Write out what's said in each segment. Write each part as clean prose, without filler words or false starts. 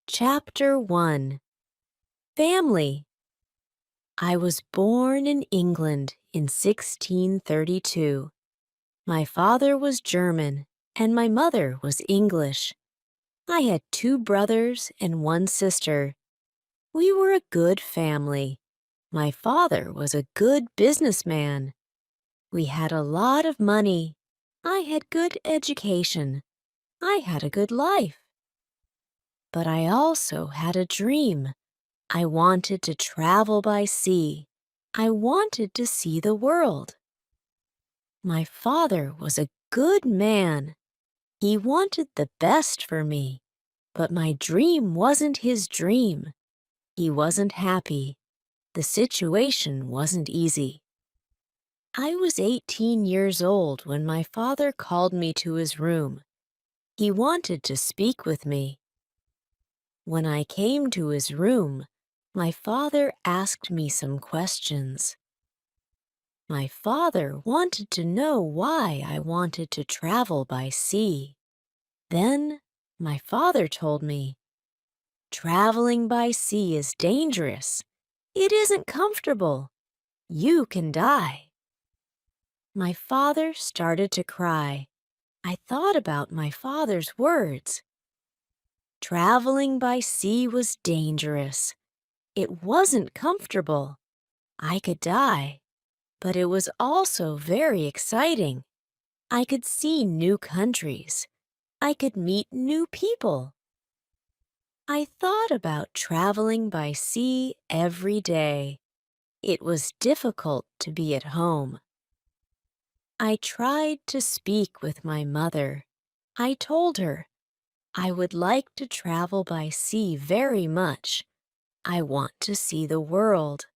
Chapter 1 Family. I was born in England in 1632. My father was German and my mother was English. I had 2 brothers and 1 sister. We were a good family. My father was a good businessman. We had a lot of money. I had good education. I had a good life. But I also had a dream. I wanted to travel by sea. I wanted to see the world. My father was a good man. He wanted the best for me, but my dream wasn't his dream. He wasn't happy. The situation wasn't easy. I was 18 years old when my father called me to his room. He wanted to speak with me. When I came to his room, my father asked me some questions. My father wanted to know why I wanted to travel by sea. Then my father told me, "Traveling by sea is dangerous. It isn't comfortable. You can die." My father started to cry. I thought about my father's words. Traveling by sea was dangerous. It wasn't comfortable. I could die, but it was also very exciting. I could see new countries. I could meet new people. I thought about traveling by sea every day. It was difficult to be at home. I tried to speak with my mother. I told her, I would like to travel by sea very much. I want to see the world.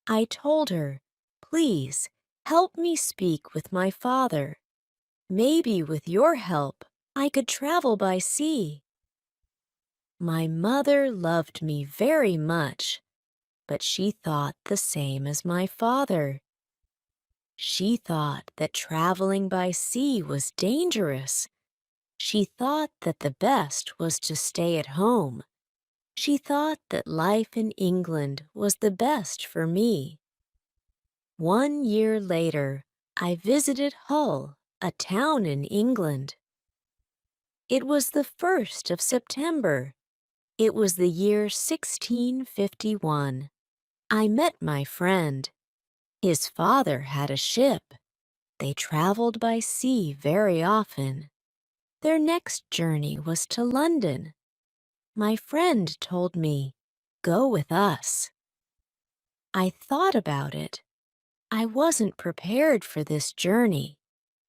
I told her, please help me speak with my father. Maybe with your help, I could travel by sea. My mother loved me very much, but she thought the same as my father. She thought that traveling by sea was dangerous. She thought that the best was to stay at home. She thought that life in England was the best for me. 1 year later, I visited Hull, a town in England. It was the 1st of September. It was the year 1651. I met my friend. His father had a ship. They traveled by sea very often. Their next journey was to London. My friend told me, "Go with us." I thought about it. I wasn't prepared for this journey,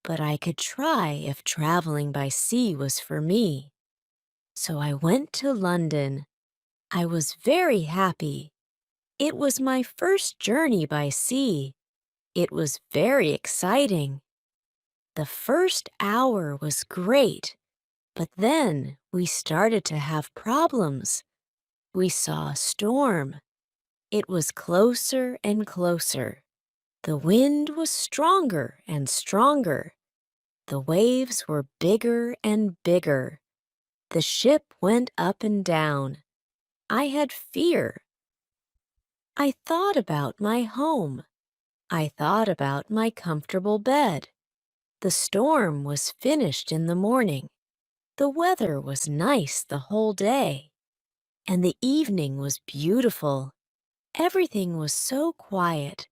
but I could try if traveling by sea was for me. So I went to London. I was very happy. It was my first journey by sea. It was very exciting. The first hour was great, but then we started to have problems. We saw a storm. It was closer and closer. The wind was stronger and stronger. The waves were bigger and bigger. The ship went up and down. I had fear. I thought about my home. I thought about my comfortable bed. The storm was finished in the morning. The weather was nice the whole day. And the evening was beautiful. Everything was so quiet.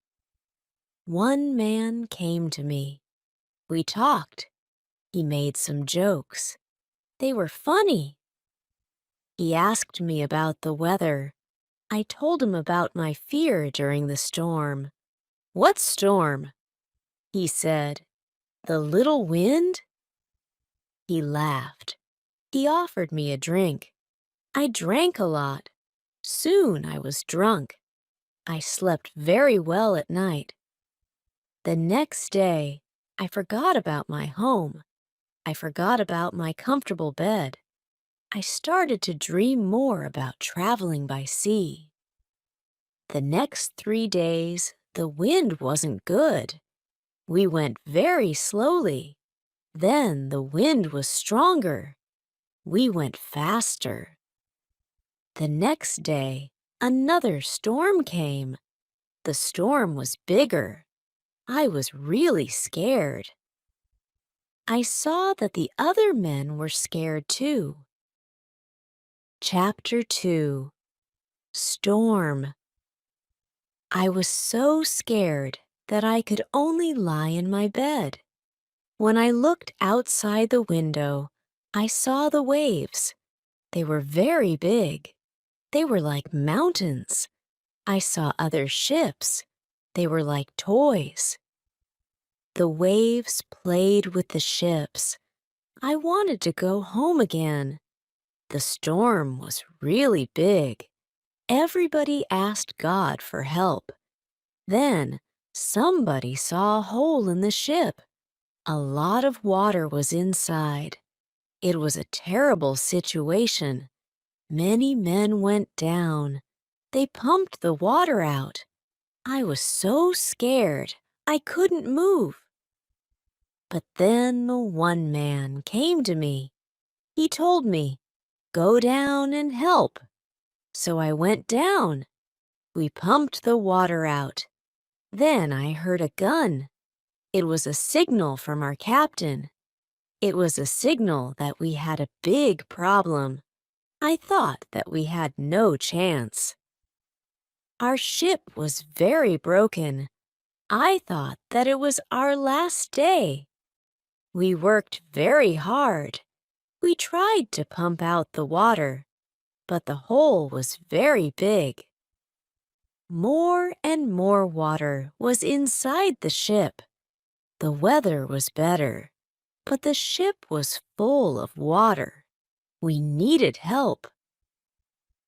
One man came to me. We talked. He made some jokes. They were funny. He asked me about the weather. I told him about my fear during the storm. "What storm?" he said. "The little wind?" He laughed. He offered me a drink. I drank a lot. Soon I was drunk. I slept very well at night. The next day, I forgot about my home. I forgot about my comfortable bed. I started to dream more about traveling by sea. The next 3 days, the wind wasn't good. We went very slowly. Then the wind was stronger. We went faster. The next day, another storm came. The storm was bigger. I was really scared. I saw that the other men were scared too. Chapter 2. Storm. I was so scared that I could only lie in my bed. When I looked outside the window, I saw the waves. They were very big. They were like mountains. I saw other ships. They were like toys. The waves played with the ships. I wanted to go home again. The storm was really big. Everybody asked God for help. Then somebody saw a hole in the ship. A lot of water was inside. It was a terrible situation. Many men went down. They pumped the water out. I was so scared I couldn't move. But then the one man came to me. He told me, "Go down and help." So I went down. We pumped the water out. Then I heard a gun. It was a signal from our captain. It was a signal that we had a big problem. I thought that we had no chance. Our ship was very broken. I thought that it was our last day. We worked very hard. We tried to pump out the water, but the hole was very big. More and more water was inside the ship. The weather was better, but the ship was full of water. We needed help.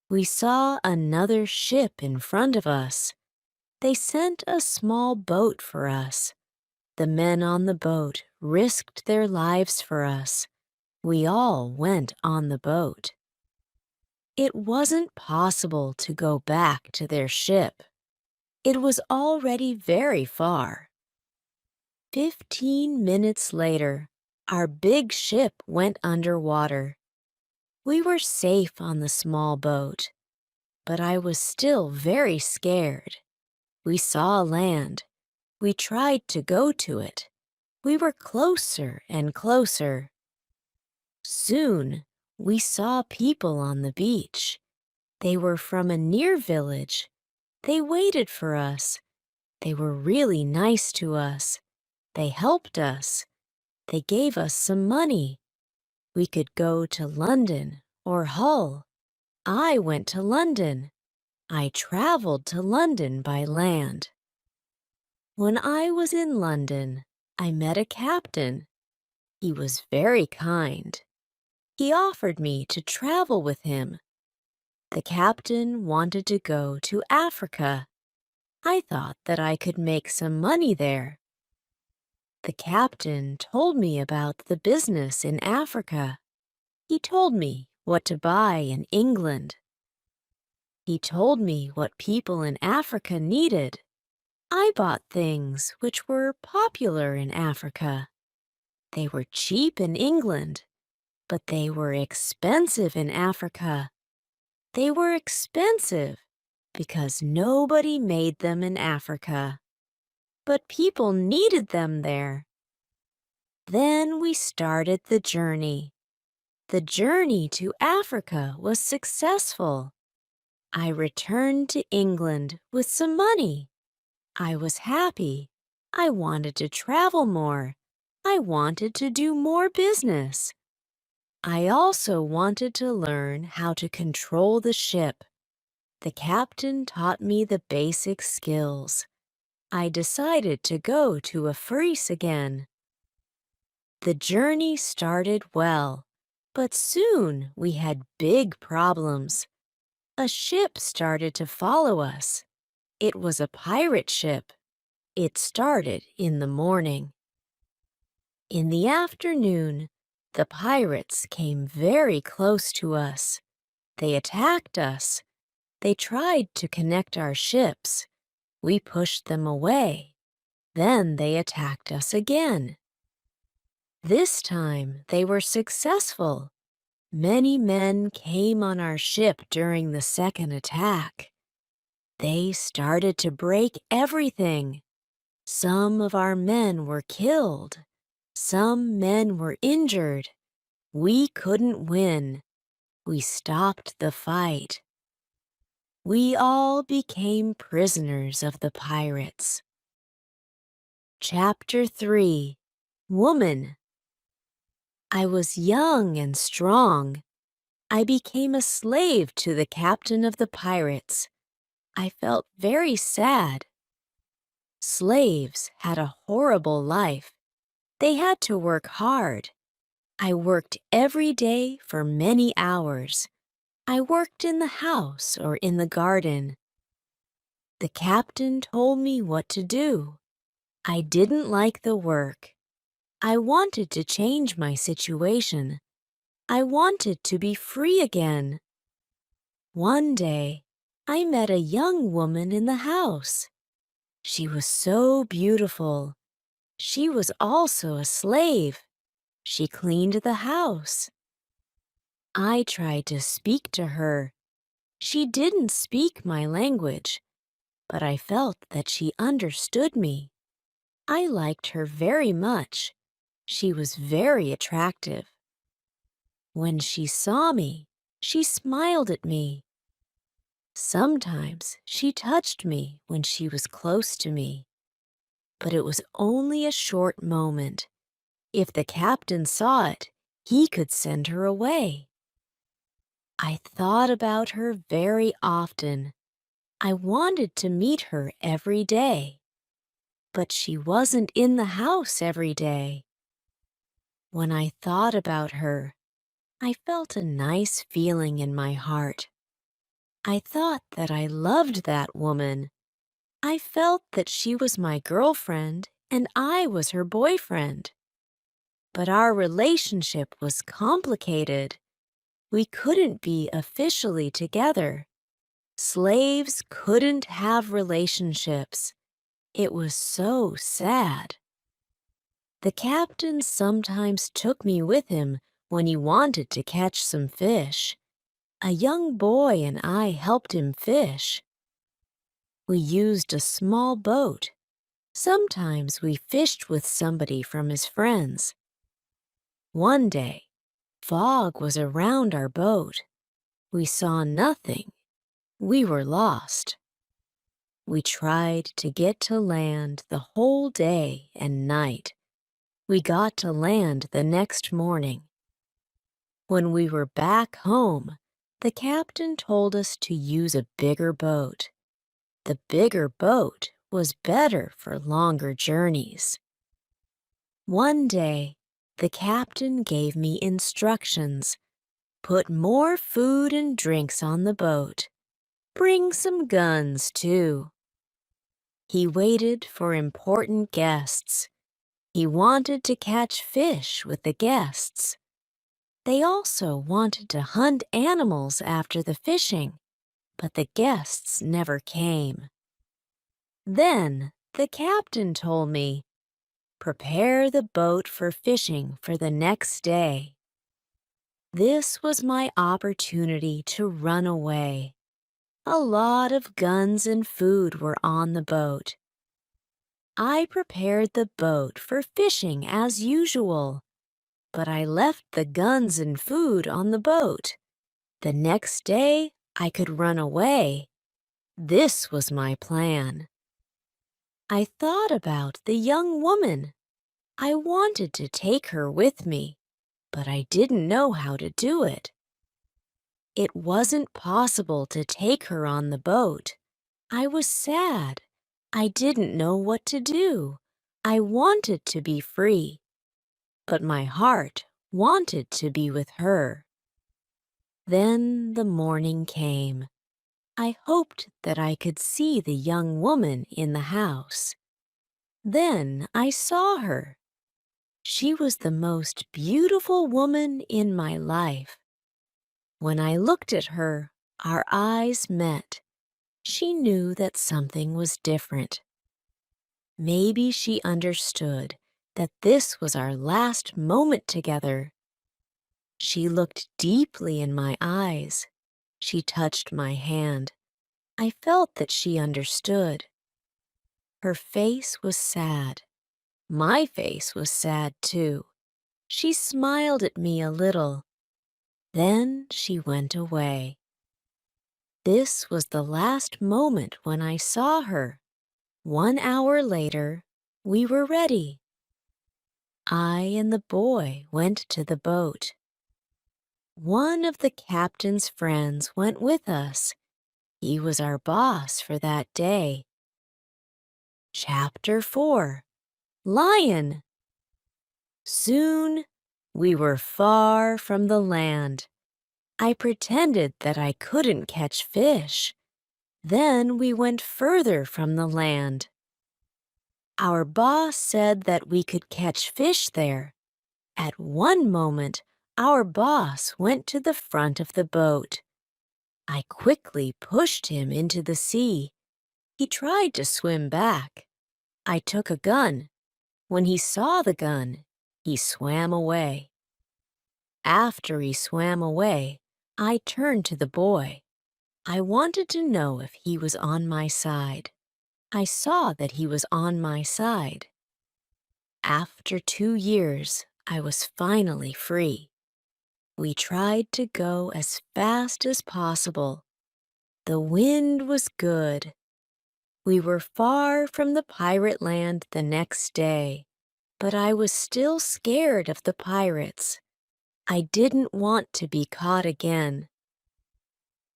We saw another ship in front of us. They sent a small boat for us. The men on the boat risked their lives for us. We all went on the boat. It wasn't possible to go back to their ship. It was already very far. 15 minutes later, our big ship went underwater. We were safe on the small boat, but I was still very scared. We saw land. We tried to go to it. We were closer and closer. Soon, we saw people on the beach. They were from a near village. They waited for us. They were really nice to us. They helped us. They gave us some money. We could go to London or Hull. I went to London. I traveled to London by land. When I was in London, I met a captain. He was very kind. He offered me to travel with him. The captain wanted to go to Africa. I thought that I could make some money there. The captain told me about the business in Africa. He told me what to buy in England. He told me what people in Africa needed. I bought things which were popular in Africa. They were cheap in England, but they were expensive in Africa. They were expensive because nobody made them in Africa. But people needed them there. Then we started the journey. The journey to Africa was successful. I returned to England with some money. I was happy. I wanted to travel more. I wanted to do more business. I also wanted to learn how to control the ship. The captain taught me the basic skills. I decided to go to Improve again. The journey started well, but soon we had big problems. A ship started to follow us. It was a pirate ship. It started in the morning. In the afternoon, the pirates came very close to us. They attacked us. They tried to connect our ships. We pushed them away. Then they attacked us again. This time they were successful. Many men came on our ship during the second attack. They started to break everything. Some of our men were killed. Some men were injured. We couldn't win. We stopped the fight. We all became prisoners of the pirates. Chapter 3. Woman. I was young and strong. I became a slave to the captain of the pirates. I felt very sad. Slaves had a horrible life. They had to work hard. I worked every day for many hours. I worked in the house or in the garden. The captain told me what to do. I didn't like the work. I wanted to change my situation. I wanted to be free again. One day, I met a young woman in the house. She was so beautiful. She was also a slave. She cleaned the house. I tried to speak to her. She didn't speak my language, but I felt that she understood me. I liked her very much. She was very attractive. When she saw me, she smiled at me. Sometimes she touched me when she was close to me, but it was only a short moment. If the captain saw it, he could send her away. I thought about her very often. I wanted to meet her every day, but she wasn't in the house every day. When I thought about her, I felt a nice feeling in my heart. I thought that I loved that woman. I felt that she was my girlfriend and I was her boyfriend. But our relationship was complicated. We couldn't be officially together. Slaves couldn't have relationships. It was so sad. The captain sometimes took me with him when he wanted to catch some fish. A young boy and I helped him fish. We used a small boat. Sometimes we fished with somebody from his friends. One day, fog was around our boat. We saw nothing. We were lost. We tried to get to land the whole day and night. We got to land the next morning. When we were back home, the captain told us to use a bigger boat. The bigger boat was better for longer journeys. One day, the captain gave me instructions. Put more food and drinks on the boat. Bring some guns, too. He waited for important guests. He wanted to catch fish with the guests. They also wanted to hunt animals after the fishing, but the guests never came. Then the captain told me, "Prepare the boat for fishing for the next day." This was my opportunity to run away. A lot of guns and food were on the boat. I prepared the boat for fishing as usual, but I left the guns and food on the boat. The next day, I could run away. This was my plan. I thought about the young woman. I wanted to take her with me, but I didn't know how to do it. It wasn't possible to take her on the boat. I was sad. I didn't know what to do. I wanted to be free, but my heart wanted to be with her. Then the morning came. I hoped that I could see the young woman in the house. Then I saw her. She was the most beautiful woman in my life. When I looked at her, our eyes met. She knew that something was different. Maybe she understood that this was our last moment together. She looked deeply in my eyes. She touched my hand. I felt that she understood. Her face was sad. My face was sad too. She smiled at me a little. Then she went away. This was the last moment when I saw her. 1 hour later, we were ready. I and the boy went to the boat. One of the captain's friends went with us. He was our boss for that day. Chapter 4: Lion. Soon, we were far from the land. I pretended that I couldn't catch fish. Then we went further from the land. Our boss said that we could catch fish there. At one moment, our boss went to the front of the boat. I quickly pushed him into the sea. He tried to swim back. I took a gun. When he saw the gun, he swam away. After he swam away, I turned to the boy. I wanted to know if he was on my side. I saw that he was on my side. After 2 years, I was finally free. We tried to go as fast as possible. The wind was good. We were far from the pirate land the next day, but I was still scared of the pirates. I didn't want to be caught again.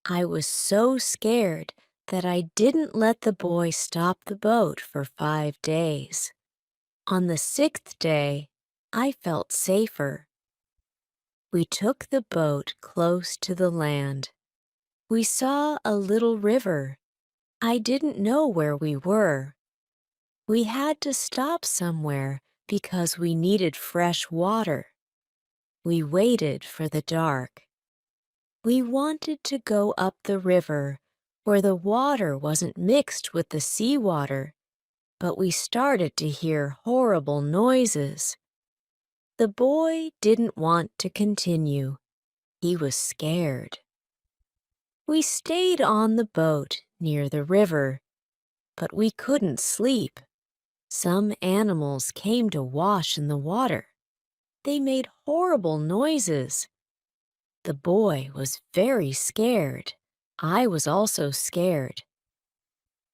I was so scared that I didn't let the boy stop the boat for 5 days. On the 6th day, I felt safer. We took the boat close to the land. We saw a little river. I didn't know where we were. We had to stop somewhere because we needed fresh water. We waited for the dark. We wanted to go up the river where the water wasn't mixed with the seawater, but we started to hear horrible noises. The boy didn't want to continue. He was scared. We stayed on the boat near the river, but we couldn't sleep. Some animals came to wash in the water. They made horrible noises. The boy was very scared. I was also scared.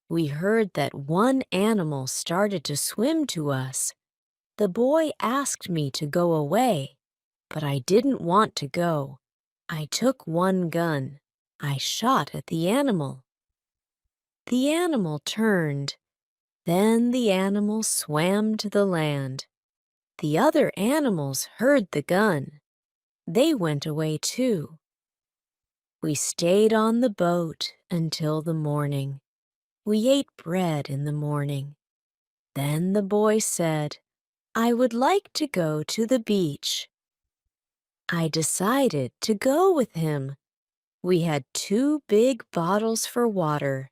We heard that one animal started to swim to us. The boy asked me to go away, but I didn't want to go. I took one gun. I shot at the animal. The animal turned. Then the animal swam to the land. The other animals heard the gun. They went away too. We stayed on the boat until the morning. We ate bread in the morning. Then the boy said, "I would like to go to the beach." I decided to go with him. We had 2 big bottles for water.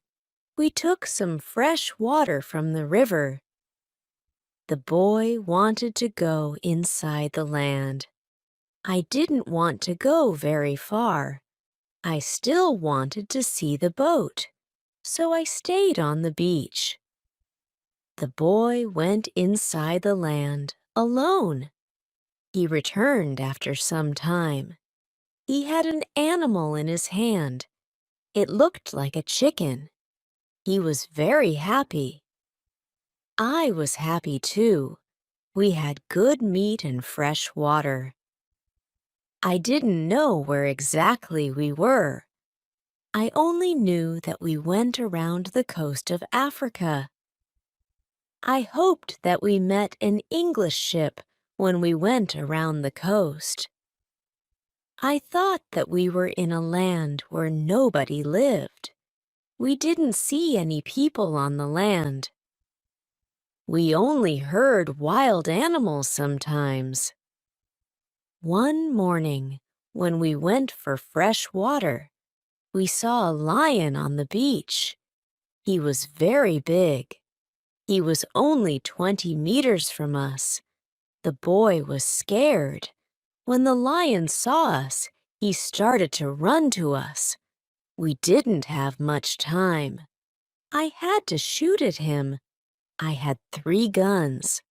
We took some fresh water from the river. The boy wanted to go inside the land. I didn't want to go very far. I still wanted to see the boat, so I stayed on the beach. The boy went inside the land alone. He returned after some time. He had an animal in his hand. It looked like a chicken. He was very happy. I was happy too. We had good meat and fresh water. I didn't know where exactly we were. I only knew that we went around the coast of Africa. I hoped that we met an English ship when we went around the coast. I thought that we were in a land where nobody lived. We didn't see any people on the land. We only heard wild animals sometimes. One morning, when we went for fresh water, we saw a lion on the beach. He was very big. He was only 20 meters from us. The boy was scared. When the lion saw us, he started to run to us. We didn't have much time. I had to shoot at him. I had 3 guns.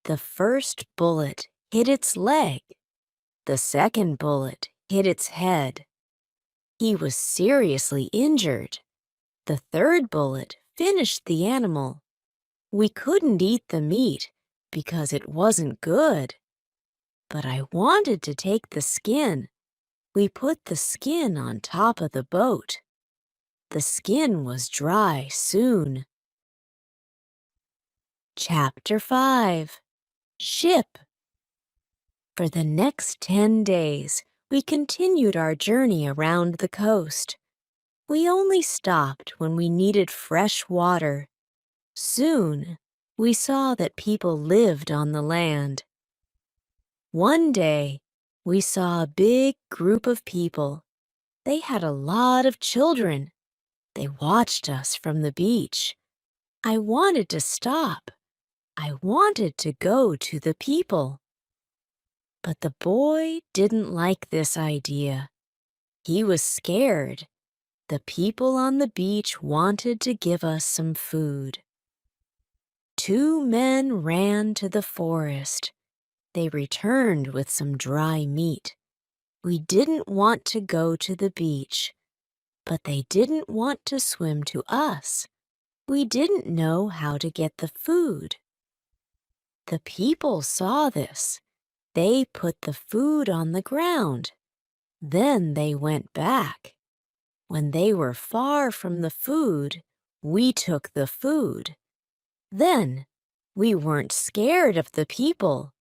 The first bullet hit its leg. The second bullet hit its head. He was seriously injured. The third bullet finished the animal. We couldn't eat the meat because it wasn't good. But I wanted to take the skin. We put the skin on top of the boat. The skin was dry soon. Chapter 5. Ship. For the next 10 days, we continued our journey around the coast. We only stopped when we needed fresh water. Soon, we saw that people lived on the land. One day, we saw a big group of people. They had a lot of children. They watched us from the beach. I wanted to stop. I wanted to go to the people. But the boy didn't like this idea. He was scared. The people on the beach wanted to give us some food. 2 men ran to the forest. They returned with some dry meat. We didn't want to go to the beach, but they didn't want to swim to us. We didn't know how to get the food. The people saw this. They put the food on the ground. Then they went back. When they were far from the food, we took the food. Then we weren't scared of the people.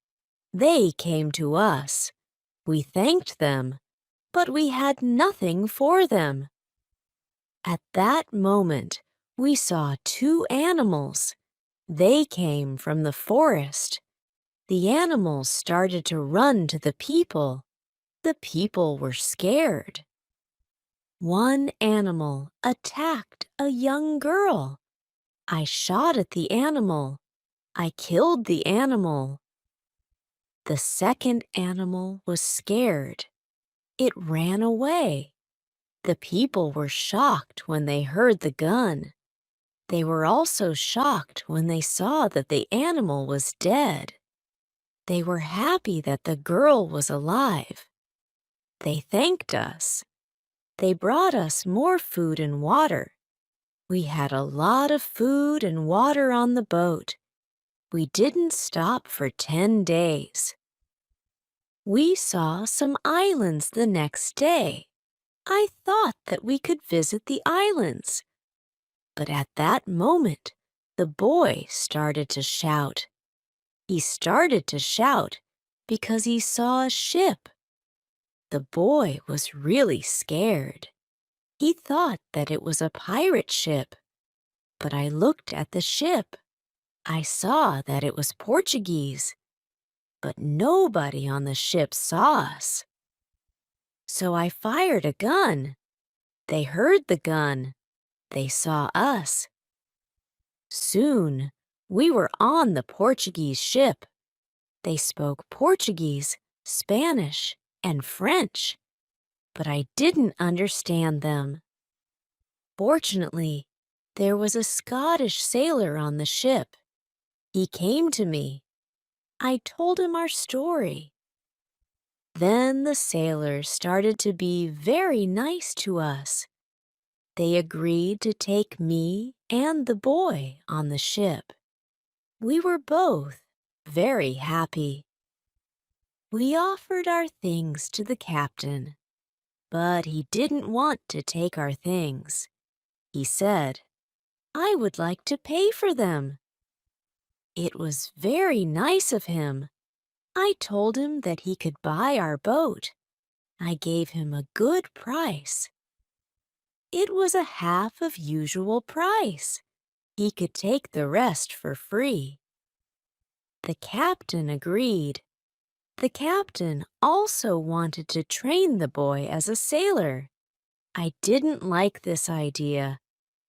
They came to us. We thanked them, but we had nothing for them. At that moment, we saw 2 animals. They came from the forest. The animals started to run to the people. The people were scared. One animal attacked a young girl. I shot at the animal. I killed the animal. The second animal was scared. It ran away. The people were shocked when they heard the gun. They were also shocked when they saw that the animal was dead. They were happy that the girl was alive. They thanked us. They brought us more food and water. We had a lot of food and water on the boat. We didn't stop for 10 days. We saw some islands the next day. I thought that we could visit the islands. But at that moment, the boy started to shout. He started to shout because he saw a ship. The boy was really scared. He thought that it was a pirate ship. But I looked at the ship. I saw that it was Portuguese. But nobody on the ship saw us. So I fired a gun. They heard the gun. They saw us. Soon, we were on the Portuguese ship. They spoke Portuguese, Spanish, and French, but I didn't understand them. Fortunately, there was a Scottish sailor on the ship. He came to me. I told him our story. Then the sailors started to be very nice to us. They agreed to take me and the boy on the ship. We were both very happy. We offered our things to the captain, but he didn't want to take our things. He said, "I would like to pay for them." It was very nice of him. I told him that he could buy our boat. I gave him a good price. It was a half of usual price. He could take the rest for free. The captain agreed. The captain also wanted to train the boy as a sailor. I didn't like this idea.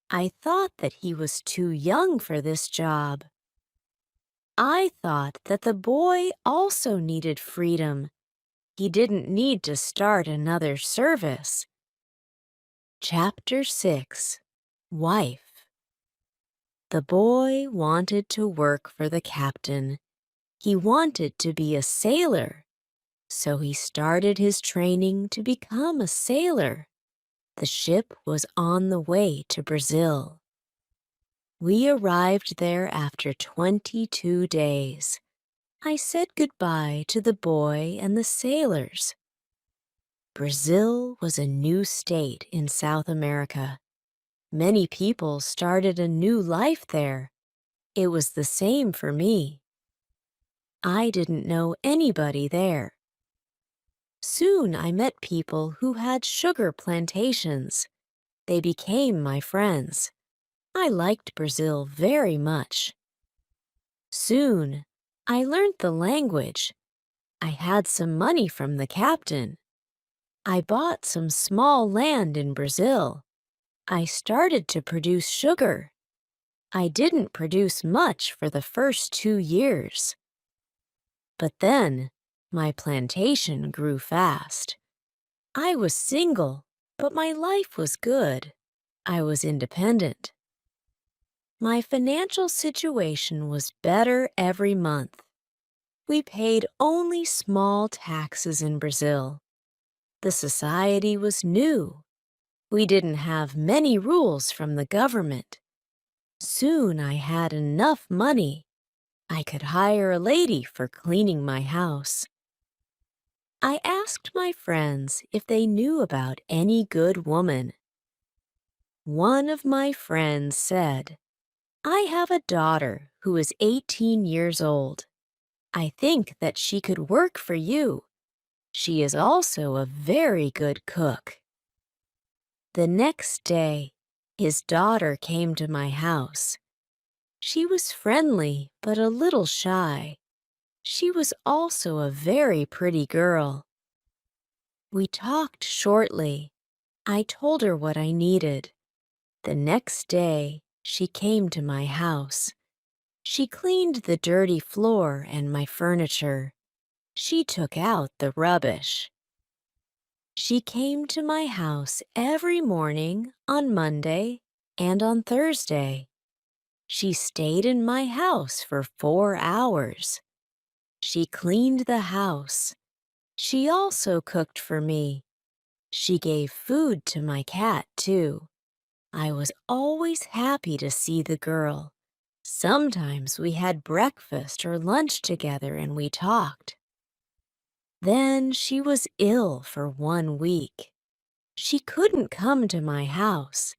I thought that he was too young for this job. I thought that the boy also needed freedom. He didn't need to start another service. Chapter 6. Wife. The boy wanted to work for the captain. He wanted to be a sailor, so he started his training to become a sailor. The ship was on the way to Brazil. We arrived there after 22 days. I said goodbye to the boy and the sailors. Brazil was a new state in South America. Many people started a new life there. It was the same for me. I didn't know anybody there. Soon I met people who had sugar plantations. They became my friends. I liked Brazil very much. Soon, I learned the language. I had some money from the captain. I bought some small land in Brazil. I started to produce sugar. I didn't produce much for the first 2 years. But then, my plantation grew fast. I was single, but my life was good. I was independent. My financial situation was better every month. We paid only small taxes in Brazil. The society was new. We didn't have many rules from the government. Soon I had enough money. I could hire a lady for cleaning my house. I asked my friends if they knew about any good woman. One of my friends said, "I have a daughter who is 18 years old. I think that she could work for you. She is also a very good cook." The next day, his daughter came to my house. She was friendly but a little shy. She was also a very pretty girl. We talked shortly. I told her what I needed. The next day, she came to my house. She cleaned the dirty floor and my furniture. She took out the rubbish. She came to my house every morning on Monday and on Thursday. She stayed in my house for 4 hours. She cleaned the house. She also cooked for me. She gave food to my cat, too. I was always happy to see the girl. Sometimes we had breakfast or lunch together and we talked. Then she was ill for 1 week. She couldn't come to my house.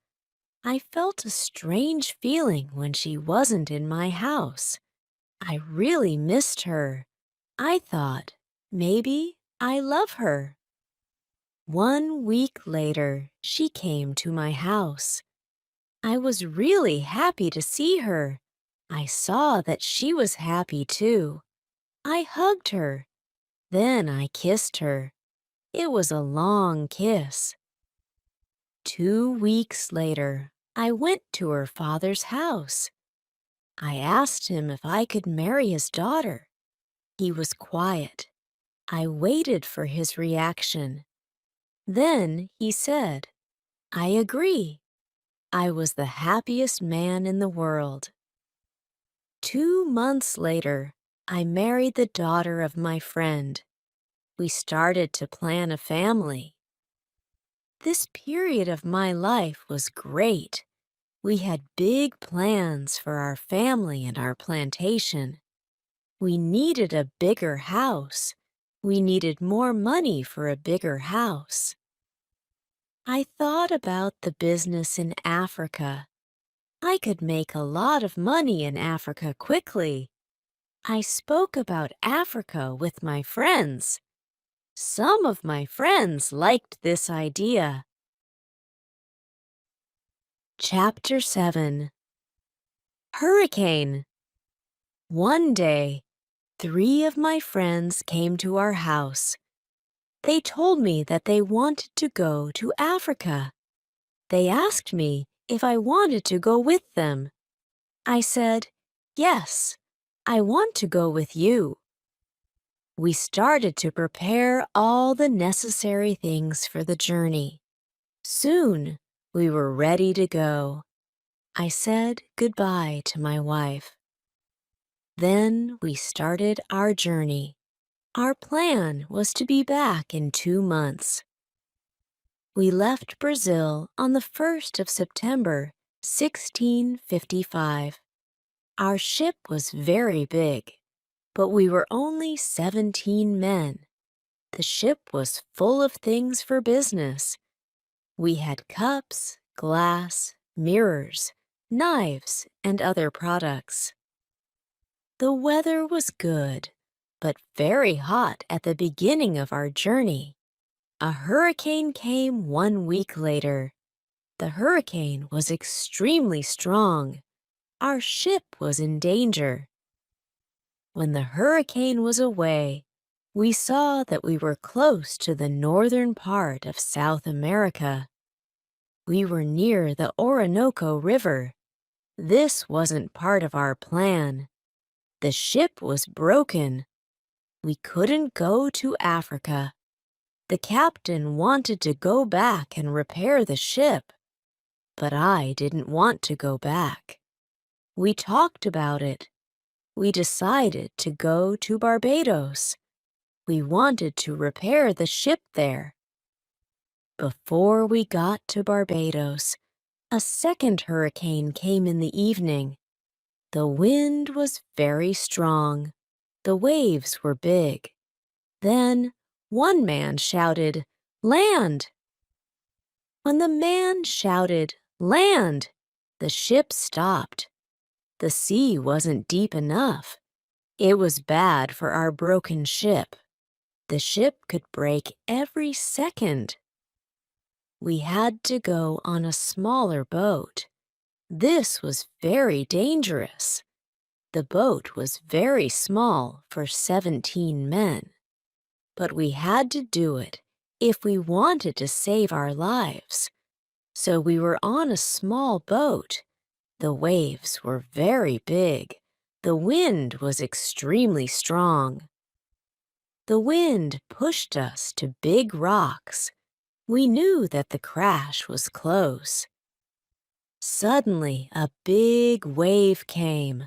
I felt a strange feeling when she wasn't in my house. I really missed her. I thought, maybe I love her. 1 week later, she came to my house. I was really happy to see her. I saw that she was happy too. I hugged her. Then I kissed her. It was a long kiss. 2 weeks later, I went to her father's house. I asked him if I could marry his daughter. He was quiet. I waited for his reaction. Then he said, "I agree." I was the happiest man in the world. 2 months later, I married the daughter of my friend. We started to plan a family. This period of my life was great. We had big plans for our family and our plantation. We needed a bigger house. We needed more money for a bigger house. I thought about the business in Africa. I could make a lot of money in Africa quickly. I spoke about Africa with my friends. Some of my friends liked this idea. Chapter 7. Hurricane. One day, 3 of my friends came to our house. They told me that they wanted to go to Africa. They asked me if I wanted to go with them. I said, yes. I want to go with you. We started to prepare all the necessary things for the journey. Soon, we were ready to go. I said goodbye to my wife. Then we started our journey. Our plan was to be back in 2 months. We left Brazil on the 1st of September, 1655. Our ship was very big, but we were only 17 men. The ship was full of things for business. We had cups, glass, mirrors, knives, and other products. The weather was good, but very hot at the beginning of our journey. A hurricane came 1 week later. The hurricane was extremely strong. Our ship was in danger. When the hurricane was away, we saw that we were close to the northern part of South America. We were near the Orinoco River. This wasn't part of our plan. The ship was broken. We couldn't go to Africa. The captain wanted to go back and repair the ship, but I didn't want to go back. We talked about it. We decided to go to Barbados. We wanted to repair the ship there. Before we got to Barbados, a second hurricane came in the evening. The wind was very strong. The waves were big. Then one man shouted, "Land!" When the man shouted, "Land!" the ship stopped. The sea wasn't deep enough. It was bad for our broken ship. The ship could break every second. We had to go on a smaller boat. This was very dangerous. The boat was very small for 17 men. But we had to do it if we wanted to save our lives. So we were on a small boat. The waves were very big. The wind was extremely strong. The wind pushed us to big rocks. We knew that the crash was close. Suddenly, a big wave came.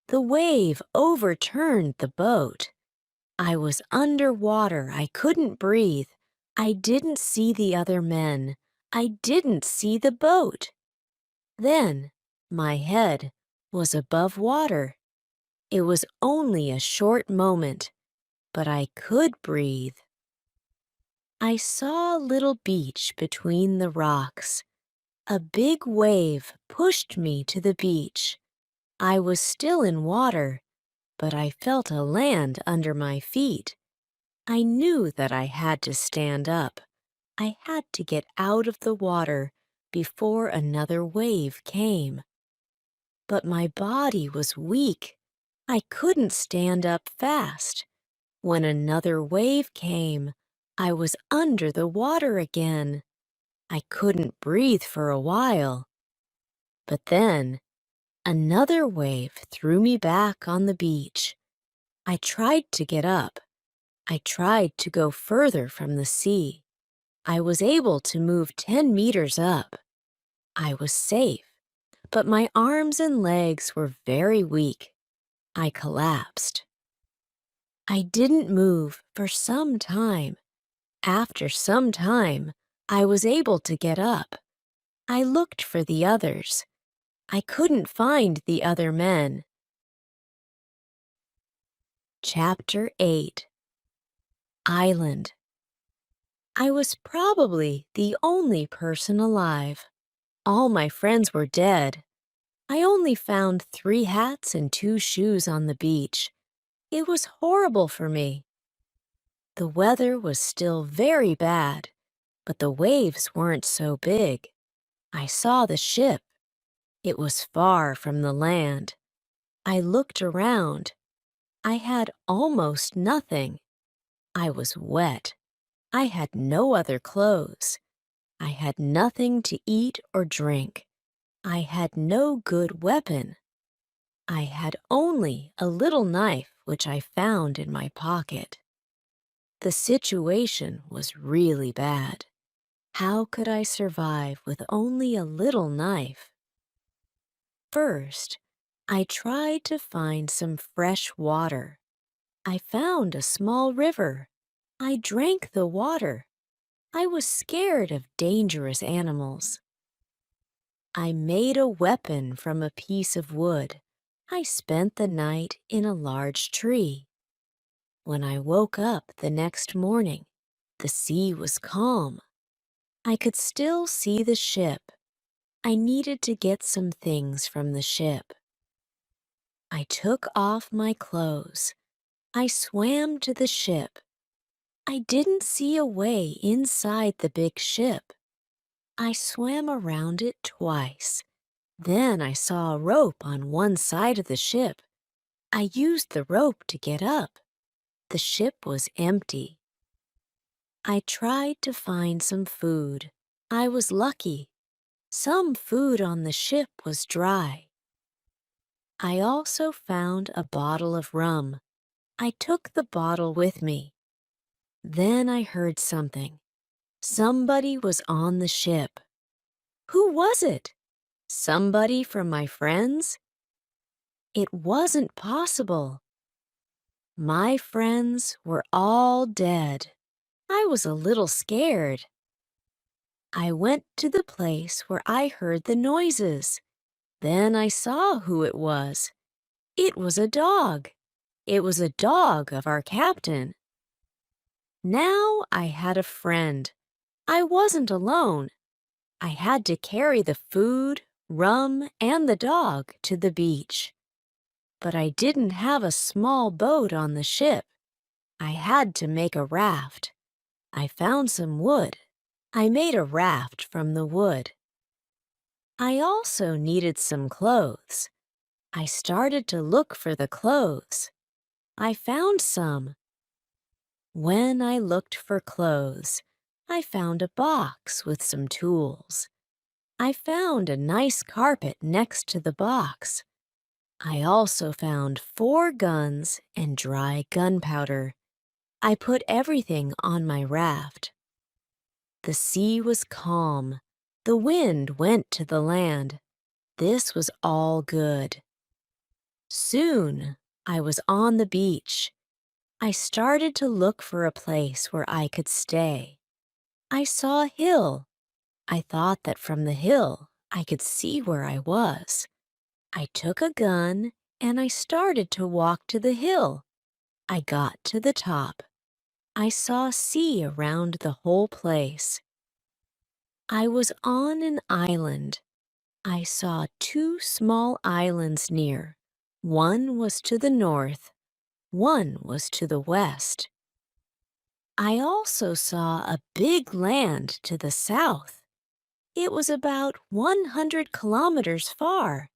The wave overturned the boat. I was underwater. I couldn't breathe. I didn't see the other men. I didn't see the boat. Then, my head was above water. It was only a short moment, but I could breathe. I saw a little beach between the rocks. A big wave pushed me to the beach. I was still in water, but I felt a land under my feet. I knew that I had to stand up. I had to get out of the water before another wave came. But my body was weak. I couldn't stand up fast. When another wave came, I was under the water again. I couldn't breathe for a while. But then, another wave threw me back on the beach. I tried to get up. I tried to go further from the sea. I was able to move 10 meters up. I was safe, but my arms and legs were very weak. I collapsed. I didn't move for some time. After some time, I was able to get up. I looked for the others. I couldn't find the other men. Chapter 8. Island. I was probably the only person alive. All my friends were dead. I only found 3 hats and 2 shoes on the beach. It was horrible for me. The weather was still very bad, but the waves weren't so big. I saw the ship. It was far from the land. I looked around. I had almost nothing. I was wet. I had no other clothes. I had nothing to eat or drink. I had no good weapon. I had only a little knife which I found in my pocket. The situation was really bad. How could I survive with only a little knife? First, I tried to find some fresh water. I found a small river. I drank the water. I was scared of dangerous animals. I made a weapon from a piece of wood. I spent the night in a large tree. When I woke up the next morning, the sea was calm. I could still see the ship. I needed to get some things from the ship. I took off my clothes. I swam to the ship. I didn't see a way inside the big ship. I swam around it twice. Then I saw a rope on one side of the ship. I used the rope to get up. The ship was empty. I tried to find some food. I was lucky. Some food on the ship was dry. I also found a bottle of rum. I took the bottle with me. Then I heard something. Somebody was on the ship. Who was it? Somebody from my friends? It wasn't possible. My friends were all dead. I was a little scared. I went to the place where I heard the noises. Then I saw who it was. It was a dog. It was a dog of our captain. Now I had a friend. I wasn't alone. I had to carry the food, rum, and the dog to the beach. But I didn't have a small boat on the ship. I had to make a raft. I found some wood. I made a raft from the wood. I also needed some clothes. I started to look for the clothes. I found some. When I looked for clothes, I found a box with some tools. I found a nice carpet next to the box. I also found 4 guns and dry gunpowder. I put everything on my raft. The sea was calm. The wind went to the land. This was all good. Soon, I was on the beach. I started to look for a place where I could stay. I saw a hill. I thought that from the hill, I could see where I was. I took a gun and I started to walk to the hill. I got to the top. I saw sea around the whole place. I was on an island. I saw 2 small islands near. One was to the north, one was to the west. I also saw a big land to the south. It was about 100 kilometers far.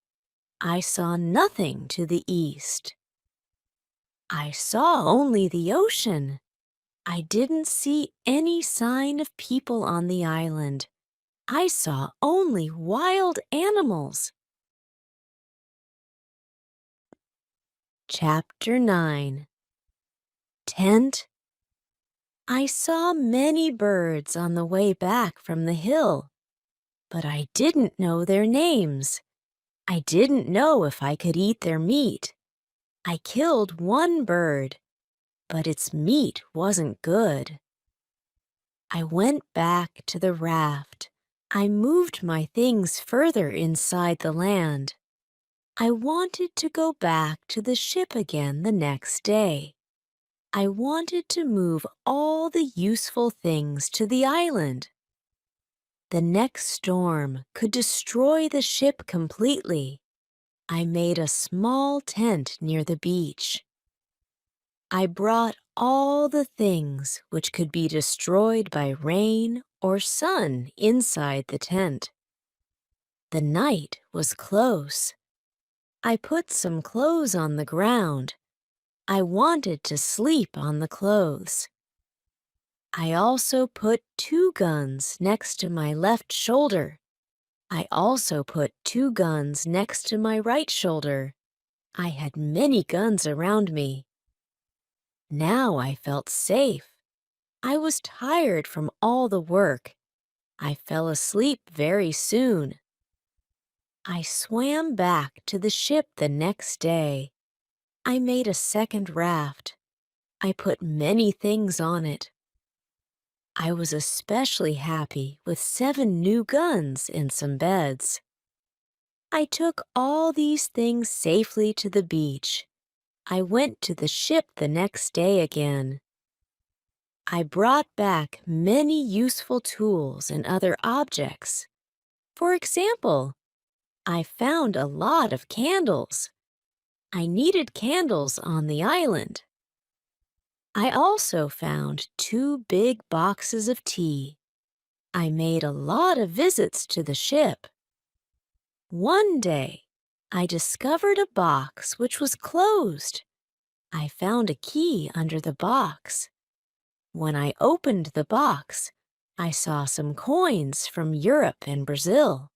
I saw nothing to the east. I saw only the ocean. I didn't see any sign of people on the island. I saw only wild animals. Chapter 9. Tent. I saw many birds on the way back from the hill, but I didn't know their names. I didn't know if I could eat their meat. I killed one bird, but its meat wasn't good. I went back to the raft. I moved my things further inside the land. I wanted to go back to the ship again the next day. I wanted to move all the useful things to the island. The next storm could destroy the ship completely. I made a small tent near the beach. I brought all the things which could be destroyed by rain or sun inside the tent. The night was close. I put some clothes on the ground. I wanted to sleep on the clothes. I also put 2 guns next to my left shoulder. I also put 2 guns next to my right shoulder. I had many guns around me. Now I felt safe. I was tired from all the work. I fell asleep very soon. I swam back to the ship the next day. I made a second raft. I put many things on it. I was especially happy with 7 new guns and some beds. I took all these things safely to the beach. I went to the ship the next day again. I brought back many useful tools and other objects. For example, I found a lot of candles. I needed candles on the island. I also found 2 big boxes of tea. I made a lot of visits to the ship. One day, I discovered a box which was closed. I found a key under the box. When I opened the box, I saw some coins from Europe and Brazil.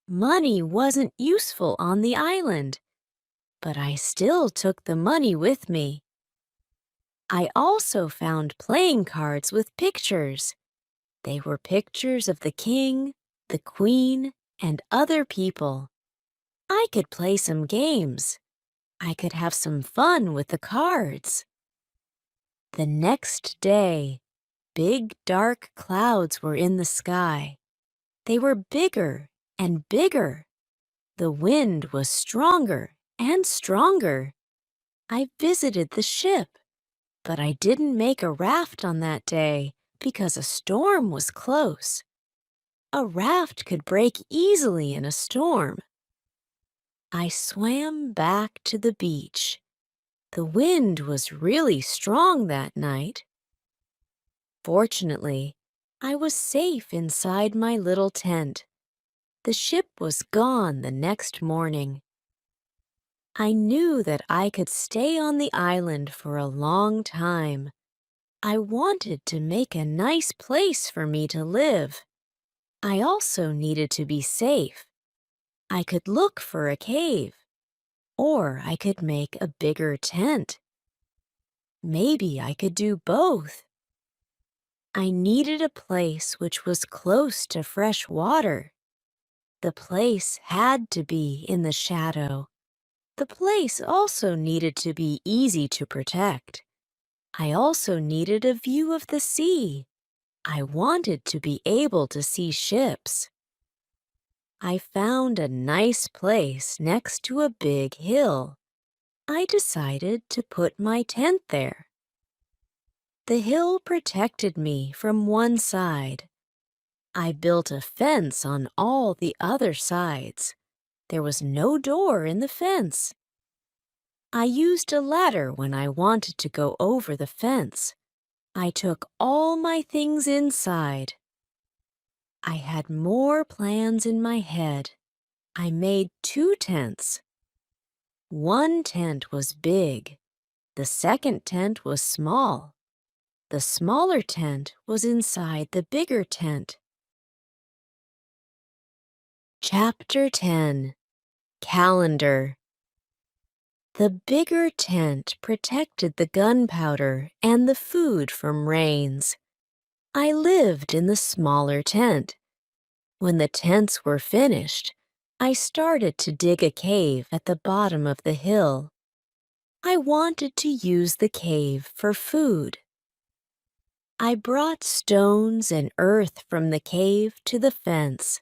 Money wasn't useful on the island, but I still took the money with me. I also found playing cards with pictures. They were pictures of the king, the queen, and other people. I could play some games. I could have some fun with the cards. The next day, big dark clouds were in the sky. They were bigger and bigger. The wind was stronger and stronger. I visited the ship, but I didn't make a raft on that day because a storm was close. A raft could break easily in a storm. I swam back to the beach. The wind was really strong that night. Fortunately, I was safe inside my little tent. The ship was gone the next morning. I knew that I could stay on the island for a long time. I wanted to make a nice place for me to live. I also needed to be safe. I could look for a cave, or I could make a bigger tent. Maybe I could do both. I needed a place which was close to fresh water. The place had to be in the shadow. The place also needed to be easy to protect. I also needed a view of the sea. I wanted to be able to see ships. I found a nice place next to a big hill. I decided to put my tent there. The hill protected me from one side. I built a fence on all the other sides. There was no door in the fence. I used a ladder when I wanted to go over the fence. I took all my things inside. I had more plans in my head. I made 2 tents. One tent was big. The second tent was small. The smaller tent was inside the bigger tent. Chapter 10. Calendar. The bigger tent protected the gunpowder and the food from rains. I lived in the smaller tent. When the tents were finished, I started to dig a cave at the bottom of the hill. I wanted to use the cave for food. I brought stones and earth from the cave to the fence.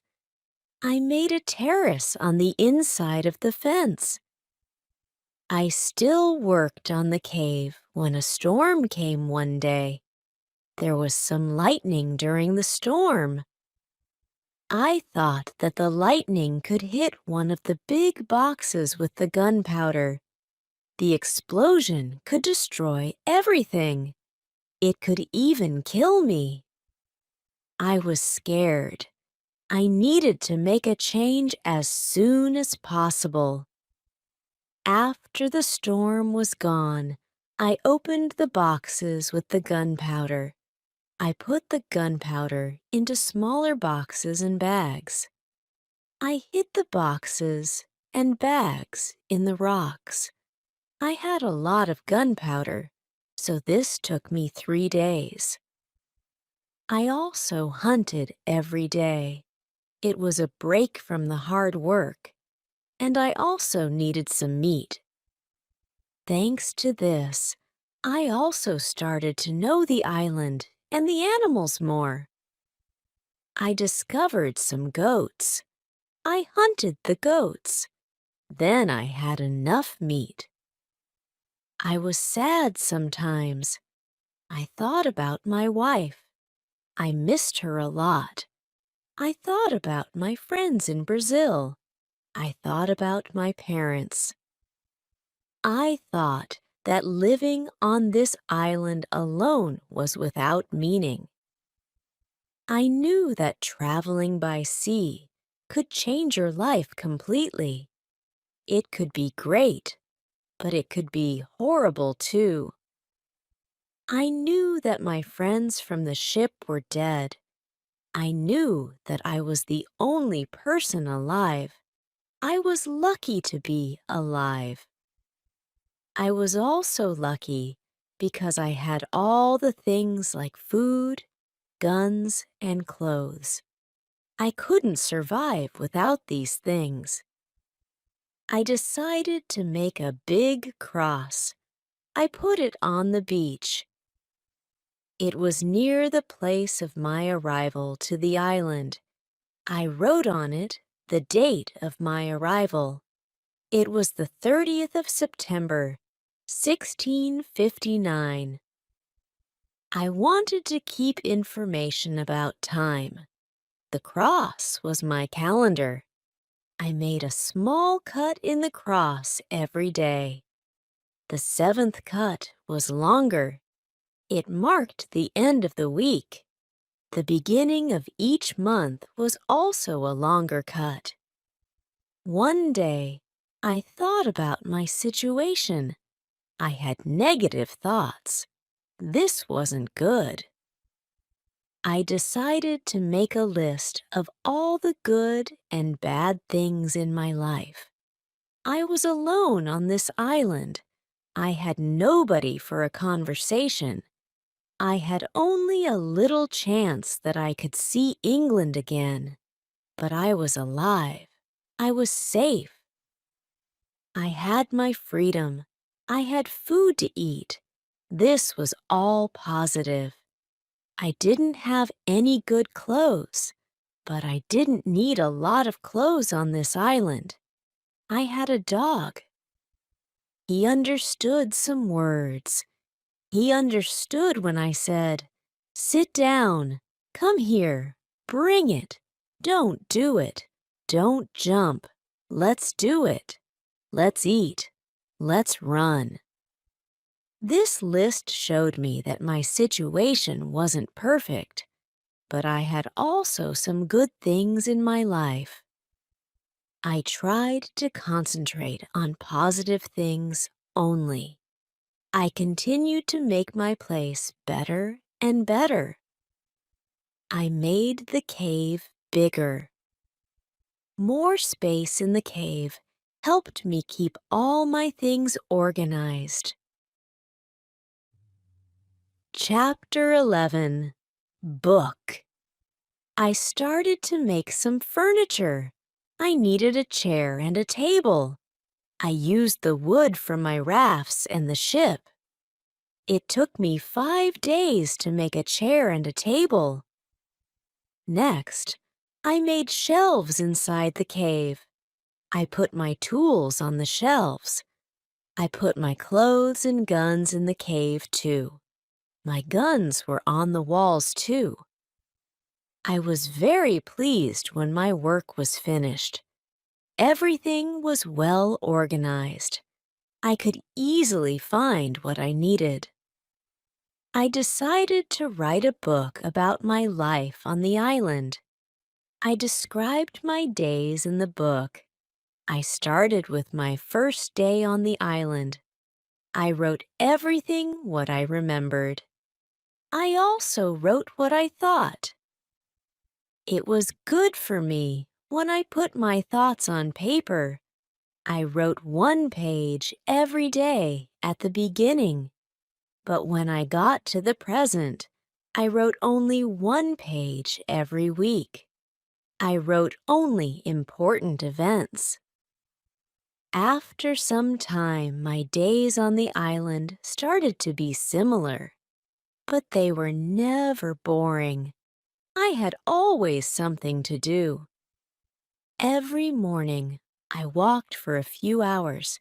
I made a terrace on the inside of the fence. I still worked on the cave when a storm came one day. There was some lightning during the storm. I thought that the lightning could hit one of the big boxes with the gunpowder. The explosion could destroy everything. It could even kill me. I was scared. I needed to make a change as soon as possible. After the storm was gone, I opened the boxes with the gunpowder. I put the gunpowder into smaller boxes and bags. I hid the boxes and bags in the rocks. I had a lot of gunpowder, so this took me 3 days. I also hunted every day. It was a break from the hard work, and I also needed some meat. Thanks to this, I also started to know the island and the animals more. I discovered some goats. I hunted the goats. Then I had enough meat. I was sad sometimes. I thought about my wife. I missed her a lot. I thought about my friends in Brazil. I thought about my parents. I thought that living on this island alone was without meaning. I knew that traveling by sea could change your life completely. It could be great, but it could be horrible too. I knew that my friends from the ship were dead. I knew that I was the only person alive. I was lucky to be alive. I was also lucky because I had all the things like food, guns, and clothes. I couldn't survive without these things. I decided to make a big cross. I put it on the beach. It was near the place of my arrival to the island. I wrote on it the date of my arrival. It was the 30th of September, 1659. I wanted to keep information about time. The cross was my calendar. I made a small cut in the cross every day. The 7th cut was longer. It marked the end of the week. The beginning of each month was also a longer cut. One day, I thought about my situation. I had negative thoughts. This wasn't good. I decided to make a list of all the good and bad things in my life. I was alone on this island. I had nobody for a conversation. I had only a little chance that I could see England again. But I was alive. I was safe. I had my freedom. I had food to eat. This was all positive. I didn't have any good clothes, but I didn't need a lot of clothes on this island. I had a dog. He understood some words. He understood when I said, "Sit down, come here, bring it, don't do it, don't jump, let's do it, let's eat, let's run." This list showed me that my situation wasn't perfect, but I had also some good things in my life. I tried to concentrate on positive things only. I continued to make my place better and better. I made the cave bigger. More space in the cave helped me keep all my things organized. Chapter 11. Book. I started to make some furniture. I needed a chair and a table. I used the wood from my rafts and the ship. It took me 5 days to make a chair and a table. Next, I made shelves inside the cave. I put my tools on the shelves. I put my clothes and guns in the cave too. My guns were on the walls too. I was very pleased when my work was finished. Everything was well organized. I could easily find what I needed. I decided to write a book about my life on the island. I described my days in the book. I started with my first day on the island. I wrote everything what I remembered. I also wrote what I thought. It was good for me when I put my thoughts on paper. I wrote one page every day at the beginning, but when I got to the present, I wrote only one page every week. I wrote only important events. After some time, my days on the island started to be similar, but they were never boring. I had always something to do. Every morning, I walked for a few hours.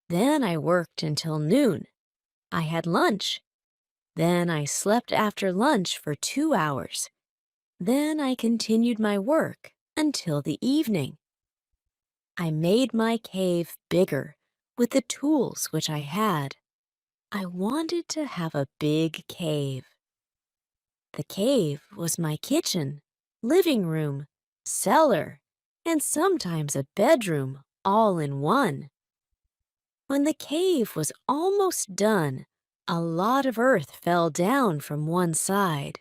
Then I worked until noon. I had lunch. Then I slept after lunch for 2 hours. Then I continued my work until the evening. I made my cave bigger with the tools which I had. I wanted to have a big cave. The cave was my kitchen, living room, cellar, and sometimes a bedroom all in one. When the cave was almost done, a lot of earth fell down from one side.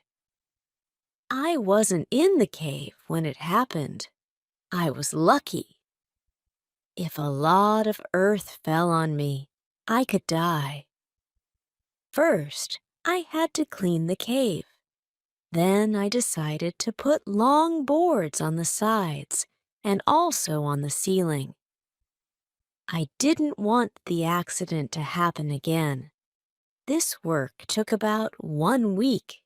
I wasn't in the cave when it happened. I was lucky. If a lot of earth fell on me, I could die. First, I had to clean the cave. Then I decided to put long boards on the sides and also on the ceiling. I didn't want the accident to happen again. This work took about 1 week.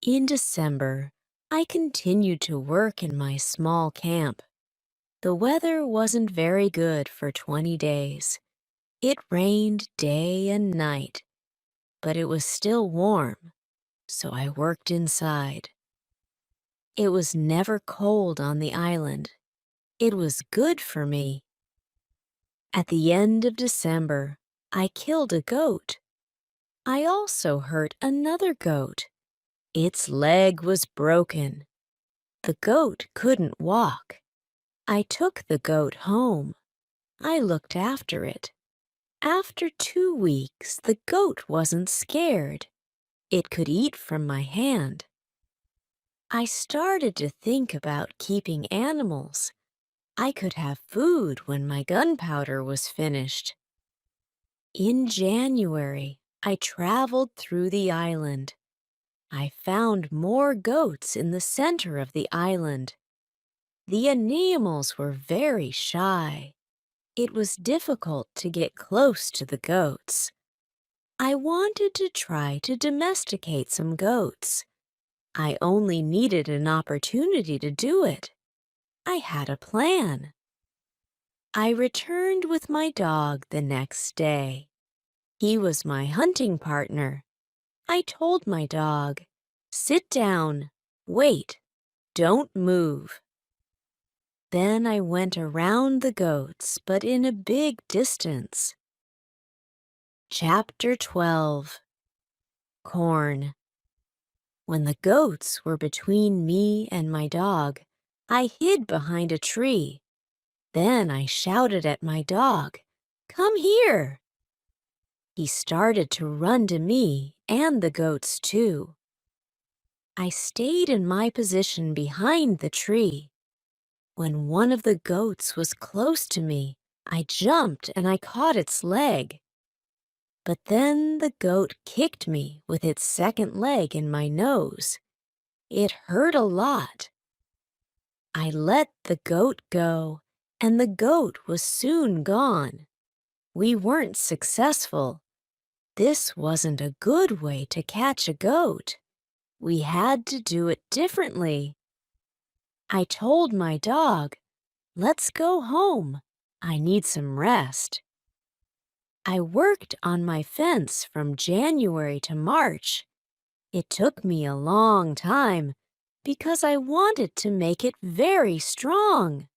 In December, I continued to work in my small camp. The weather wasn't very good for 20 days. It rained day and night, but it was still warm, so I worked inside. It was never cold on the island. It was good for me. At the end of December, I killed a goat. I also hurt another goat. Its leg was broken. The goat couldn't walk. I took the goat home. I looked after it. After 2 weeks, the goat wasn't scared. It could eat from my hand. I started to think about keeping animals. I could have food when my gunpowder was finished. In January, I traveled through the island. I found more goats in the center of the island. The animals were very shy. It was difficult to get close to the goats. I wanted to try to domesticate some goats. I only needed an opportunity to do it. I had a plan. I returned with my dog the next day. He was my hunting partner. I told my dog, "Sit down, wait, don't move." Then I went around the goats, but in a big distance. Chapter 12. Corn. When the goats were between me and my dog, I hid behind a tree. Then I shouted at my dog, "Come here!" He started to run to me and the goats too. I stayed in my position behind the tree. When one of the goats was close to me, I jumped and I caught its leg. But then the goat kicked me with its second leg in my nose. It hurt a lot. I let the goat go, and the goat was soon gone. We weren't successful. This wasn't a good way to catch a goat. We had to do it differently. I told my dog, "Let's go home. I need some rest." I worked on my fence from January to March. It took me a long time because I wanted to make it very strong.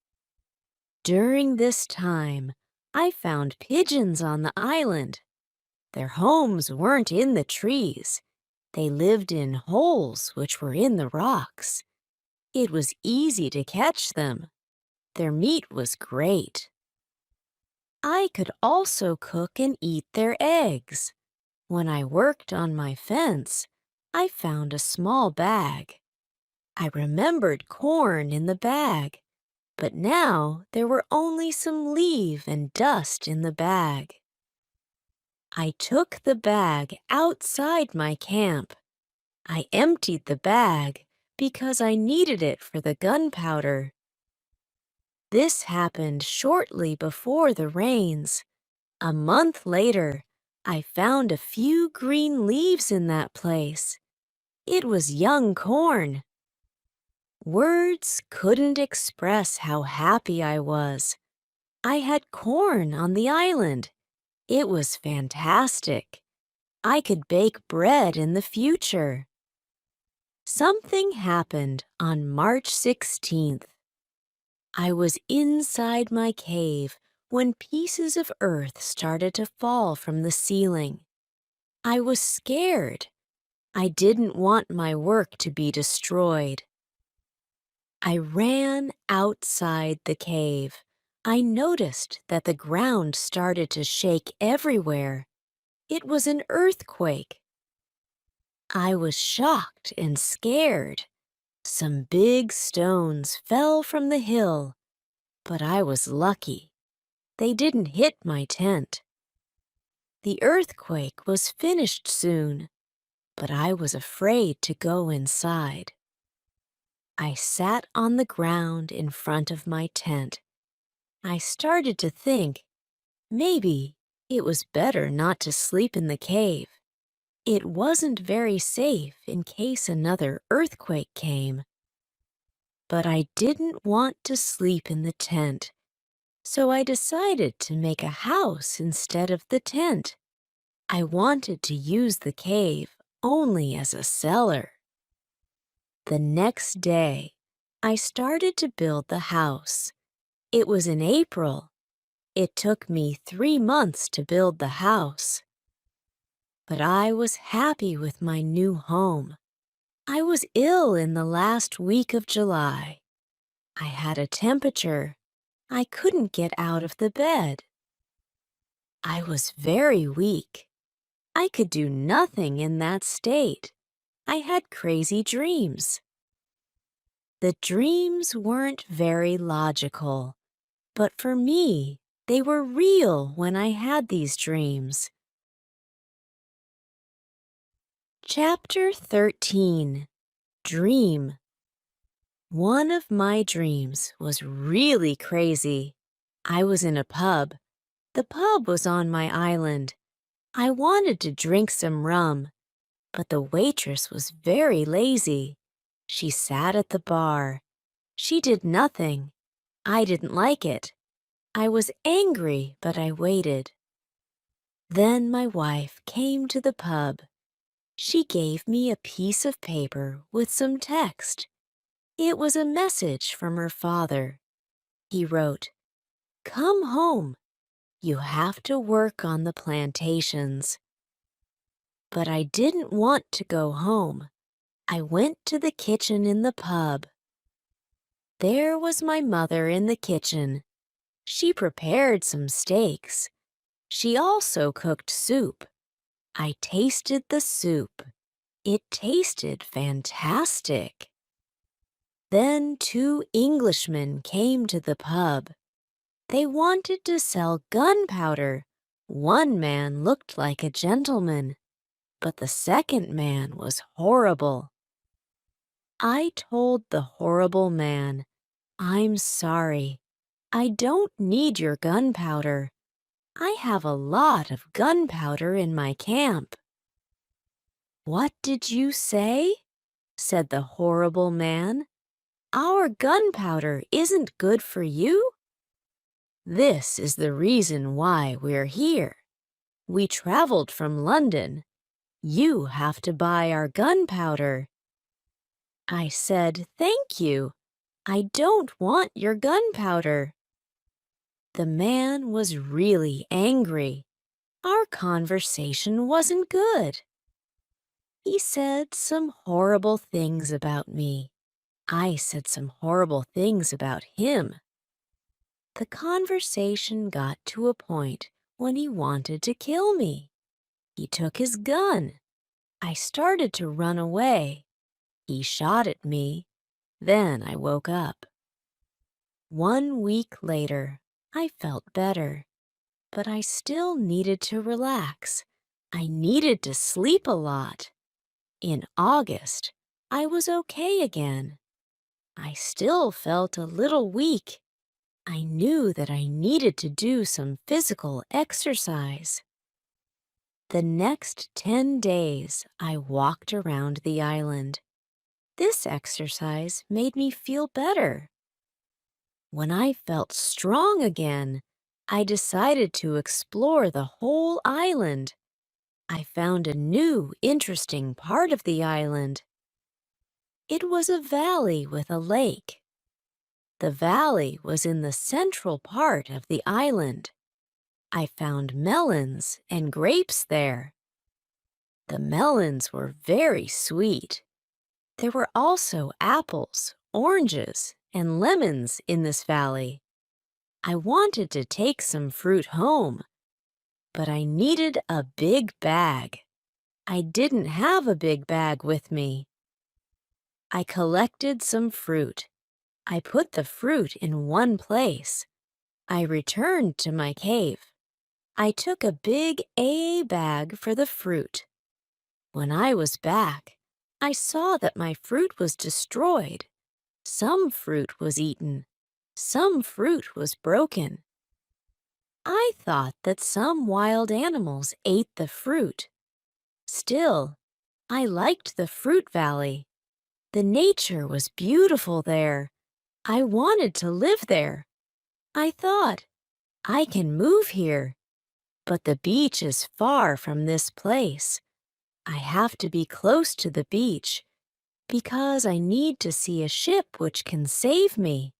During this time, I found pigeons on the island. Their homes weren't in the trees. They lived in holes which were in the rocks. It was easy to catch them. Their meat was great. I could also cook and eat their eggs. When I worked on my fence, I found a small bag. I remembered corn in the bag, but now there were only some leaf and dust in the bag. I took the bag outside my camp. I emptied the bag because I needed it for the gunpowder. This happened shortly before the rains. A month later, I found a few green leaves in that place. It was young corn. Words couldn't express how happy I was. I had corn on the island. It was fantastic. I could bake bread in the future. Something happened on March 16th. I was inside my cave when pieces of earth started to fall from the ceiling. I was scared. I didn't want my work to be destroyed. I ran outside the cave. I noticed that the ground started to shake everywhere. It was an earthquake. I was shocked and scared. Some big stones fell from the hill, but I was lucky. They didn't hit my tent. The earthquake was finished soon, but I was afraid to go inside. I sat on the ground in front of my tent. I started to think, maybe it was better not to sleep in the cave. It wasn't very safe in case another earthquake came. But I didn't want to sleep in the tent, so I decided to make a house instead of the tent. I wanted to use the cave only as a cellar. The next day, I started to build the house. It was in April. It took me 3 months to build the house. But I was happy with my new home. I was ill in the last week of July. I had a temperature. I couldn't get out of the bed. I was very weak. I could do nothing in that state. I had crazy dreams. The dreams weren't very logical, but for me, they were real when I had these dreams. Chapter 13. Dream. One of my dreams was really crazy. I was in a pub. The pub was on my island. I wanted to drink some rum, but the waitress was very lazy. She sat at the bar. She did nothing. I didn't like it. I was angry, but I waited. Then my wife came to the pub. She gave me a piece of paper with some text. It was a message from her father. He wrote, "Come home. You have to work on the plantations." But I didn't want to go home. I went to the kitchen in the pub. There was my mother in the kitchen. She prepared some steaks. She also cooked soup. I tasted the soup. It tasted fantastic. Then 2 Englishmen came to the pub. They wanted to sell gunpowder. One man looked like a gentleman, but the second man was horrible. I told the horrible man, "I'm sorry. I don't need your gunpowder. I have a lot of gunpowder in my camp." "What did you say?" said the horrible man. "Our gunpowder isn't good for you?" "This is the reason why we're here. We traveled from London. You have to buy our gunpowder." I said, "Thank you. I don't want your gunpowder." The man was really angry. Our conversation wasn't good. He said some horrible things about me. I said some horrible things about him. The conversation got to a point when he wanted to kill me. He took his gun. I started to run away. He shot at me. Then I woke up. 1 week later, I felt better, but I still needed to relax. I needed to sleep a lot. In August, I was okay again. I still felt a little weak. I knew that I needed to do some physical exercise. The next 10 days, I walked around the island. This exercise made me feel better. When I felt strong again, I decided to explore the whole island. I found a new, interesting part of the island. It was a valley with a lake. The valley was in the central part of the island. I found melons and grapes there. The melons were very sweet. There were also apples, oranges, and lemons in this valley. I wanted to take some fruit home, but I needed a big bag. I didn't have a big bag with me. I collected some fruit. I put the fruit in one place. I returned to my cave. I took a big AA bag for the fruit. When I was back, I saw that my fruit was destroyed. Some fruit was eaten. Some fruit was broken. I thought that some wild animals ate the fruit. Still, I liked the fruit valley. The nature was beautiful there. I wanted to live there. I thought, I can move here. But the beach is far from this place. I have to be close to the beach because I need to see a ship which can save me.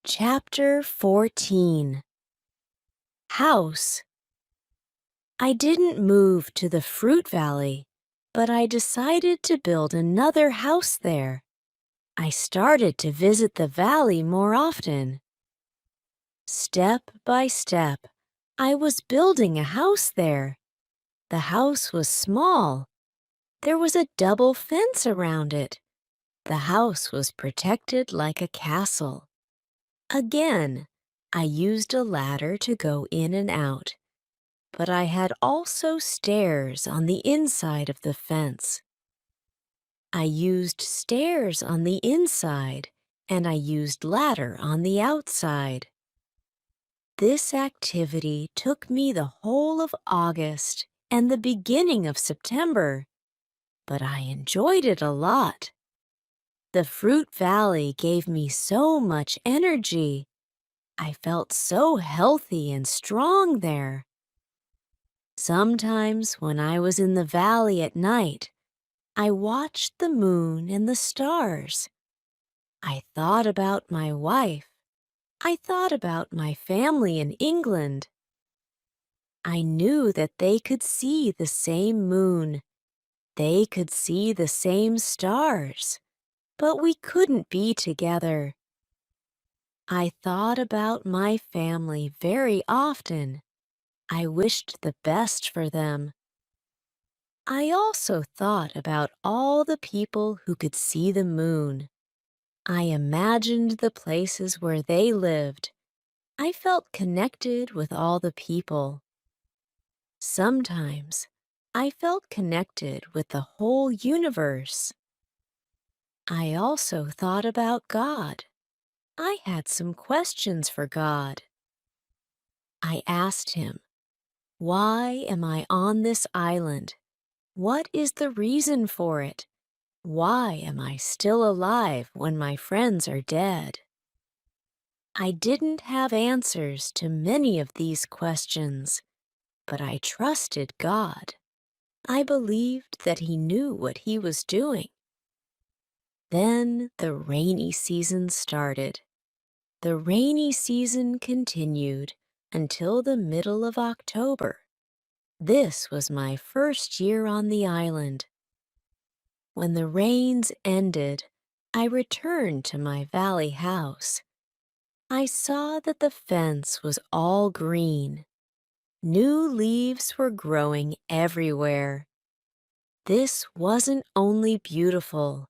Chapter 14. House. I didn't move to the fruit valley, but I decided to build another house there. I started to visit the valley more often. Step by step, I was building a house there. The house was small. There was a double fence around it. The house was protected like a castle. Again, I used a ladder to go in and out, but I had also stairs on the inside of the fence. I used stairs on the inside, and I used ladder on the outside. This activity took me the whole of August and the beginning of September, but I enjoyed it a lot. The fruit valley gave me so much energy. I felt so healthy and strong there. Sometimes when I was in the valley at night, I watched the moon and the stars. I thought about my wife. I thought about my family in England. I knew that they could see the same moon. They could see the same stars, but we couldn't be together. I thought about my family very often. I wished the best for them. I also thought about all the people who could see the moon. I imagined the places where they lived. I felt connected with all the people. Sometimes I felt connected with the whole universe. I also thought about God. I had some questions for God. I asked him, why am I on this island? What is the reason for it? Why am I still alive when my friends are dead? I didn't have answers to many of these questions, but I trusted God. I believed that He knew what He was doing. Then the rainy season started. The rainy season continued until the middle of October. This was my first year on the island. When the rains ended, I returned to my valley house. I saw that the fence was all green. New leaves were growing everywhere. This wasn't only beautiful,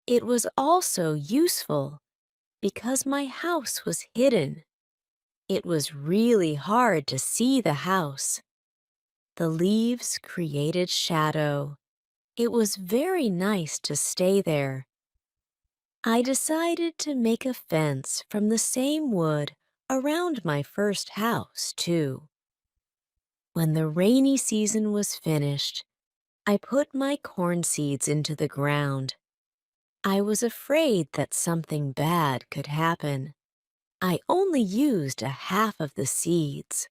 It was also useful because my house was hidden. It was really hard to see the house. The leaves created shadow. It was very nice to stay there. I decided to make a fence from the same wood around my first house, too. When the rainy season was finished, I put my corn seeds into the ground. I was afraid that something bad could happen. I only used a half of the seeds.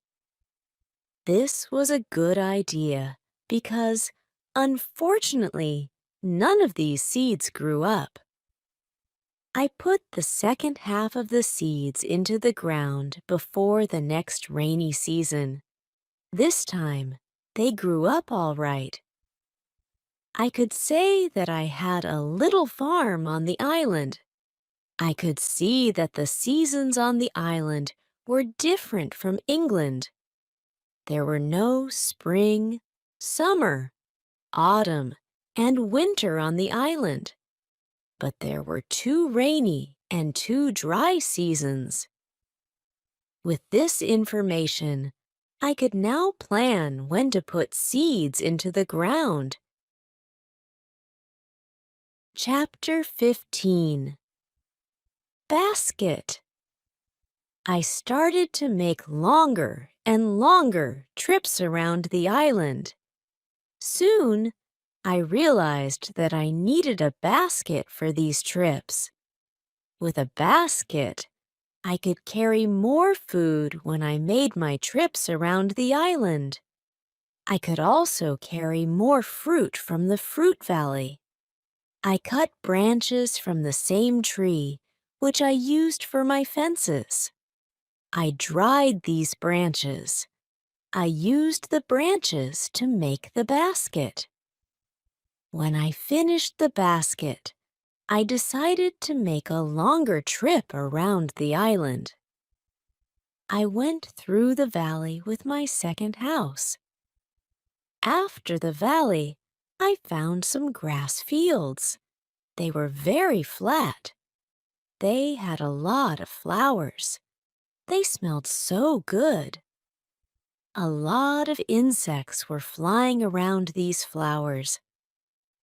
This was a good idea because, unfortunately, none of these seeds grew up. I put the second half of the seeds into the ground before the next rainy season. This time, they grew up all right. I could say that I had a little farm on the island. I could see that the seasons on the island were different from England. There were no spring, summer, autumn, and winter on the island, but there were 2 rainy and 2 dry seasons. With this information, I could now plan when to put seeds into the ground. Chapter 15. Basket. I started to make longer and longer trips around the island. Soon, I realized that I needed a basket for these trips. With a basket, I could carry more food when I made my trips around the island. I could also carry more fruit from the fruit valley. I cut branches from the same tree, which I used for my fences. I dried these branches. I used the branches to make the basket. When I finished the basket, I decided to make a longer trip around the island. I went through the valley with my second house. After the valley, I found some grass fields. They were very flat. They had a lot of flowers. They smelled so good. A lot of insects were flying around these flowers.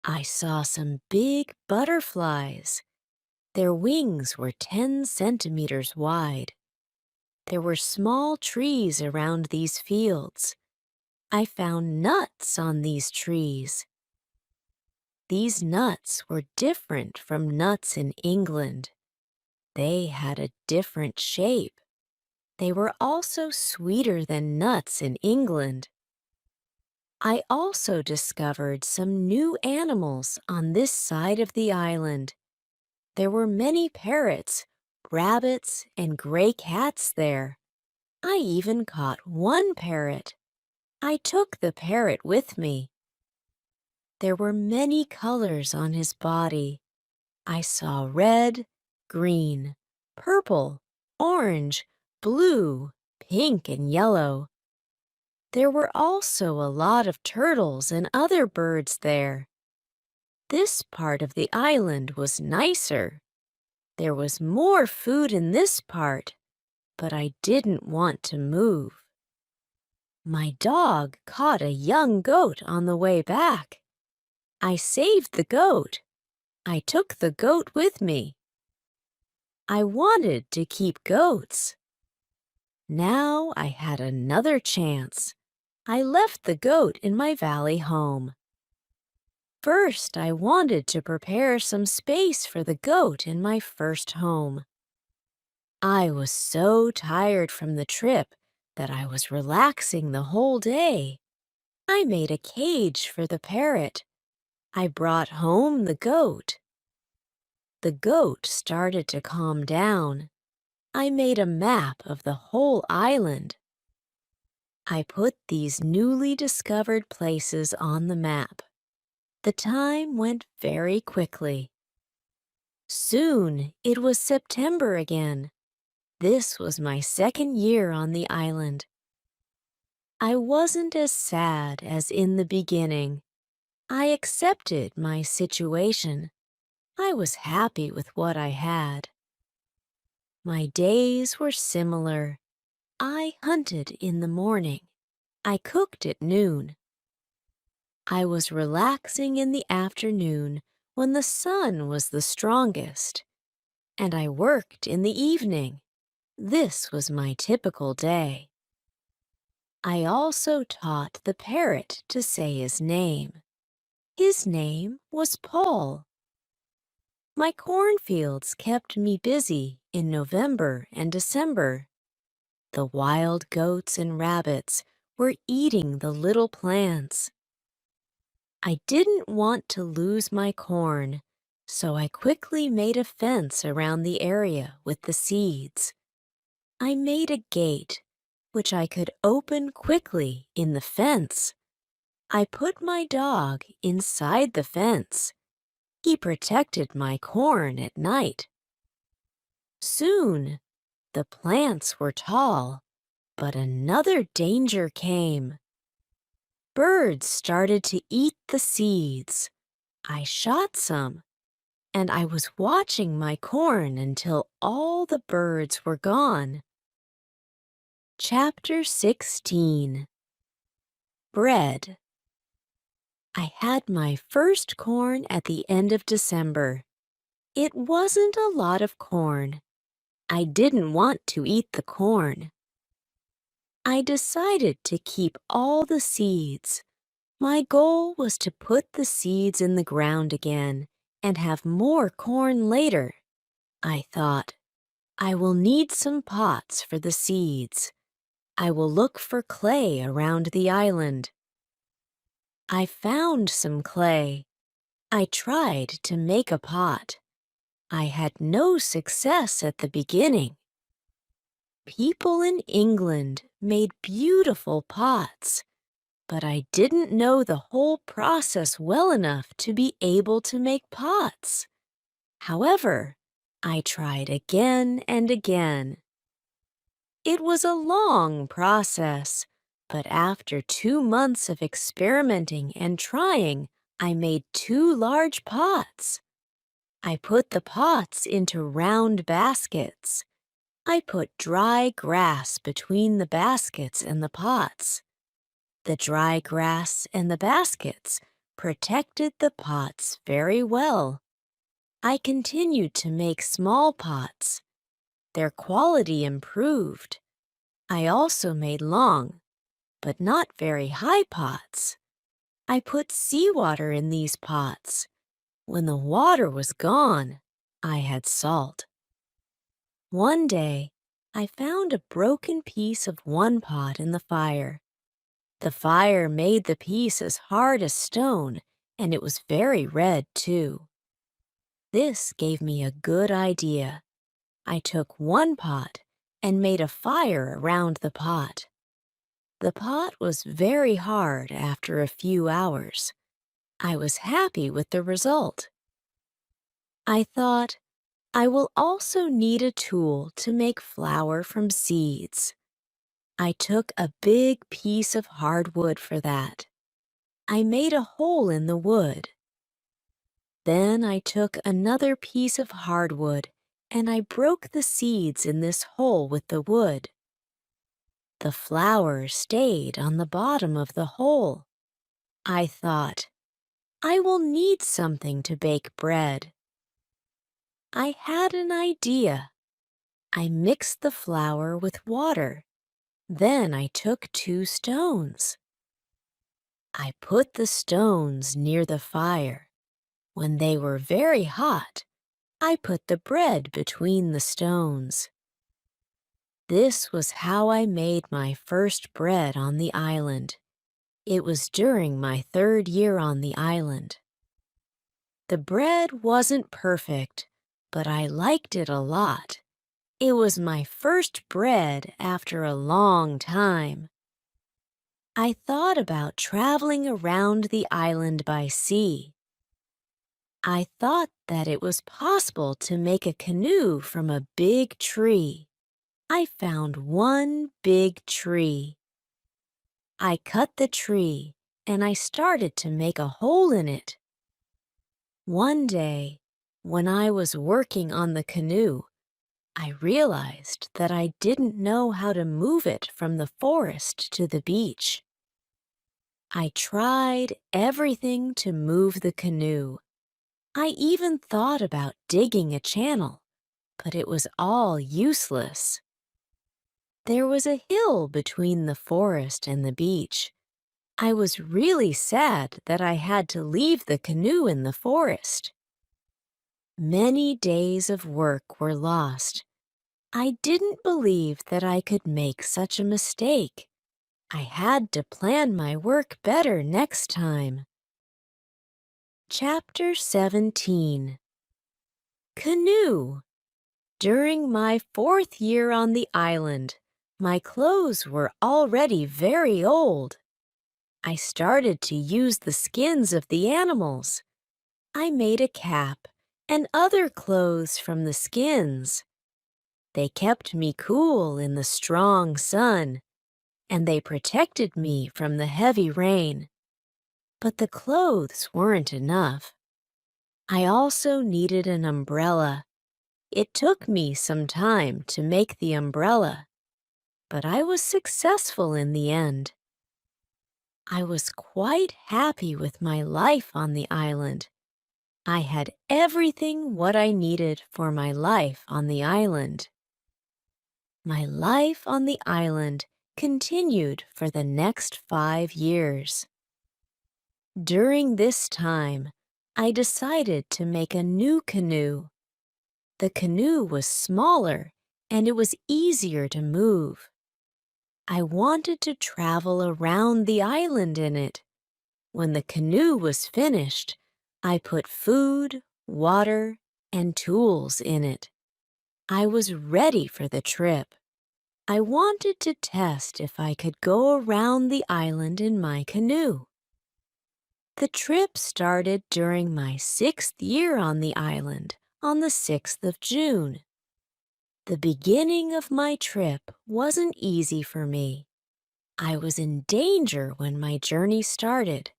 I saw some big butterflies. Their wings were 10 centimeters wide. There were small trees around these fields. I found nuts on these trees. These nuts were different from nuts in England. They had a different shape. They were also sweeter than nuts in England. I also discovered some new animals on this side of the island. There were many parrots, rabbits, and gray cats there. I even caught one parrot. I took the parrot with me. There were many colors on his body. I saw red, green, purple, orange, blue, pink, and yellow. There were also a lot of turtles and other birds there. This part of the island was nicer. There was more food in this part, but I didn't want to move. My dog caught a young goat on the way back. I saved the goat. I took the goat with me. I wanted to keep goats. Now I had another chance. I left the goat in my valley home. First, I wanted to prepare some space for the goat in my first home. I was so tired from the trip that I was relaxing the whole day. I made a cage for the parrot. I brought home the goat. The goat started to calm down. I made a map of the whole island. I put these newly discovered places on the map. The time went very quickly. Soon it was September again. This was my second year on the island. I wasn't as sad as in the beginning. I accepted my situation. I was happy with what I had. My days were similar. I hunted in the morning. I cooked at noon. I was relaxing in the afternoon when the sun was the strongest, and I worked in the evening. This was my typical day. I also taught the parrot to say his name. His name was Paul. My cornfields kept me busy in November and December. The wild goats and rabbits were eating the little plants. I didn't want to lose my corn, so I quickly made a fence around the area with the seeds. I made a gate, which I could open quickly in the fence. I put my dog inside the fence. He protected my corn at night. Soon, the plants were tall, but another danger came. Birds started to eat the seeds. I shot some, and I was watching my corn until all the birds were gone. Chapter 16. Bread. I had my first corn at the end of December. It wasn't a lot of corn. I didn't want to eat the corn. I decided to keep all the seeds. My goal was to put the seeds in the ground again and have more corn later. I thought, I will need some pots for the seeds. I will look for clay around the island. I found some clay. I tried to make a pot. I had no success at the beginning. People in England made beautiful pots, but I didn't know the whole process well enough to be able to make pots. However, I tried again and again. It was a long process, but after 2 months of experimenting and trying, I made 2 large pots. I put the pots into round baskets. I put dry grass between the baskets and the pots. The dry grass and the baskets protected the pots very well. I continued to make small pots. Their quality improved. I also made long, but not very high pots. I put seawater in these pots. When the water was gone, I had salt. One day, I found a broken piece of one pot in the fire. The fire made the piece as hard as stone, and it was very red, too. This gave me a good idea. I took one pot and made a fire around the pot. The pot was very hard after a few hours. I was happy with the result. I thought, I will also need a tool to make flour from seeds. I took a big piece of hardwood for that. I made a hole in the wood. Then I took another piece of hardwood and I broke the seeds in this hole with the wood. The flour stayed on the bottom of the hole. I thought, I will need something to bake bread. I had an idea. I mixed the flour with water. Then I took 2 stones. I put the stones near the fire. When they were very hot, I put the bread between the stones. This was how I made my first bread on the island. It was during my 3rd year on the island. The bread wasn't perfect, but I liked it a lot. It was my first bread after a long time. I thought about traveling around the island by sea. I thought that it was possible to make a canoe from a big tree. I found one big tree. I cut the tree and I started to make a hole in it. One day, When I was working on the canoe, I realized that I didn't know how to move it from the forest to the beach. I tried everything to move the canoe. I even thought about digging a channel, but it was all useless. There was a hill between the forest and the beach. I was really sad that I had to leave the canoe in the forest. Many days of work were lost. I didn't believe that I could make such a mistake. I had to plan my work better next time. Chapter 17. Canoe. During my 4th year on the island, my clothes were already very old. I started to use the skins of the animals. I made a cap and other clothes from the skins. They kept me cool in the strong sun, and they protected me from the heavy rain. But the clothes weren't enough. I also needed an umbrella. It took me some time to make the umbrella, but I was successful in the end. I was quite happy with my life on the island. I had everything what I needed for my life on the island. My life on the island continued for the next 5 years. During this time, I decided to make a new canoe. The canoe was smaller and it was easier to move. I wanted to travel around the island in it. When the canoe was finished, I put food, water, and tools in it. I was ready for the trip. I wanted to test if I could go around the island in my canoe. The trip started during my 6th year on the island, on the 6th of June. The beginning of my trip wasn't easy for me. I was in danger when my journey started.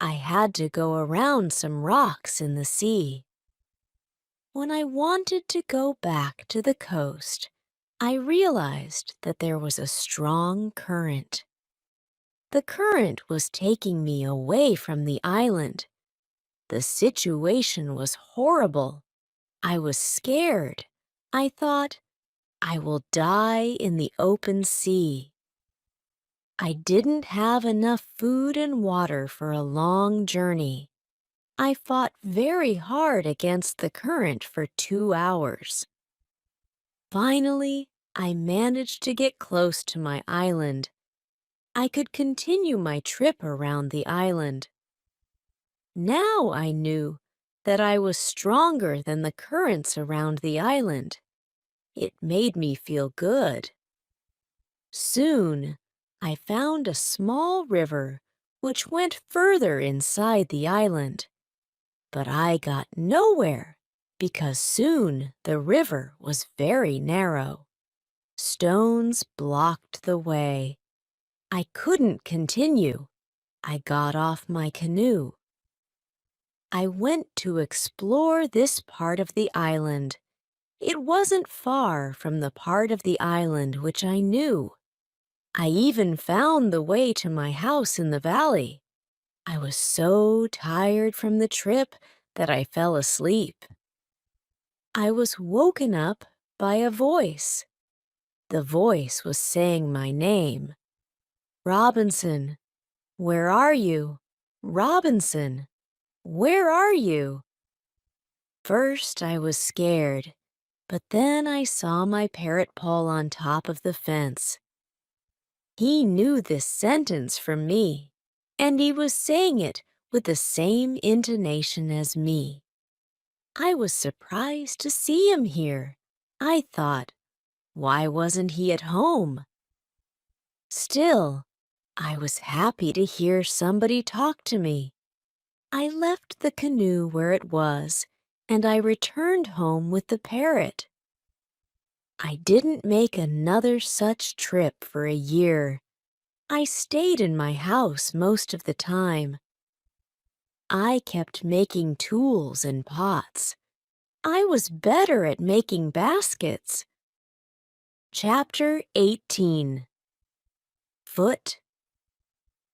I had to go around some rocks in the sea. When I wanted to go back to the coast, I realized that there was a strong current. The current was taking me away from the island. The situation was horrible. I was scared. I thought, I will die in the open sea. I didn't have enough food and water for a long journey. I fought very hard against the current for 2 hours. Finally, I managed to get close to my island. I could continue my trip around the island. Now I knew that I was stronger than the currents around the island. It made me feel good. Soon, I found a small river which went further inside the island. But I got nowhere because soon the river was very narrow. Stones blocked the way. I couldn't continue. I got off my canoe. I went to explore this part of the island. It wasn't far from the part of the island which I knew. I even found the way to my house in the valley. I was so tired from the trip that I fell asleep. I was woken up by a voice. The voice was saying my name. Robinson, where are you? Robinson, where are you? First I was scared, but then I saw my parrot Paul on top of the fence. He knew this sentence from me, and he was saying it with the same intonation as me. I was surprised to see him here. I thought, why wasn't he at home? Still, I was happy to hear somebody talk to me. I left the canoe where it was, and I returned home with the parrot. I didn't make another such trip for a year. I stayed in my house most of the time. I kept making tools and pots. I was better at making baskets. Chapter 18. Foot.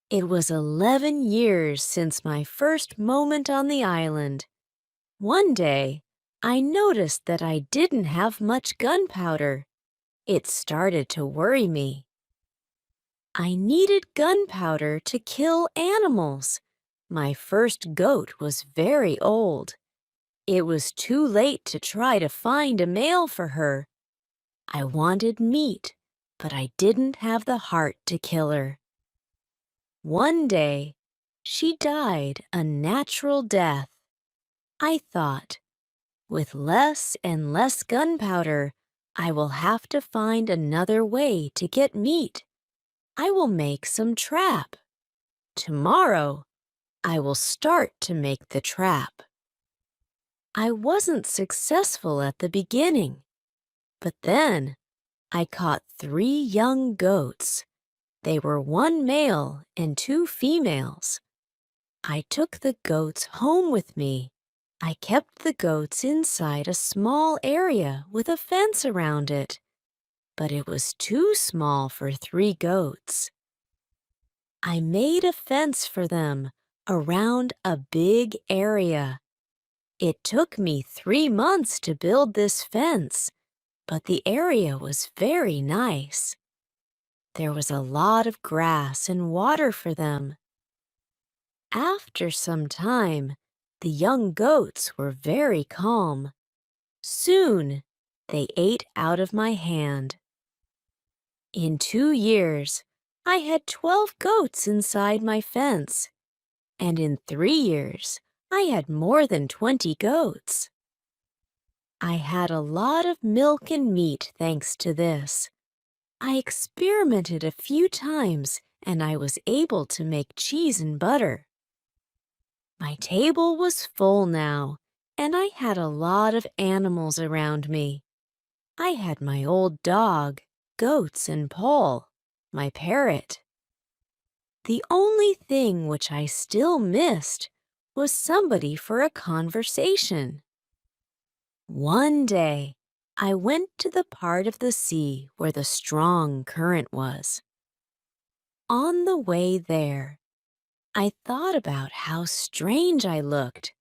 It was 11 years since my first moment on the island. One day, I noticed that I didn't have much gunpowder. It started to worry me. I needed gunpowder to kill animals. My first goat was very old. It was too late to try to find a male for her. I wanted meat, but I didn't have the heart to kill her. One day, she died a natural death. I thought, with less and less gunpowder, I will have to find another way to get meat. I will make some trap. Tomorrow, I will start to make the trap. I wasn't successful at the beginning, but then I caught 3 young goats. They were 1 male and 2 females. I took the goats home with me. I kept the goats inside a small area with a fence around it, but it was too small for 3 goats. I made a fence for them around a big area. It took me 3 months to build this fence, but the area was very nice. There was a lot of grass and water for them. After some time, the young goats were very calm. Soon, they ate out of my hand. In 2 years, I had 12 goats inside my fence, and in 3 years, I had more than 20 goats. I had a lot of milk and meat thanks to this. I experimented a few times and I was able to make cheese and butter. My table was full now, and I had a lot of animals around me. I had my old dog, goats, and Paul, my parrot. The only thing which I still missed was somebody for a conversation. One day, I went to the part of the sea where the strong current was. On the way there, I thought about how strange I looked.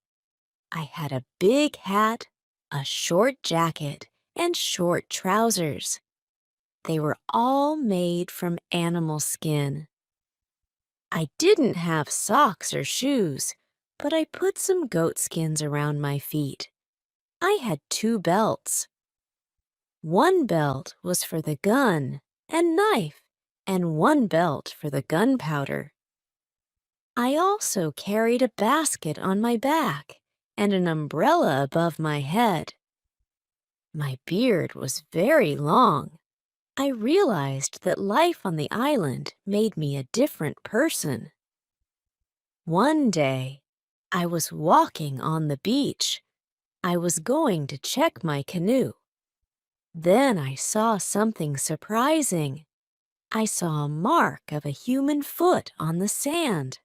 I had a big hat, a short jacket, and short trousers. They were all made from animal skin. I didn't have socks or shoes, but I put some goat skins around my feet. I had 2 belts. One belt was for the gun and knife, and one belt for the gunpowder. I also carried a basket on my back and an umbrella above my head. My beard was very long. I realized that life on the island made me a different person. One day, I was walking on the beach. I was going to check my canoe. Then I saw something surprising. I saw a mark of a human foot on the sand.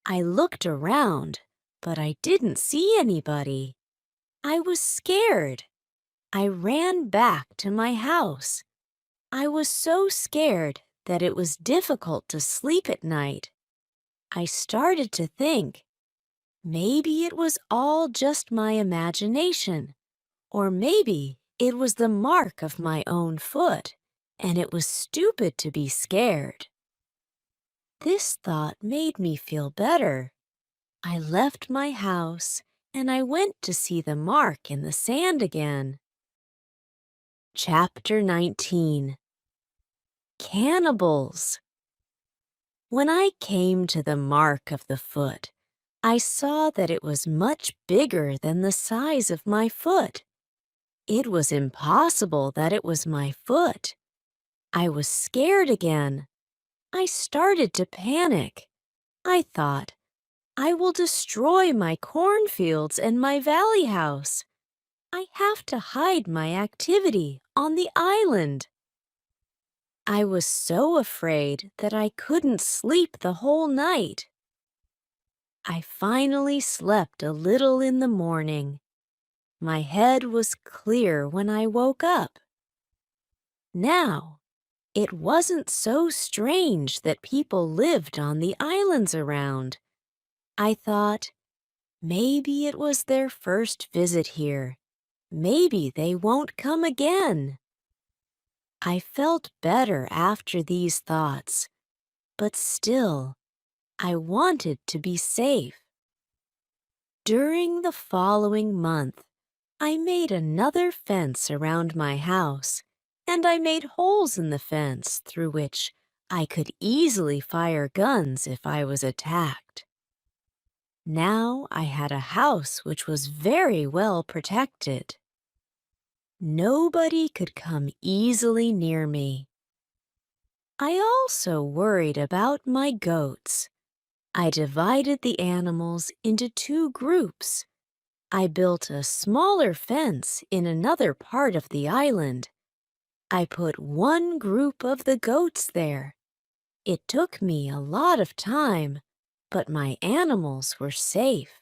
I looked around, but I didn't see anybody. I was scared. I ran back to my house. I was so scared that it was difficult to sleep at night. I started to think, maybe it was all just my imagination, or maybe it was the mark of my own foot, and it was stupid to be scared. This thought made me feel better. I left my house and I went to see the mark in the sand again. Chapter 19. Cannibals. When I came to the mark of the foot, I saw that it was much bigger than the size of my foot. It was impossible that it was my foot. I was scared again. I started to panic. I thought, I will destroy my cornfields and my valley house. I have to hide my activity on the island. I was so afraid that I couldn't sleep the whole night. I finally slept a little in the morning. My head was clear when I woke up. Now, it wasn't so strange that people lived on the islands around. I thought, maybe it was their first visit here. Maybe they won't come again. I felt better after these thoughts, but still, I wanted to be safe. During the following month, I made another fence around my house, and I made holes in the fence through which I could easily fire guns if I was attacked. Now I had a house which was very well protected. Nobody could come easily near me. I also worried about my goats. I divided the animals into two groups. I built a smaller fence in another part of the island. I put one group of the goats there. It took me a lot of time, but my animals were safe.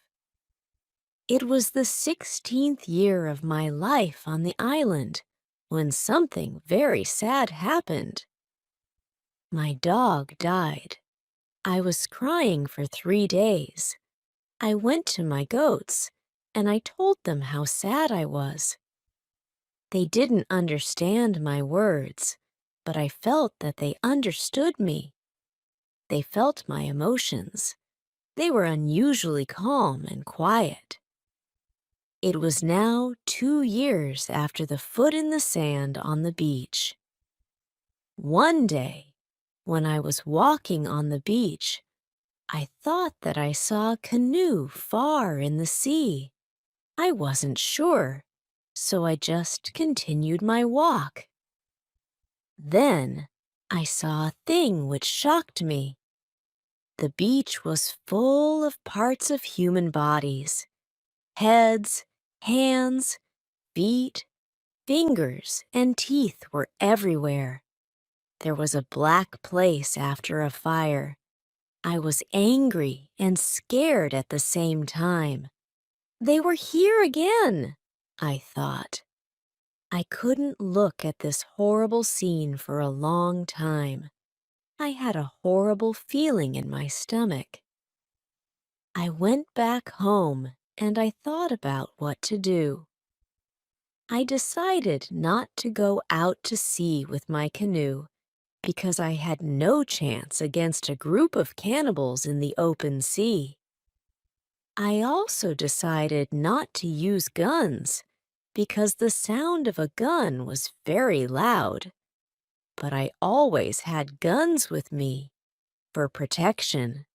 It was the 16th year of my life on the island when something very sad happened. My dog died. I was crying for 3 days. I went to my goats, and I told them how sad I was. They didn't understand my words, but I felt that they understood me. They felt my emotions. They were unusually calm and quiet. It was now 2 years after the foot in the sand on the beach. One day, when I was walking on the beach, I thought that I saw a canoe far in the sea. I wasn't sure, so I just continued my walk. Then I saw a thing which shocked me. The beach was full of parts of human bodies. Heads, hands, feet, fingers, and teeth were everywhere. There was a black place after a fire. I was angry and scared at the same time. They were here again, I thought. I couldn't look at this horrible scene for a long time. I had a horrible feeling in my stomach. I went back home and I thought about what to do. I decided not to go out to sea with my canoe because I had no chance against a group of cannibals in the open sea. I also decided not to use guns because the sound of a gun was very loud. But I always had guns with me for protection.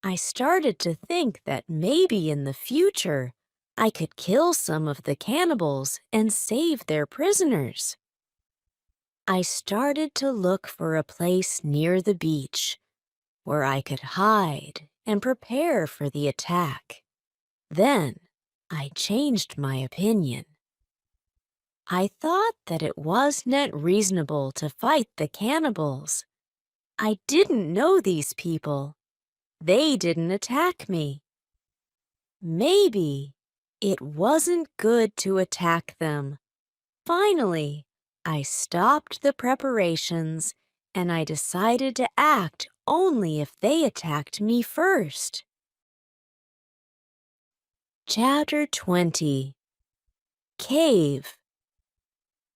I started to think that maybe in the future I could kill some of the cannibals and save their prisoners. I started to look for a place near the beach where I could hide and prepare for the attack. Then I changed my opinion. I thought that it wasn't reasonable to fight the cannibals. I didn't know these people. They didn't attack me. Maybe it wasn't good to attack them. Finally, I stopped the preparations and I decided to act only if they attacked me first. Chapter 20. Cave.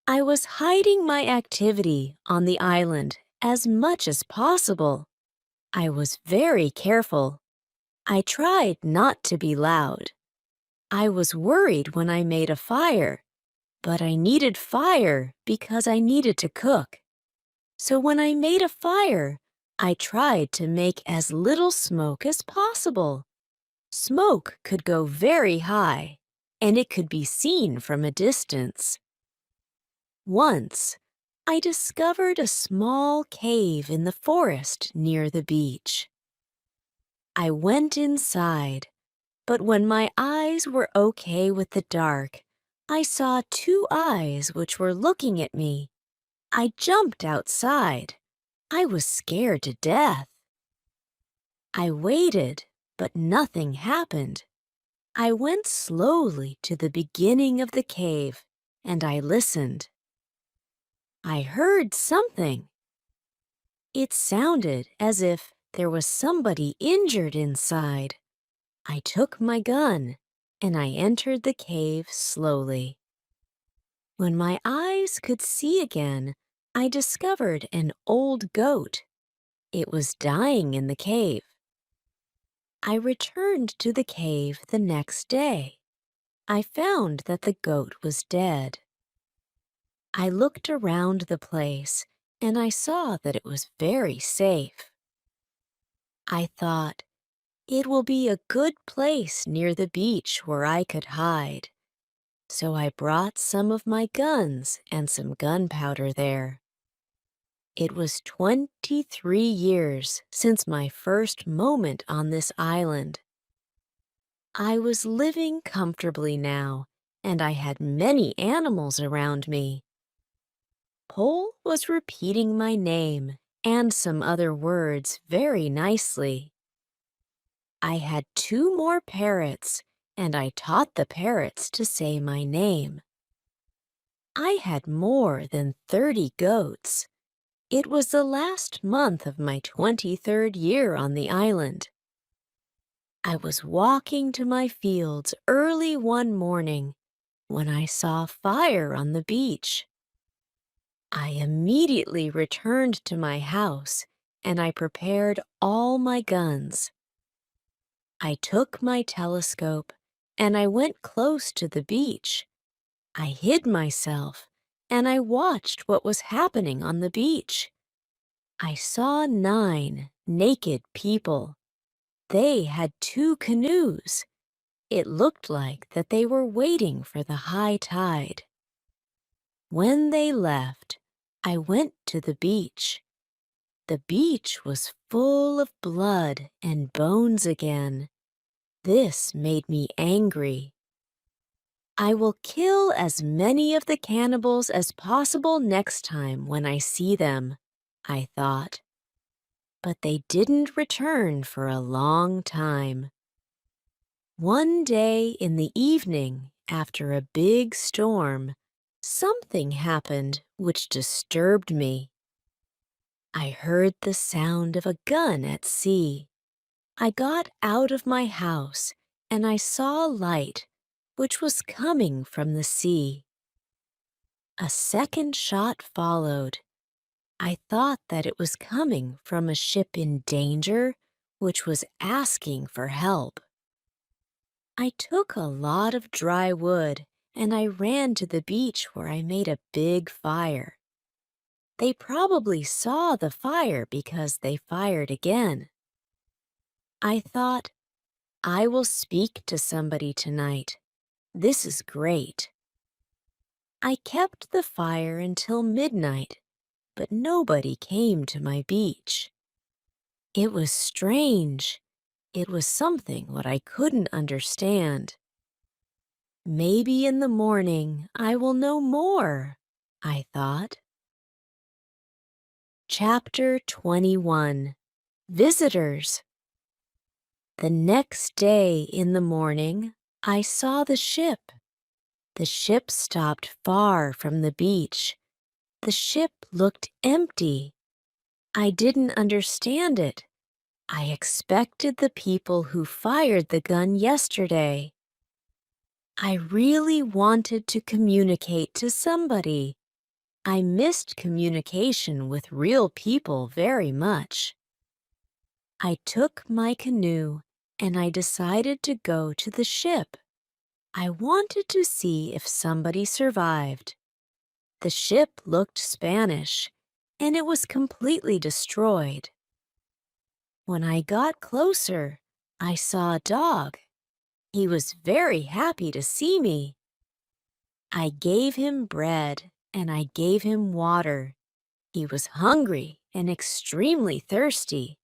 I was hiding my activity on the island as much as possible. I was very careful. I tried not to be loud. I was worried when I made a fire, but I needed fire because I needed to cook. So when I made a fire, I tried to make as little smoke as possible. Smoke could go very high, and it could be seen from a distance. Once, I discovered a small cave in the forest near the beach. I went inside, but when my eyes were okay with the dark, I saw 2 eyes which were looking at me. I jumped outside. I was scared to death. I waited, but nothing happened. I went slowly to the beginning of the cave and I listened. I heard something. It sounded as if there was somebody injured inside. I took my gun and I entered the cave slowly. When my eyes could see again, I discovered an old goat. It was dying in the cave. I returned to the cave the next day. I found that the goat was dead. I looked around the place and I saw that it was very safe. I thought, it will be a good place near the beach where I could hide. So I brought some of my guns and some gunpowder there. It was 23 years since my first moment on this island. I was living comfortably now, and I had many animals around me. Pole was repeating my name and some other words very nicely. I had 2 more parrots, and I taught the parrots to say my name. I had more than 30 goats. It was the last month of my 23rd year on the island. I was walking to my fields early one morning when I saw fire on the beach. I immediately returned to my house and I prepared all my guns. I took my telescope and I went close to the beach. I hid myself and I watched what was happening on the beach. I saw 9 naked people. They had 2 canoes. It looked like that they were waiting for the high tide. When they left, I went to the beach. The beach was full of blood and bones again. This made me angry. I will kill as many of the cannibals as possible next time when I see them, I thought. But they didn't return for a long time. One day in the evening, after a big storm, something happened which disturbed me. I heard the sound of a gun at sea. I got out of my house and I saw light, which was coming from the sea. A second shot followed. I thought that it was coming from a ship in danger, which was asking for help. I took a lot of dry wood and I ran to the beach where I made a big fire. They probably saw the fire because they fired again. I thought, I will speak to somebody tonight. This is great. I kept the fire until midnight, but nobody came to my beach. It was strange. It was something what I couldn't understand. Maybe in the morning I will know more, I thought. Chapter 21. Visitors. The next day in the morning, I saw the ship. The ship stopped far from the beach. The ship looked empty. I didn't understand it. I expected the people who fired the gun yesterday. I really wanted to communicate to somebody. I missed communication with real people very much. I took my canoe and I decided to go to the ship. I wanted to see if somebody survived. The ship looked Spanish, and it was completely destroyed. When I got closer, I saw a dog. He was very happy to see me. I gave him bread and I gave him water. He was hungry and extremely thirsty.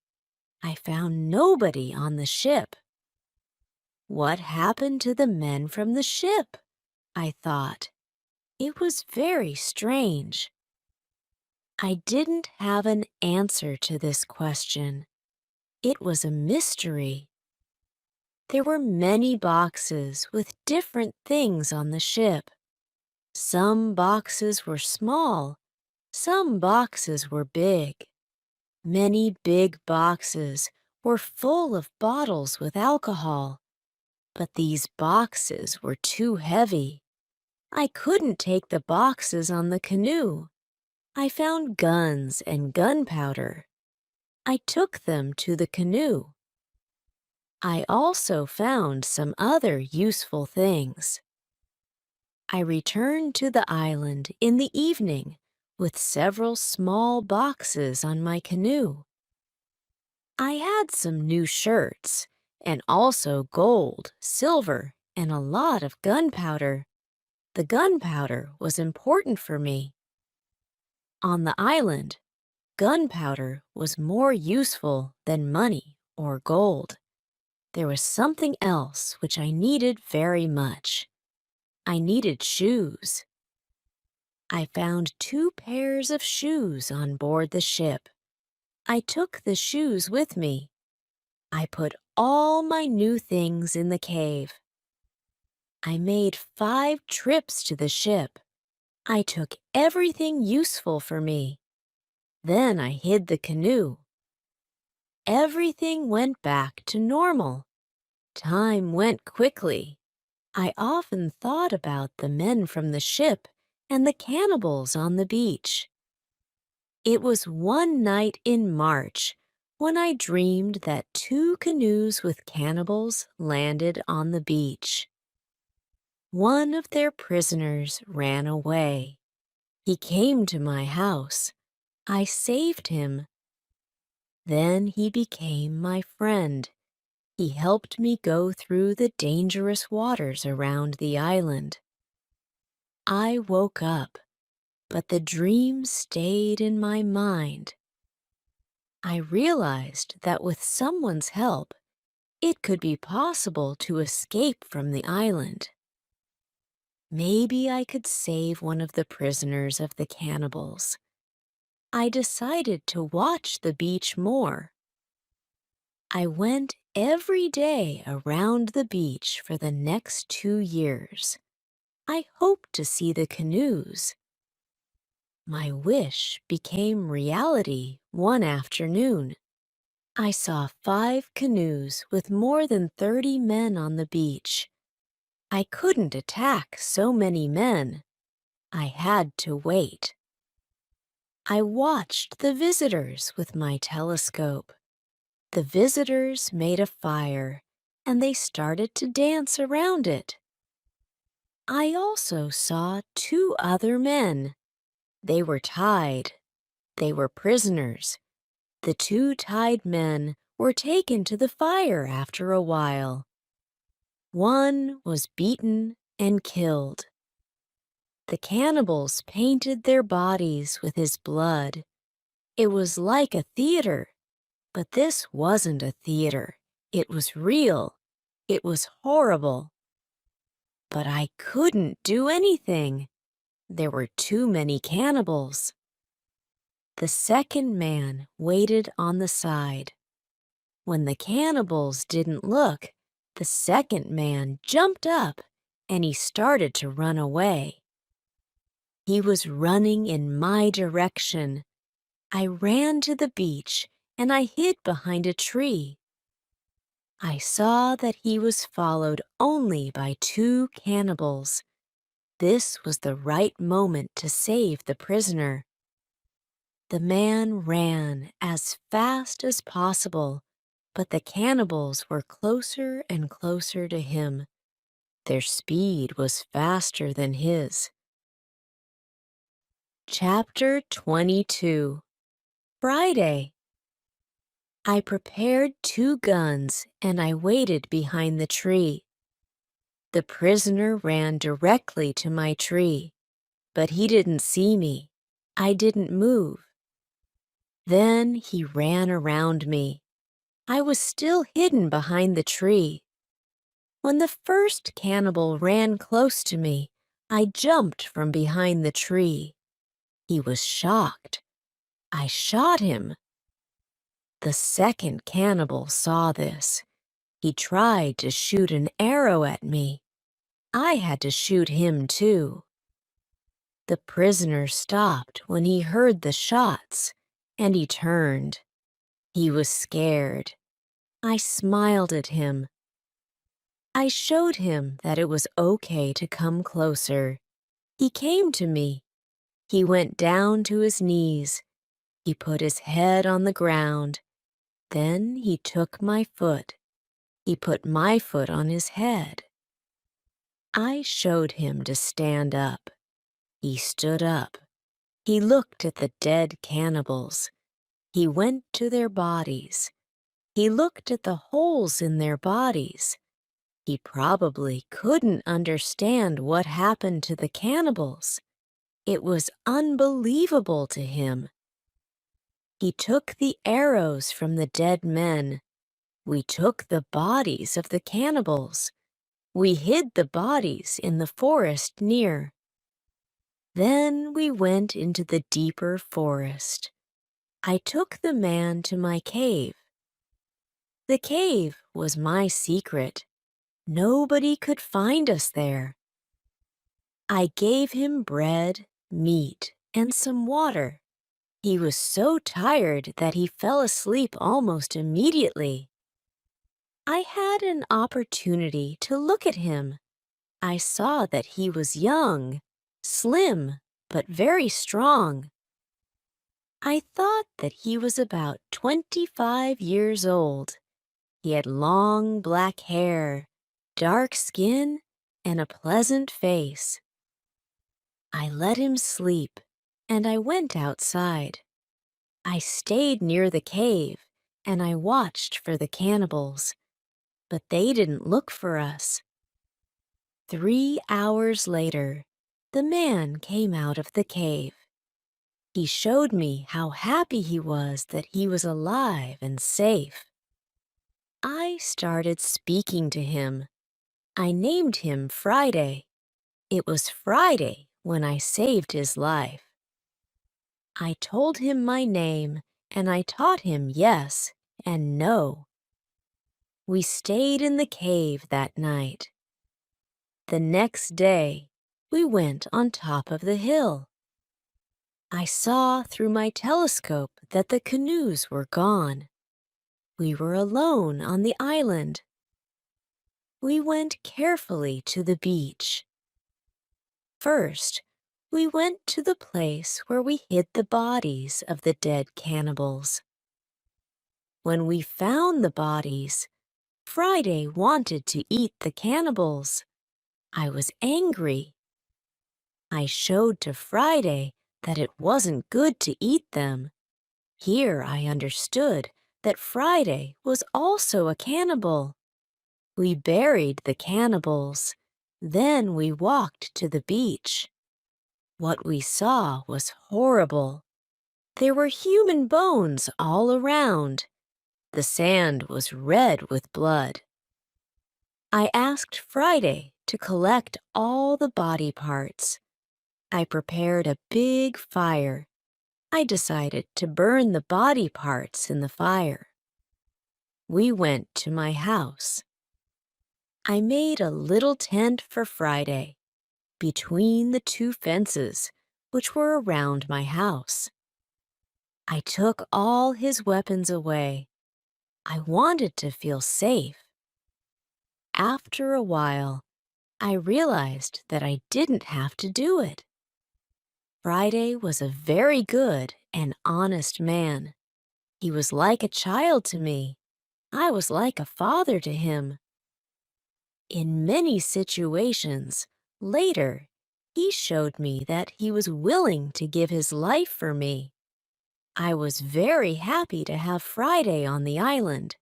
I found nobody on the ship. What happened to the men from the ship? I thought. It was very strange. I didn't have an answer to this question. It was a mystery. There were many boxes with different things on the ship. Some boxes were small, some boxes were big. Many big boxes were full of bottles with alcohol, but these boxes were too heavy. I couldn't take the boxes on the canoe. I found guns and gunpowder. I took them to the canoe. I also found some other useful things. I returned to the island in the evening with several small boxes on my canoe. I had some new shirts and also gold, silver, and a lot of gunpowder. The gunpowder was important for me. On the island, gunpowder was more useful than money or gold. There was something else which I needed very much. I needed shoes. I found 2 pairs of shoes on board the ship. I took the shoes with me. I put all my new things in the cave. I made 5 trips to the ship. I took everything useful for me. Then I hid the canoe. Everything went back to normal. Time went quickly. I often thought about the men from the ship and the cannibals on the beach. It was one night in March when I dreamed that 2 canoes with cannibals landed on the beach. One of their prisoners ran away. He came to my house. I saved him. Then he became my friend. He helped me go through the dangerous waters around the island. I woke up, but the dream stayed in my mind. I realized that with someone's help, it could be possible to escape from the island. Maybe I could save one of the prisoners of the cannibals. I decided to watch the beach more. I went every day around the beach for the next 2 years. I hoped to see the canoes. My wish became reality one afternoon. I saw 5 canoes with more than 30 men on the beach. I couldn't attack so many men. I had to wait. I watched the visitors with my telescope. The visitors made a fire, and they started to dance around it. I also saw 2 other men. They were tied. They were prisoners. The 2 tied men were taken to the fire after a while. One was beaten and killed. The cannibals painted their bodies with his blood. It was like a theater, but this wasn't a theater. It was real. It was horrible. But I couldn't do anything. There were too many cannibals. The second man waited on the side. When the cannibals didn't look, the second man jumped up and he started to run away. He was running in my direction. I ran to the beach and I hid behind a tree. I saw that he was followed only by 2 cannibals. This was the right moment to save the prisoner. The man ran as fast as possible, but the cannibals were closer and closer to him. Their speed was faster than his. Chapter 22. Friday. I prepared 2 guns and I waited behind the tree. The prisoner ran directly to my tree, but he didn't see me. I didn't move. Then he ran around me. I was still hidden behind the tree. When the first cannibal ran close to me, I jumped from behind the tree. He was shocked. I shot him. The second cannibal saw this. He tried to shoot an arrow at me. I had to shoot him too. The prisoner stopped when he heard the shots, and he turned. He was scared. I smiled at him. I showed him that it was okay to come closer. He came to me. He went down to his knees. He put his head on the ground. Then he took my foot. He put my foot on his head. I showed him to stand up. He stood up. He looked at the dead cannibals. He went to their bodies. He looked at the holes in their bodies. He probably couldn't understand what happened to the cannibals. It was unbelievable to him. He took the arrows from the dead men. We took the bodies of the cannibals. We hid the bodies in the forest near. Then we went into the deeper forest. I took the man to my cave. The cave was my secret. Nobody could find us there. I gave him bread, meat, and some water. He was so tired that he fell asleep almost immediately. I had an opportunity to look at him. I saw that he was young, slim, but very strong. I thought that he was about 25 years old. He had long black hair, dark skin, and a pleasant face. I let him sleep, and I went outside. I stayed near the cave, and I watched for the cannibals, but they didn't look for us. 3 hours later, the man came out of the cave. He showed me how happy he was that he was alive and safe. I started speaking to him. I named him Friday. It was Friday when I saved his life. I told him my name, and I taught him yes and no. We stayed in the cave that night. The next day, we went on top of the hill. I saw through my telescope that the canoes were gone. We were alone on the island. We went carefully to the beach. First, we went to the place where we hid the bodies of the dead cannibals. When we found the bodies, Friday wanted to eat the cannibals. I was angry. I showed to Friday that it wasn't good to eat them. Here I understood that Friday was also a cannibal. We buried the cannibals. Then we walked to the beach. What we saw was horrible. There were human bones all around. The sand was red with blood. I asked Friday to collect all the body parts. I prepared a big fire. I decided to burn the body parts in the fire. We went to my house. I made a little tent for Friday between the two fences which were around my house. I took all his weapons away. I wanted to feel safe. After a while, I realized that I didn't have to do it. Friday was a very good and honest man. He was like a child to me. I was like a father to him. In many situations, later, he showed me that he was willing to give his life for me. I was very happy to have Friday on the island.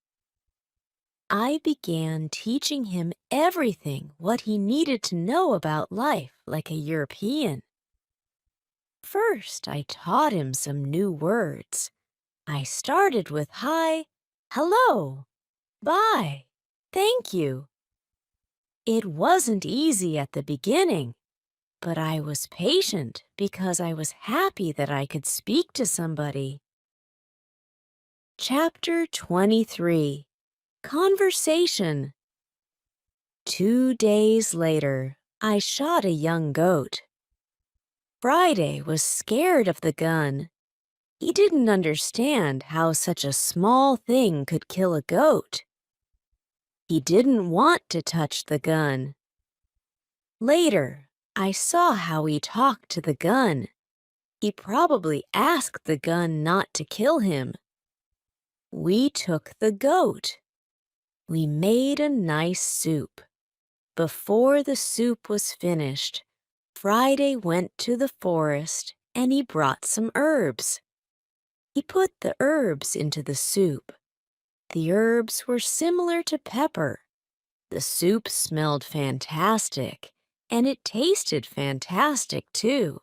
I began teaching him everything what he needed to know about life like a European. First, I taught him some new words. I started with hi, hello, bye, thank you. It wasn't easy at the beginning, but I was patient because I was happy that I could speak to somebody. Chapter 23. Conversation. 2 days later, I shot a young goat. Friday was scared of the gun. He didn't understand how such a small thing could kill a goat. He didn't want to touch the gun. Later, I saw how he talked to the gun. He probably asked the gun not to kill him. We took the goat. We made a nice soup. Before the soup was finished, Friday went to the forest and he brought some herbs. He put the herbs into the soup. The herbs were similar to pepper. The soup smelled fantastic, and it tasted fantastic too.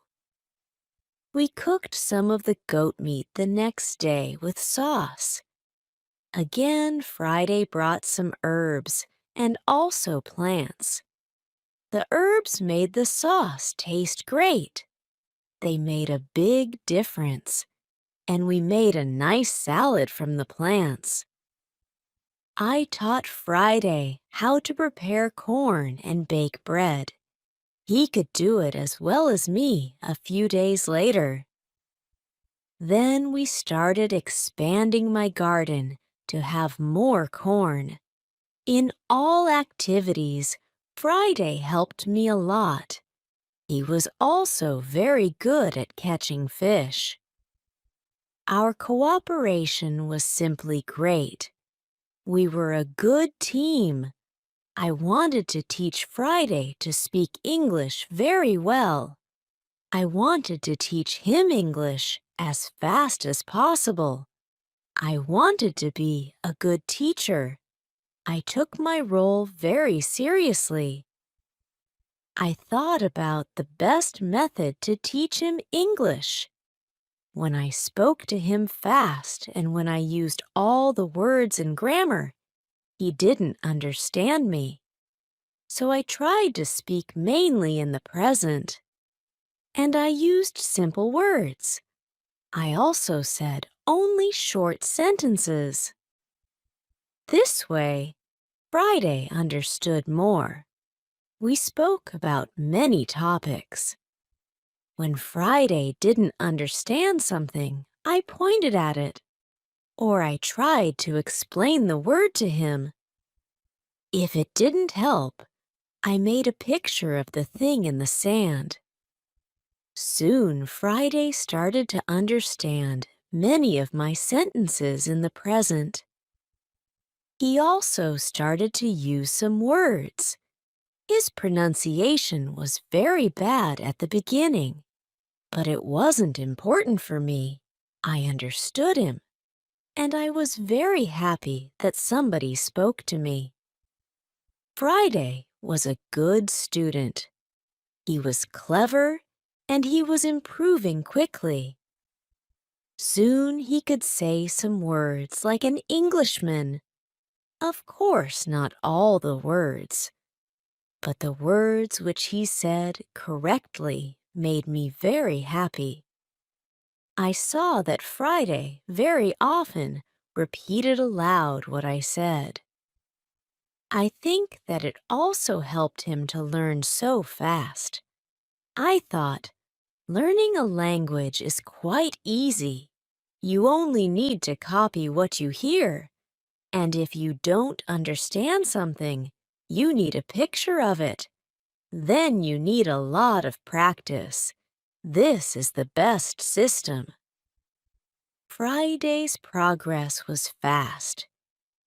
We cooked some of the goat meat the next day with sauce. Again, Friday brought some herbs and also plants. The herbs made the sauce taste great. They made a big difference, and we made a nice salad from the plants. I taught Friday how to prepare corn and bake bread. He could do it as well as me a few days later. Then we started expanding my garden to have more corn. In all activities, Friday helped me a lot. He was also very good at catching fish. Our cooperation was simply great. We were a good team. I wanted to teach Friday to speak English very well. I wanted to teach him English as fast as possible. I wanted to be a good teacher. I took my role very seriously. I thought about the best method to teach him English. When I spoke to him fast and when I used all the words and grammar, he didn't understand me. So I tried to speak mainly in the present. And I used simple words. I also said only short sentences. This way, Friday understood more. We spoke about many topics. When Friday didn't understand something, I pointed at it, or I tried to explain the word to him. If it didn't help, I made a picture of the thing in the sand. Soon Friday started to understand many of my sentences in the present. He also started to use some words. His pronunciation was very bad at the beginning, but it wasn't important for me. I understood him, and I was very happy that somebody spoke to me. Friday was a good student. He was clever, and he was improving quickly. Soon he could say some words like an Englishman. Of course, not all the words, but the words which he said correctly made me very happy. I saw that Friday very often repeated aloud what I said. I think that it also helped him to learn so fast. I thought, learning a language is quite easy. You only need to copy what you hear. And if you don't understand something, you need a picture of it. Then you need a lot of practice. This is the best system. Friday's progress was fast.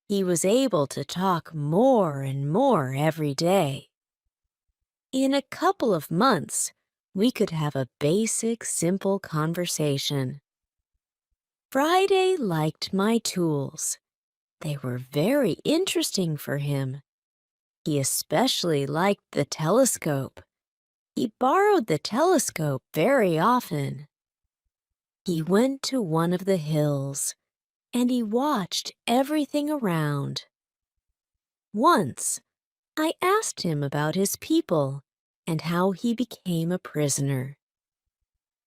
He was able to talk more and more every day. In a couple of months, we could have a basic, simple conversation. Friday liked my tools. They were very interesting for him. He especially liked the telescope. He borrowed the telescope very often. He went to one of the hills, and he watched everything around. Once, I asked him about his people and how he became a prisoner.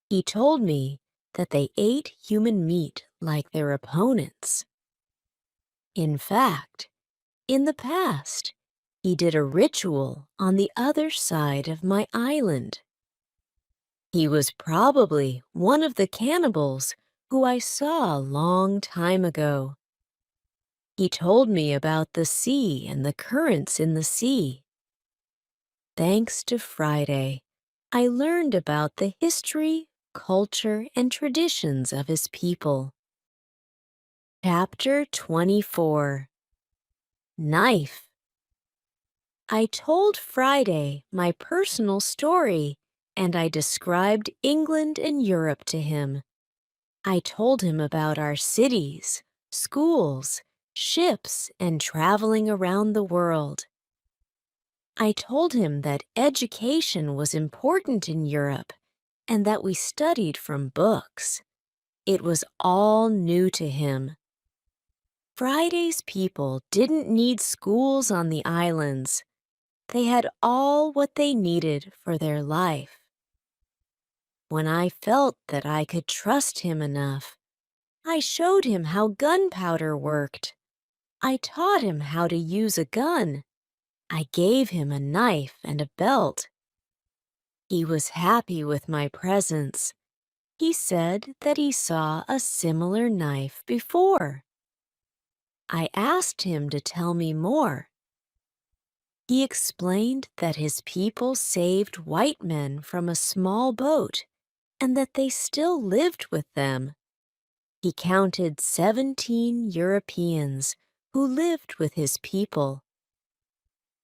He told me that they ate human meat like their opponents. In fact, In the past, he did a ritual on the other side of my island. He was probably one of the cannibals who I saw a long time ago. He told me about the sea and the currents in the sea. Thanks to Friday, I learned about the history, culture, and traditions of his people. Chapter 24. Knife. I told Friday my personal story, and I described England and Europe to him. I told him about our cities, schools, ships, and traveling around the world. I told him that education was important in Europe and that we studied from books. It was all new to him. Friday's people didn't need schools on the islands. They had all what they needed for their life. When I felt that I could trust him enough, I showed him how gunpowder worked. I taught him how to use a gun. I gave him a knife and a belt. He was happy with my presents. He said that he saw a similar knife before. I asked him to tell me more. He explained that his people saved white men from a small boat and that they still lived with them. He counted 17 Europeans who lived with his people.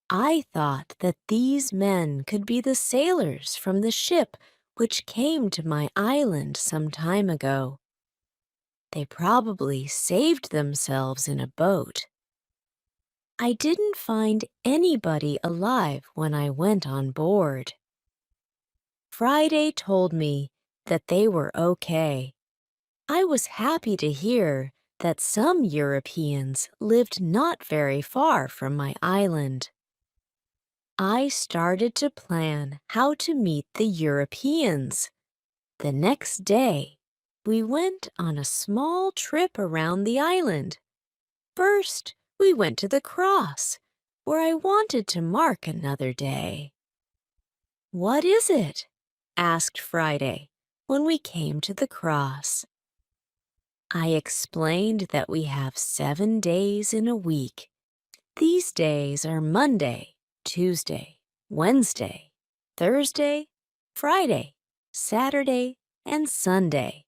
I thought that these men could be the sailors from the ship which came to my island some time ago. They probably saved themselves in a boat. I didn't find anybody alive when I went on board. Friday told me that they were okay. I was happy to hear that some Europeans lived not very far from my island. I started to plan how to meet the Europeans. The next day, we went on a small trip around the island. First, we went to the cross, where I wanted to mark another day. "What is it?" asked Friday when we came to the cross. I explained that we have 7 days in a week. These days are Monday, Tuesday, Wednesday, Thursday, Friday, Saturday, and Sunday.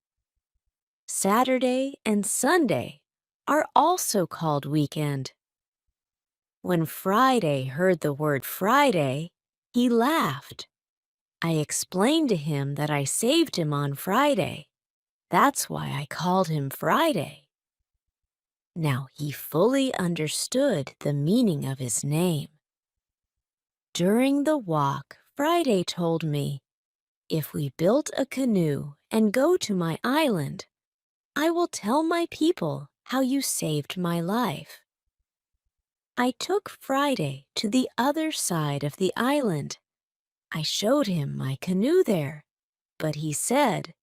Saturday and Sunday are also called weekend. When Friday heard the word Friday, he laughed. I explained to him that I saved him on Friday. That's why I called him Friday. Now he fully understood the meaning of his name. During the walk, Friday told me, "If we built a canoe and go to my island, I will tell my people how you saved my life." I took Friday to the other side of the island. I showed him my canoe there, but he said,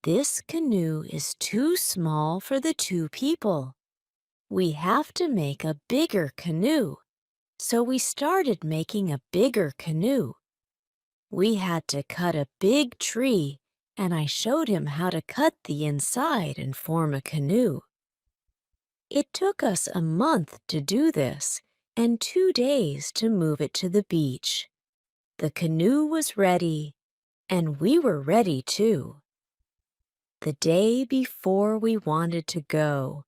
"This canoe is too small for the 2 people. We have to make a bigger canoe." So we started making a bigger canoe. We had to cut a big tree, and I showed him how to cut the inside and form a canoe. It took us a month to do this and 2 days to move it to the beach. The canoe was ready, and we were ready too. The day before we wanted to go,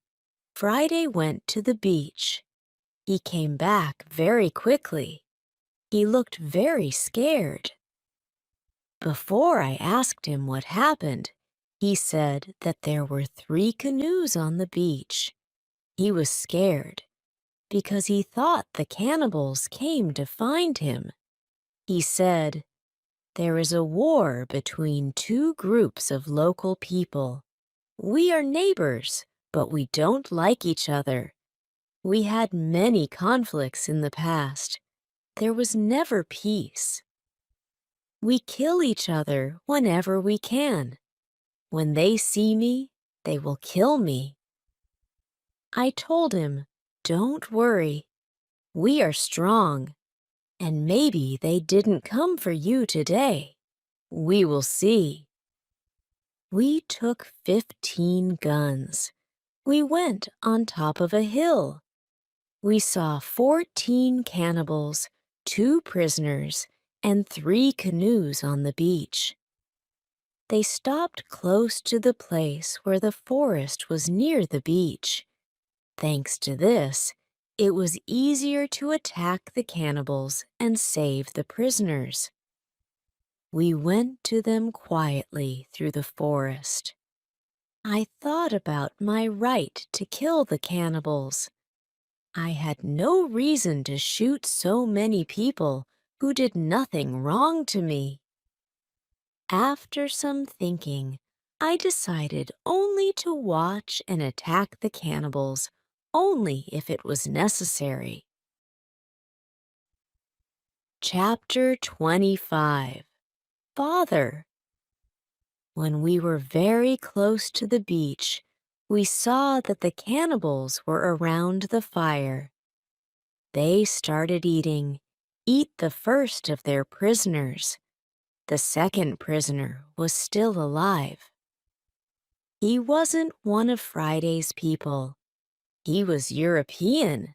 Friday went to the beach. He came back very quickly. He looked very scared. Before I asked him what happened, he said that there were 3 canoes on the beach. He was scared because he thought the cannibals came to find him. He said, "There is a war between 2 groups of local people. We are neighbors, but we don't like each other. We had many conflicts in the past. There was never peace. We kill each other whenever we can. When they see me, they will kill me." I told him Don't worry. We are strong, and maybe they didn't come for you today. We will see. We took 15 guns. We went on top of a hill. We saw 14 cannibals, 2 prisoners, and 3 canoes on the beach. They stopped close to the place where the forest was near the beach. Thanks to this, it was easier to attack the cannibals and save the prisoners. We went to them quietly through the forest. I thought about my right to kill the cannibals. I had no reason to shoot so many people who did nothing wrong to me. After some thinking, I decided only to watch and attack the cannibals only if it was necessary. Chapter 25. Father. When we were very close to the beach, we saw that the cannibals were around the fire. They started eating. Eat the first of their prisoners. The second prisoner was still alive. He wasn't one of Friday's people. He was European.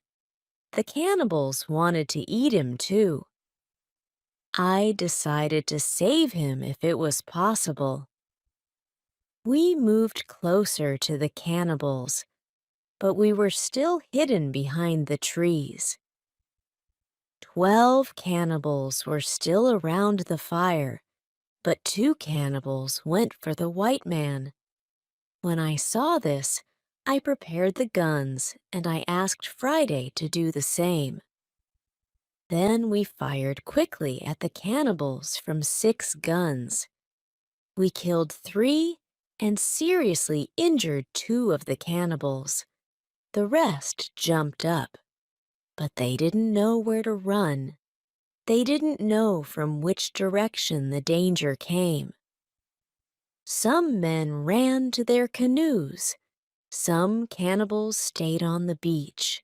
The cannibals wanted to eat him too. I decided to save him if it was possible. We moved closer to the cannibals, but we were still hidden behind the trees. 12 cannibals were still around the fire, but 2 cannibals went for the white man. When I saw this, I prepared the guns and I asked Friday to do the same. Then we fired quickly at the cannibals from 6 guns. We killed 3 and seriously injured 2 of the cannibals. The rest jumped up, but they didn't know where to run. They didn't know from which direction the danger came. Some men ran to their canoes. Some cannibals stayed on the beach.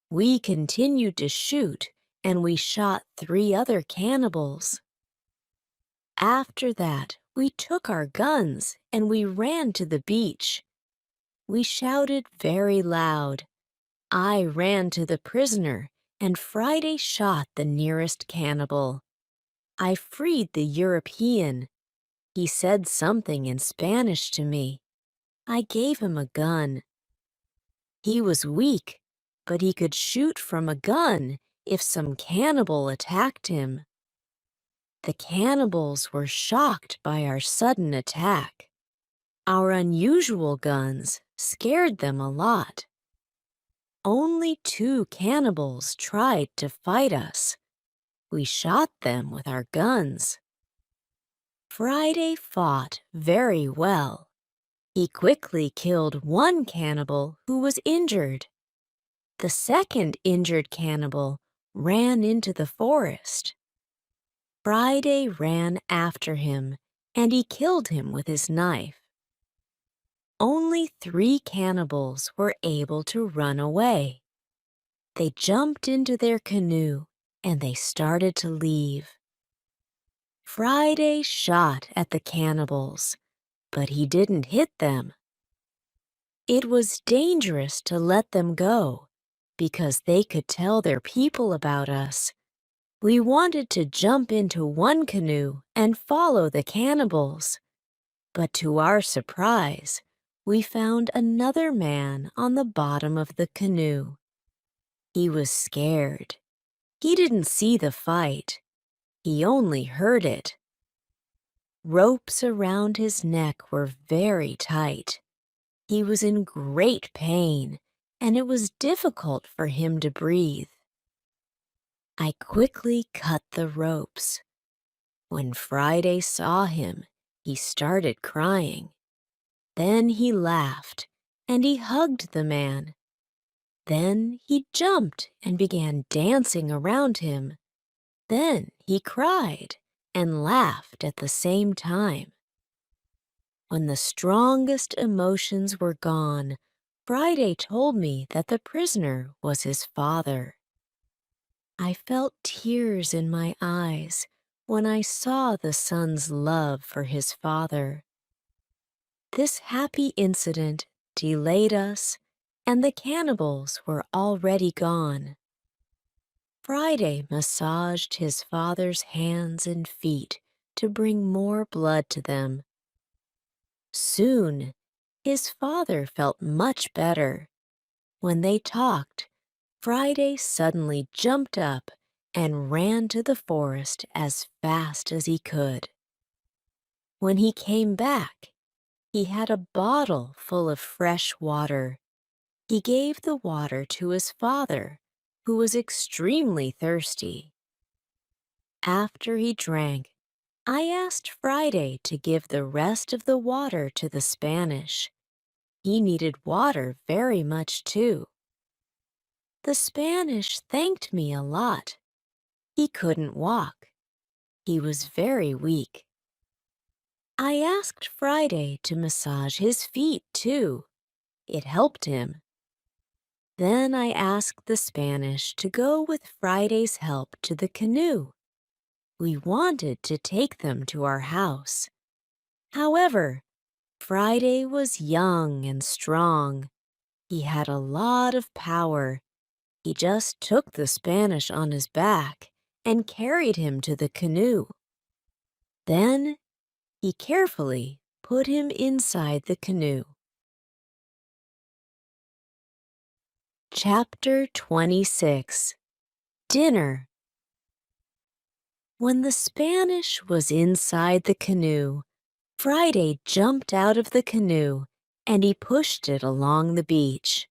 We continued to shoot, and we shot 3 other cannibals. After that, we took our guns and we ran to the beach. We shouted very loud. I ran to the prisoner, and Friday shot the nearest cannibal. I freed the European. He said something in Spanish to me. I gave him a gun. He was weak, but he could shoot from a gun if some cannibal attacked him. The cannibals were shocked by our sudden attack. Our unusual guns scared them a lot. Only 2 cannibals tried to fight us. We shot them with our guns. Friday fought very well. He quickly killed 1 cannibal who was injured. The second injured cannibal ran into the forest. Friday ran after him, and he killed him with his knife. Only 3 cannibals were able to run away. They jumped into their canoe, and they started to leave. Friday shot at the cannibals, but he didn't hit them. It was dangerous to let them go, because they could tell their people about us. We wanted to jump into one canoe and follow the cannibals. But to our surprise, we found another man on the bottom of the canoe. He was scared. He didn't see the fight. He only heard it. Ropes around his neck were very tight. He was in great pain, and it was difficult for him to breathe. I quickly cut the ropes. When Friday saw him, he started crying. Then he laughed, and he hugged the man. Then he jumped and began dancing around him. Then he cried and laughed at the same time. When the strongest emotions were gone, Friday told me that the prisoner was his father. I felt tears in my eyes when I saw the son's love for his father. This happy incident delayed us, and the cannibals were already gone. Friday massaged his father's hands and feet to bring more blood to them. Soon, his father felt much better. When they talked, Friday suddenly jumped up and ran to the forest as fast as he could. When he came back, he had a bottle full of fresh water. He gave the water to his father, who was extremely thirsty. After he drank, I asked Friday to give the rest of the water to the Spanish. He needed water very much too. The Spanish thanked me a lot. He couldn't walk. He was very weak. I asked Friday to massage his feet too. It helped him. Then I asked the Spanish to go with Friday's help to the canoe. We wanted to take them to our house. However, Friday was young and strong. He had a lot of power. He just took the Spanish on his back and carried him to the canoe. Then he carefully put him inside the canoe. Chapter 26. Dinner. When the Spanish was inside the canoe, Friday jumped out of the canoe and he pushed it along the beach.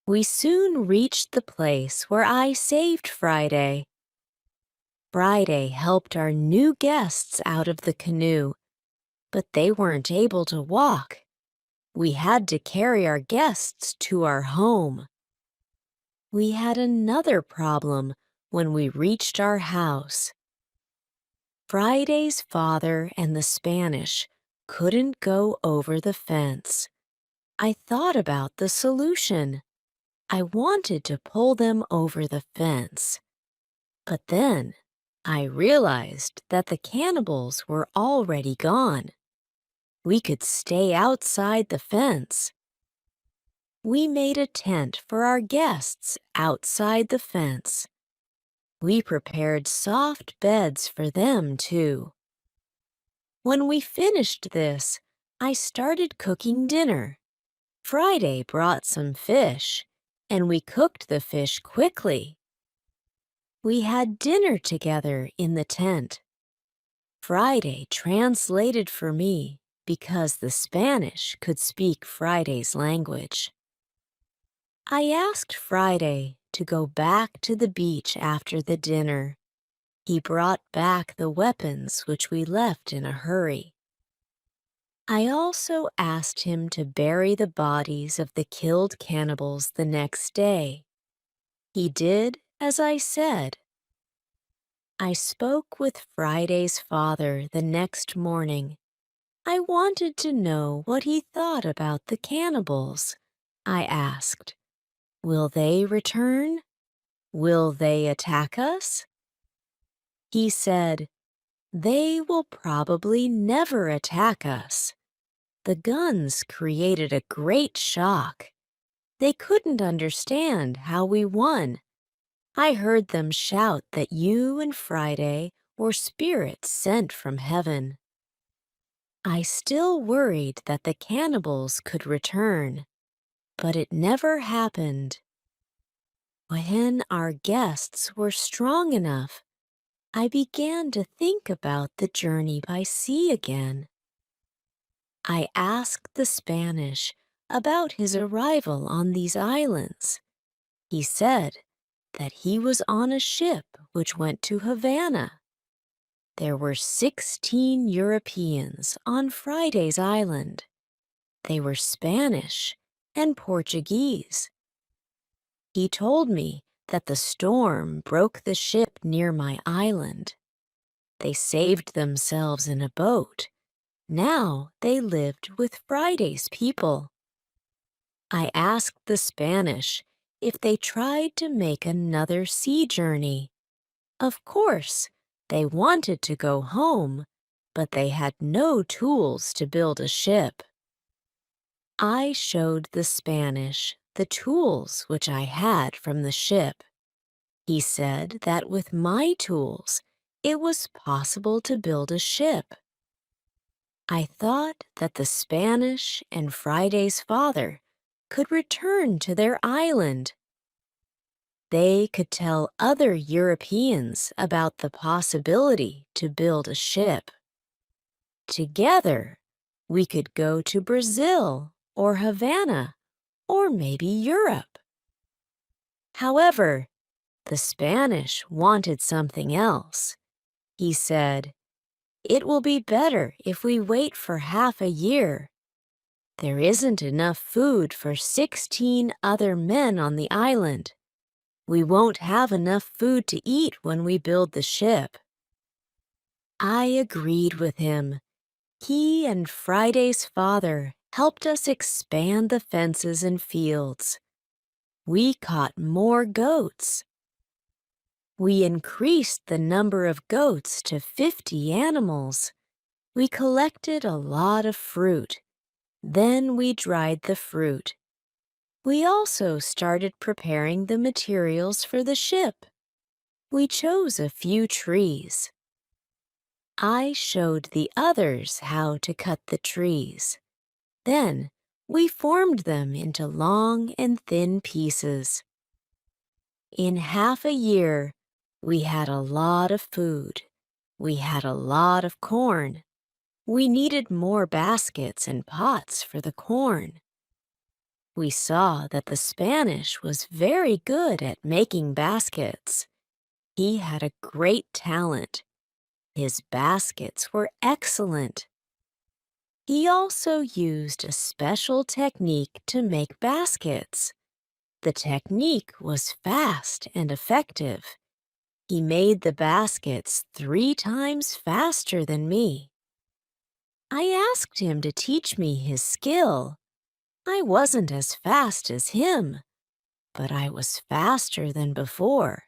We soon reached the place where I saved Friday. Friday helped our new guests out of the canoe, but they weren't able to walk. We had to carry our guests to our home. We had another problem when we reached our house. Friday's father and the Spanish couldn't go over the fence. I thought about the solution. I wanted to pull them over the fence. But then I realized that the cannibals were already gone. We could stay outside the fence. We made a tent for our guests outside the fence. We prepared soft beds for them, too. When we finished this, I started cooking dinner. Friday brought some fish, and we cooked the fish quickly. We had dinner together in the tent. Friday translated for me because the Spanish could speak Friday's language. I asked Friday to go back to the beach after the dinner. He brought back the weapons which we left in a hurry. I also asked him to bury the bodies of the killed cannibals the next day. He did as I said. I spoke with Friday's father the next morning. I wanted to know what he thought about the cannibals. I asked, "Will they return? Will they attack us?" He said, "They will probably never attack us. The guns created a great shock. They couldn't understand how we won. I heard them shout that you and Friday were spirits sent from heaven." I still worried that the cannibals could return, but it never happened. When our guests were strong enough, I began to think about the journey by sea again. I asked the Spanish about his arrival on these islands. He said that he was on a ship which went to Havana. There were 16 Europeans on Friday's island. They were Spanish and Portuguese. He told me that the storm broke the ship near my island. They saved themselves in a boat. Now they lived with Friday's people. I asked the Spanish if they tried to make another sea journey. Of course, they wanted to go home, but they had no tools to build a ship. I showed the Spanish the tools which I had from the ship. He said that with my tools, it was possible to build a ship. I thought that the Spanish and Friday's father could return to their island. They could tell other Europeans about the possibility to build a ship. Together, we could go to Brazil or Havana or maybe Europe. However, the Spanish wanted something else. He said, "It will be better if we wait for half a year. There isn't enough food for 16 other men on the island. We won't have enough food to eat when we build the ship." I agreed with him. He and Friday's father helped us expand the fences and fields. We caught more goats. We increased the number of goats to 50 animals. We collected a lot of fruit. Then we dried the fruit. We also started preparing the materials for the ship. We chose a few trees. I showed the others how to cut the trees. Then we formed them into long and thin pieces. In half a year, we had a lot of food. We had a lot of corn. We needed more baskets and pots for the corn. We saw that the Spanish was very good at making baskets. He had a great talent. His baskets were excellent. He also used a special technique to make baskets. The technique was fast and effective. He made the baskets 3 times faster than me. I asked him to teach me his skill. I wasn't as fast as him, but I was faster than before.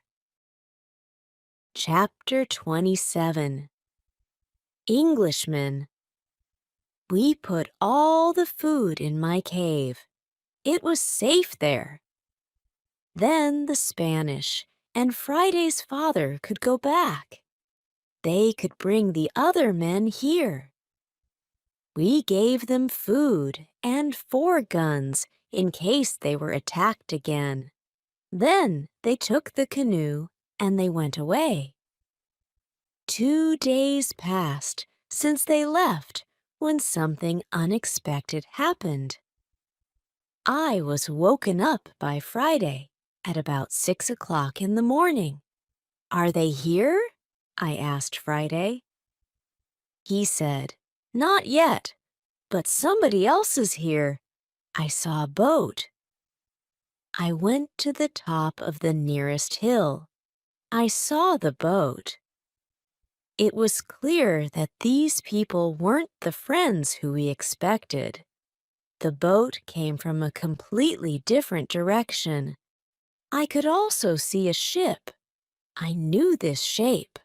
Chapter 27. Englishmen. We put all the food in my cave. It was safe there. Then the Spanish and Friday's father could go back. They could bring the other men here. We gave them food and 4 guns in case they were attacked again. Then they took the canoe and they went away. 2 days passed since they left when something unexpected happened. I was woken up by Friday at about 6 o'clock in the morning. "Are they here?" I asked Friday. He said, "Not yet, but somebody else is here. I saw a boat." I went to the top of the nearest hill. I saw the boat. It was clear that these people weren't the friends who we expected. The boat came from a completely different direction. I could also see a ship. I knew this shape.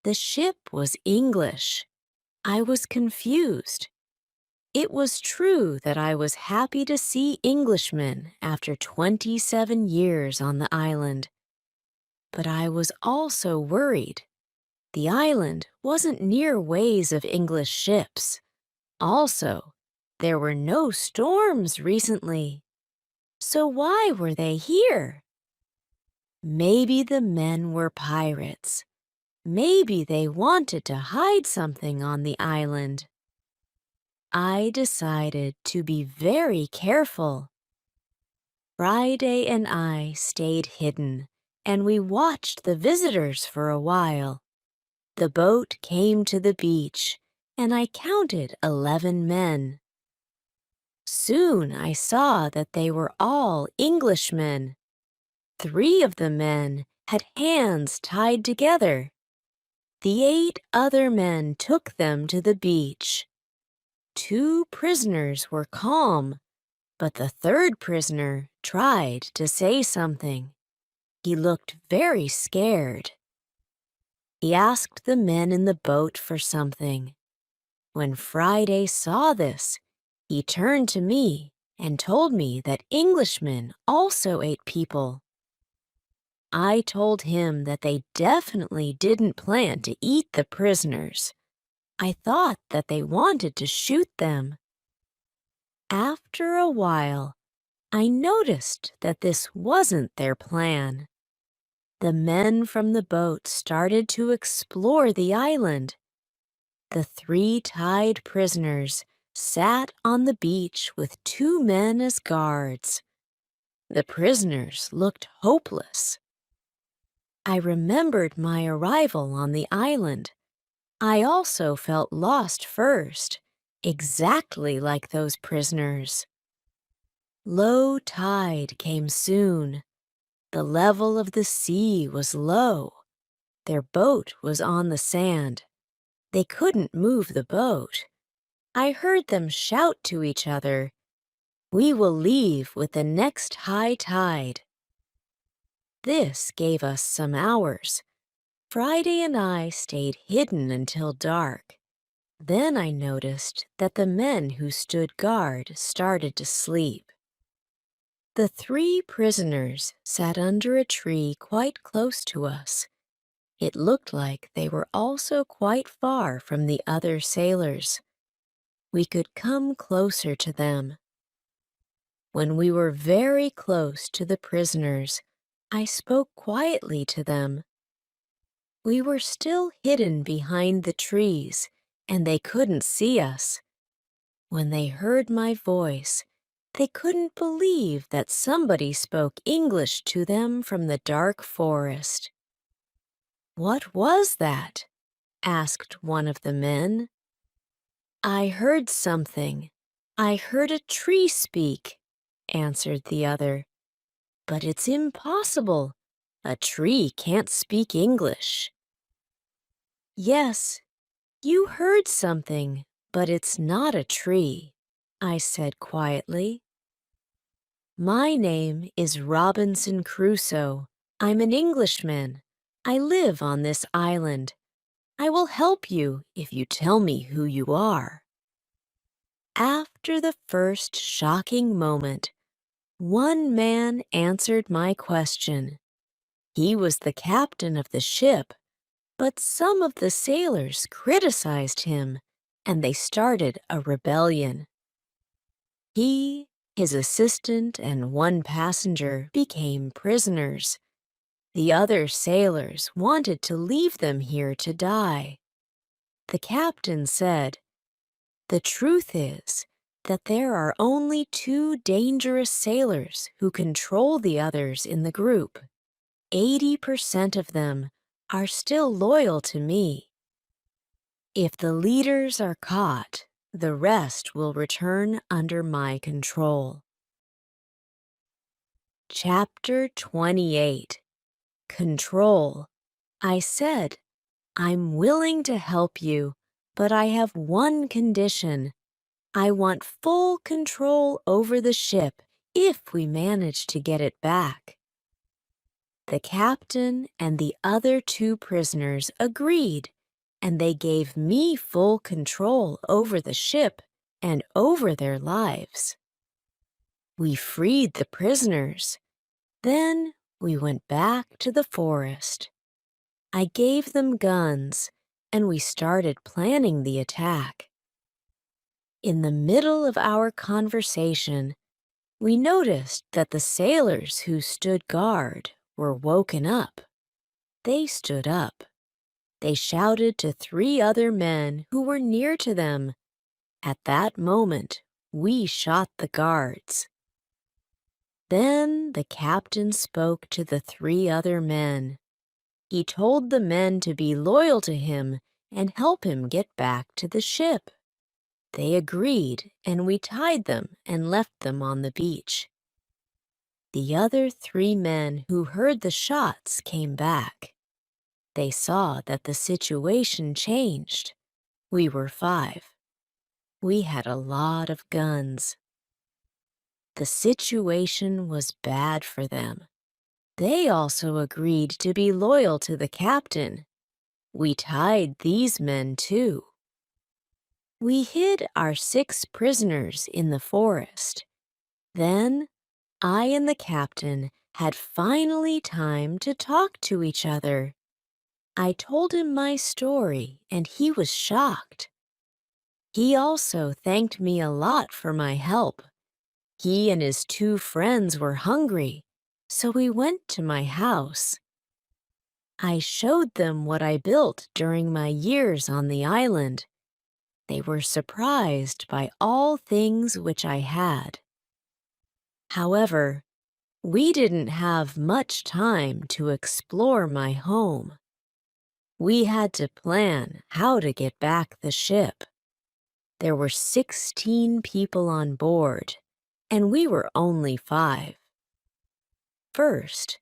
The ship was English. I was confused. It was true that I was happy to see Englishmen after 27 years on the island. But I was also worried. The island wasn't near ways of English ships. Also, there were no storms recently. So why were they here? Maybe the men were pirates. Maybe they wanted to hide something on the island. I decided to be very careful. Friday and I stayed hidden, and we watched the visitors for a while. The boat came to the beach, and I counted 11 men. Soon I saw that they were all Englishmen. 3 of the men had hands tied together. The 8 other men took them to the beach. 2 prisoners were calm. But the third prisoner tried to say something. He looked very scared. He asked the men in the boat for something. When Friday saw this, he turned to me and told me that Englishmen also ate people. I told him that they definitely didn't plan to eat the prisoners. I thought that they wanted to shoot them. After a while, I noticed that this wasn't their plan. The men from the boat started to explore the island. The 3 tied prisoners sat on the beach with 2 men as guards. The prisoners looked hopeless. I remembered my arrival on the island. I also felt lost first, exactly like those prisoners. Low tide came soon. The level of the sea was low. Their boat was on the sand. They couldn't move the boat. I heard them shout to each other, "We will leave with the next high tide." This gave us some hours. Friday and I stayed hidden until dark. Then I noticed that the men who stood guard started to sleep. The 3 prisoners sat under a tree quite close to us. It looked like they were also quite far from the other sailors. We could come closer to them. When we were very close to the prisoners, I spoke quietly to them. We were still hidden behind the trees, and they couldn't see us. When they heard my voice, they couldn't believe that somebody spoke English to them from the dark forest. "What was that?" asked one of the men. "I heard something. I heard a tree speak," answered the other. "But it's impossible. A tree can't speak English." "Yes, you heard something, but it's not a tree," I said quietly. "My name is Robinson Crusoe. I'm an Englishman. I live on this island. I will help you if you tell me who you are." After the first shocking moment, one man answered my question. He was the captain of the ship, but some of the sailors criticized him, and they started a rebellion. He, his assistant, and 1 passenger became prisoners. The other sailors wanted to leave them here to die. The captain said, "The truth is that there are only 2 dangerous sailors who control the others in the group. 80% of them are still loyal to me. If the leaders are caught, the rest will return under my control." Chapter 28. Control. I said, "I'm willing to help you, but I have one condition. I want full control over the ship if we manage to get it back." The captain and the other 2 prisoners agreed, and they gave me full control over the ship and over their lives. We freed the prisoners. Then we went back to the forest. I gave them guns, and we started planning the attack. In the middle of our conversation, we noticed that the sailors who stood guard were woken up. They stood up. They shouted to 3 other men who were near to them. At that moment, we shot the guards. Then the captain spoke to the 3 other men. He told the men to be loyal to him and help him get back to the ship. They agreed, and we tied them and left them on the beach. The other 3 men who heard the shots came back. They saw that the situation changed. We were 5. We had a lot of guns. The situation was bad for them. They also agreed to be loyal to the captain. We tied these men too. We hid our 6 prisoners in the forest. Then, I and the captain had finally time to talk to each other. I told him my story, and he was shocked. He also thanked me a lot for my help. He and his 2 friends were hungry, so we went to my house. I showed them what I built during my years on the island. They were surprised by all things which I had. However, we didn't have much time to explore my home. We had to plan how to get back the ship. There were 16 people on board, and we were only 5. First,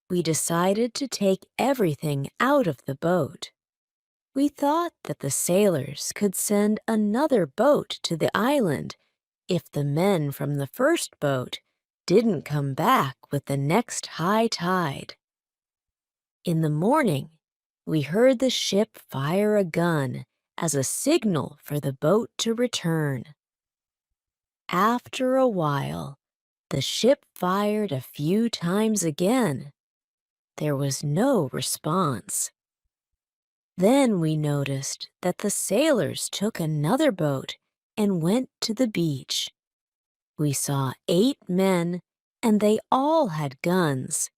we decided to take everything out of the boat. We thought that the sailors could send another boat to the island if the men from the first boat didn't come back with the next high tide. In the morning, we heard the ship fire a gun as a signal for the boat to return. After a while, the ship fired a few times again. There was no response. Then we noticed that the sailors took another boat and went to the beach. We saw 8 men, and they all had guns.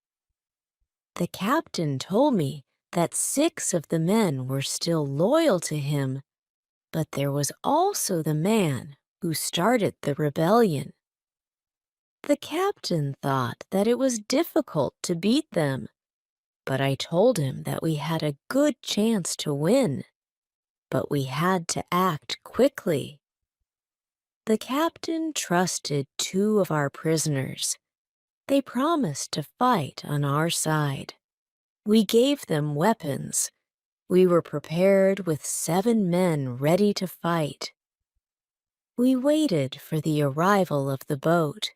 The captain told me that 6 of the men were still loyal to him, but there was also the man who started the rebellion. The captain thought that it was difficult to beat them, but I told him that we had a good chance to win, but we had to act quickly. The captain trusted 2 of our prisoners. They promised to fight on our side. We gave them weapons. We were prepared with 7 men ready to fight. We waited for the arrival of the boat.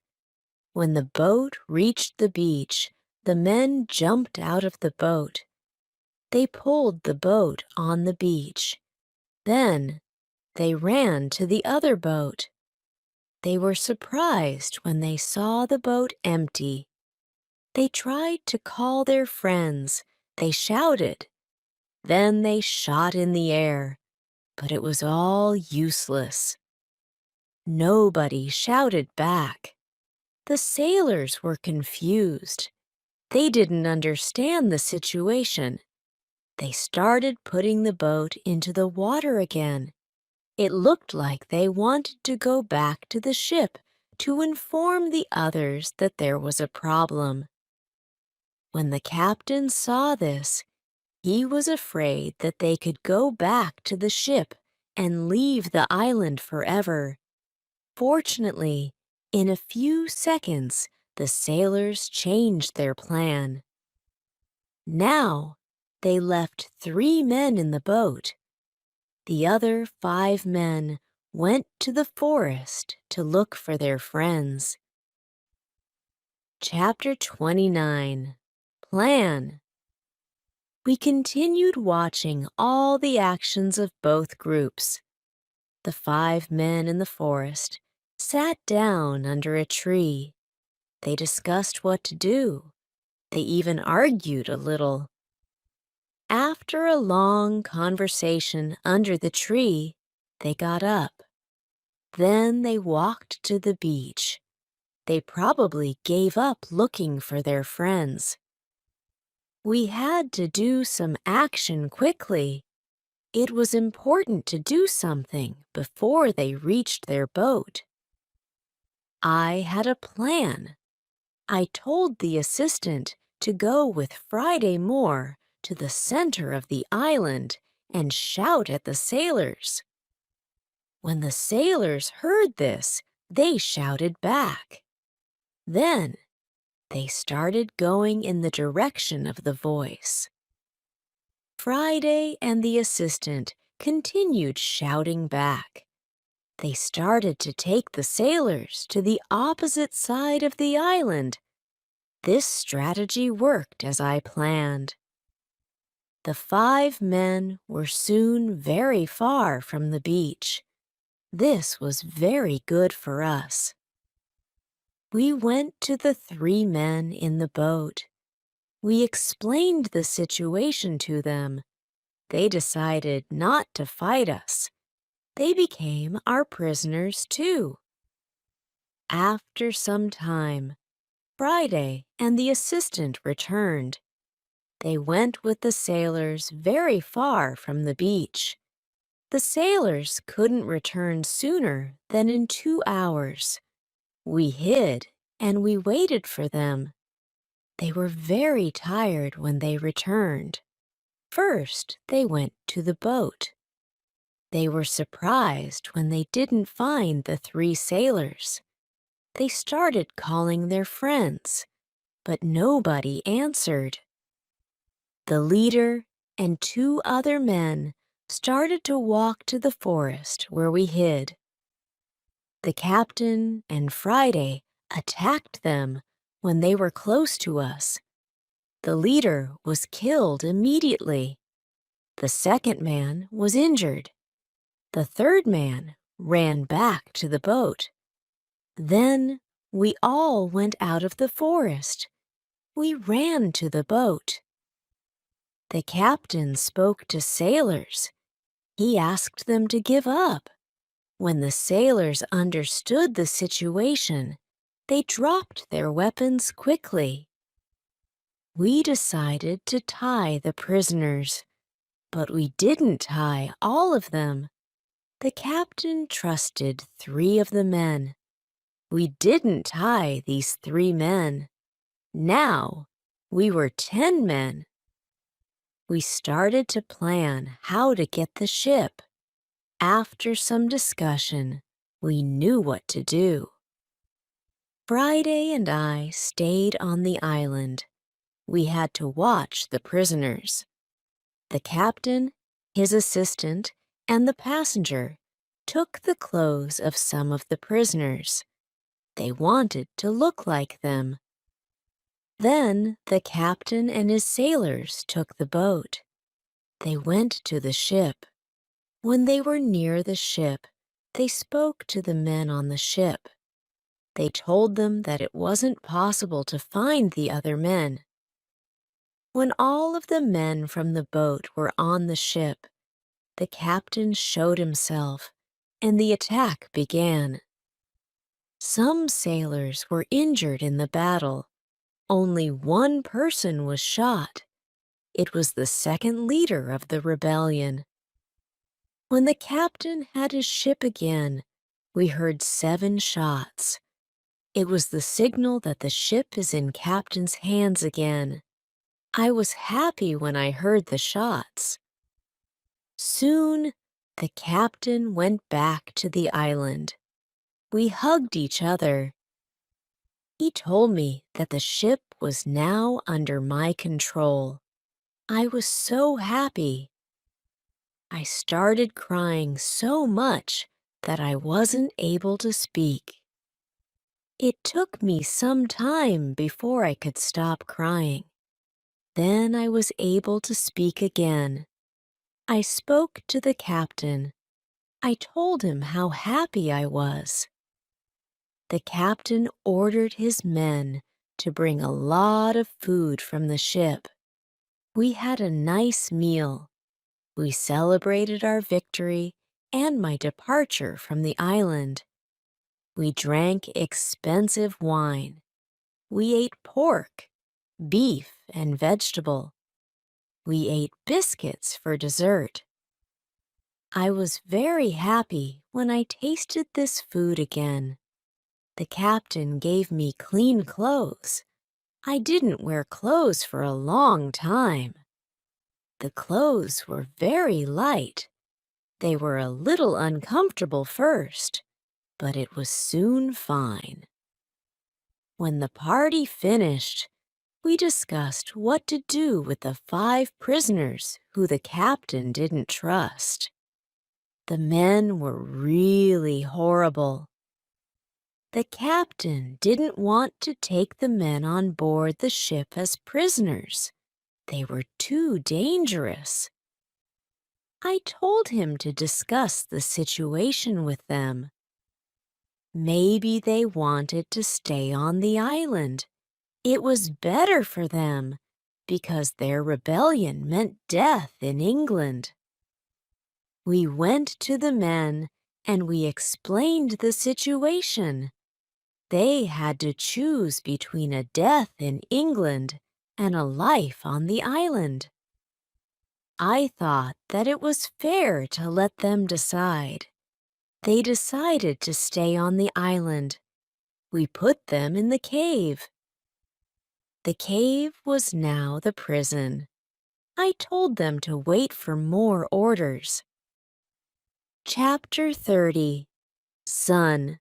When the boat reached the beach, the men jumped out of the boat. They pulled the boat on the beach. Then, they ran to the other boat. They were surprised when they saw the boat empty. They tried to call their friends. They shouted. Then they shot in the air, but it was all useless. Nobody shouted back. The sailors were confused. They didn't understand the situation. They started putting the boat into the water again. It looked like they wanted to go back to the ship to inform the others that there was a problem. When the captain saw this, he was afraid that they could go back to the ship and leave the island forever. Fortunately, in a few seconds, the sailors changed their plan. Now, they left 3 men in the boat. The other 5 men went to the forest to look for their friends. Chapter 29. Plan. We continued watching all the actions of both groups. The 5 men in the forest sat down under a tree. They discussed what to do. They even argued a little. After a long conversation under the tree, they got up. Then they walked to the beach. They probably gave up looking for their friends. We had to do some action quickly. It was important to do something before they reached their boat. I had a plan. I told the assistant to go with Friday Moore to the center of the island and shout at the sailors. When the sailors heard this, they shouted back. Then, they started going in the direction of the voice. Friday and the assistant continued shouting back. They started to take the sailors to the opposite side of the island. This strategy worked as I planned. The 5 men were soon very far from the beach. This was very good for us. We went to the 3 men in the boat. We explained the situation to them. They decided not to fight us. They became our prisoners too. After some time, Friday and the assistant returned. They went with the sailors very far from the beach. The sailors couldn't return sooner than in 2 hours. We hid and we waited for them. They were very tired when they returned. First, they went to the boat. They were surprised when they didn't find the 3 sailors. They started calling their friends, but nobody answered. The leader and 2 other men started to walk to the forest where we hid. The captain and Friday attacked them when they were close to us. The leader was killed immediately. The second man was injured. The third man ran back to the boat. Then we all went out of the forest. We ran to the boat. The captain spoke to sailors. He asked them to give up. When the sailors understood the situation, they dropped their weapons quickly. We decided to tie the prisoners, but we didn't tie all of them. The captain trusted 3 of the men. We didn't tie these 3 men. Now we were 10 men. We started to plan how to get the ship. After some discussion, we knew what to do. Friday and I stayed on the island. We had to watch the prisoners. The captain, his assistant, and the passenger took the clothes of some of the prisoners. They wanted to look like them. Then the captain and his sailors took the boat. They went to the ship. When they were near the ship, they spoke to the men on the ship. They told them that it wasn't possible to find the other men. When all of the men from the boat were on the ship, the captain showed himself, and the attack began. Some sailors were injured in the battle. Only 1 person was shot. It was the second leader of the rebellion. When the captain had his ship again, we heard 7 shots. It was the signal that the ship is in captain's hands again. I was happy when I heard the shots. Soon, the captain went back to the island. We hugged each other. He told me that the ship was now under my control. I was so happy. I started crying so much that I wasn't able to speak. It took me some time before I could stop crying. Then I was able to speak again. I spoke to the captain. I told him how happy I was. The captain ordered his men to bring a lot of food from the ship. We had a nice meal. We celebrated our victory and my departure from the island. We drank expensive wine. We ate pork, beef, and vegetable. We ate biscuits for dessert. I was very happy when I tasted this food again. The captain gave me clean clothes. I didn't wear clothes for a long time. The clothes were very light. They were a little uncomfortable first, but it was soon fine. When the party finished, we discussed what to do with the 5 prisoners who the captain didn't trust. The men were really horrible. The captain didn't want to take the men on board the ship as prisoners. They were too dangerous. I told him to discuss the situation with them. Maybe they wanted to stay on the island. It was better for them because their rebellion meant death in England. We went to the men and we explained the situation. They had to choose between a death in England and a life on the island. I thought that it was fair to let them decide. They decided to stay on the island. We put them in the cave. The cave was now the prison. I told them to wait for more orders. Chapter 30. Son.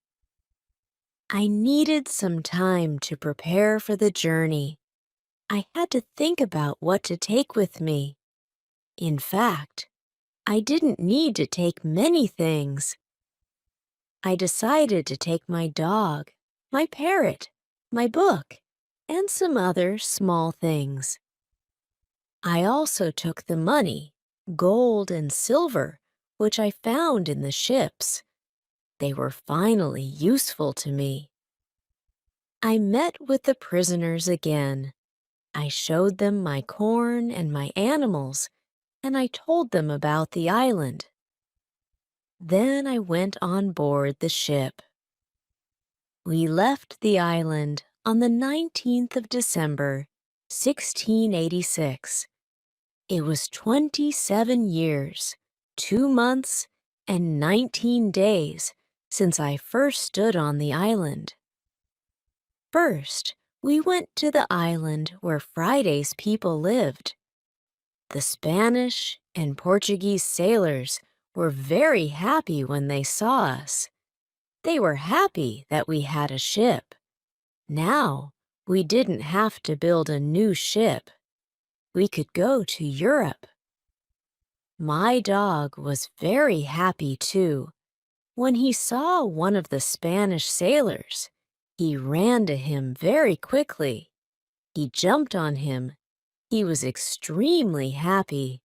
I needed some time to prepare for the journey. I had to think about what to take with me. In fact, I didn't need to take many things. I decided to take my dog, my parrot, my book, and some other small things. I also took the money, gold and silver, which I found in the ships. They were finally useful to me. I met with the prisoners again. I showed them my corn and my animals, and I told them about the island. Then I went on board the ship. We left the island on the 19th of December, 1686. It was 27 years, 2 months, and 19 days since I first stood on the island. First, we went to the island where Friday's people lived. The Spanish and Portuguese sailors were very happy when they saw us. They were happy that we had a ship. Now, we didn't have to build a new ship. We could go to Europe. My dog was very happy too. When he saw one of the Spanish sailors, he ran to him very quickly. He jumped on him. He was extremely happy.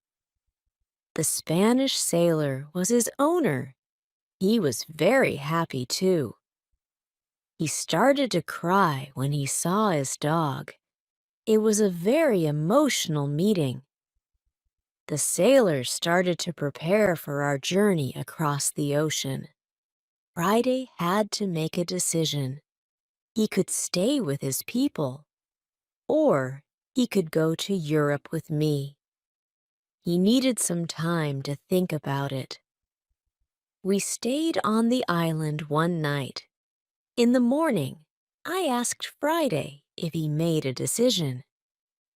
The Spanish sailor was his owner. He was very happy too. He started to cry when he saw his dog. It was a very emotional meeting. The sailors started to prepare for our journey across the ocean. Friday had to make a decision. He could stay with his people, or he could go to Europe with me. He needed some time to think about it. We stayed on the island one night. In the morning, I asked Friday if he made a decision.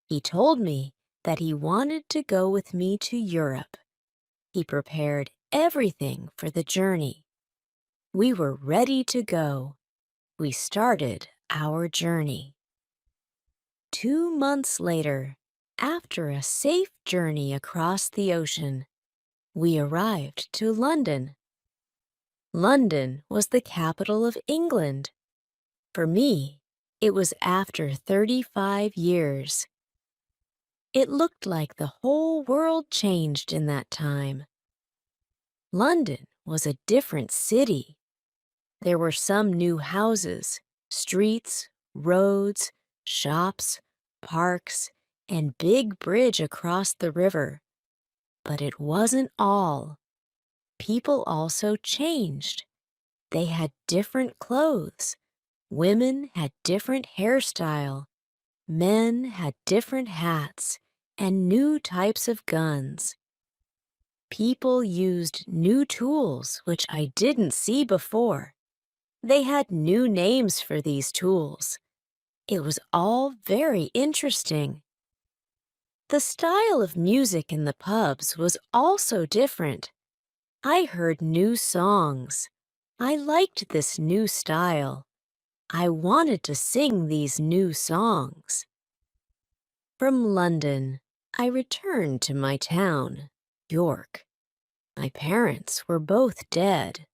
He told me that he wanted to go with me to Europe. He prepared everything for the journey. We were ready to go. We started our journey. 2 months later, after a safe journey across the ocean, we arrived to London. London was the capital of England. For me, it was after 35 years. It looked like the whole world changed in that time. London was a different city. There were some new houses, streets, roads, shops, parks, and big bridge across the river. But it wasn't all. People also changed. They had different clothes. Women had different hairstyle. Men had different hats and new types of guns. People used new tools which I didn't see before. They had new names for these tools. It was all very interesting. The style of music in the pubs was also different. I heard new songs. I liked this new style. I wanted to sing these new songs. From London, I returned to my town, York. My parents were both dead.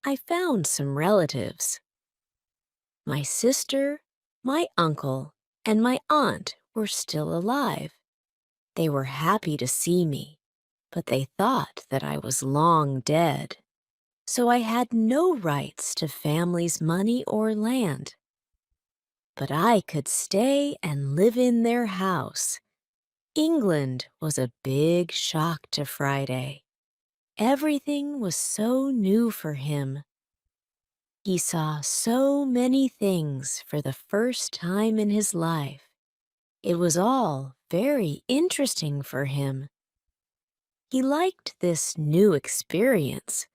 I found some relatives. My sister, my uncle, and my aunt were still alive. They were happy to see me, but they thought that I was long dead. So I had no rights to family's money or land. But I could stay and live in their house. England was a big shock to Friday. Everything was so new for him. He saw so many things for the first time in his life. It was all very interesting for him. He liked this new experience.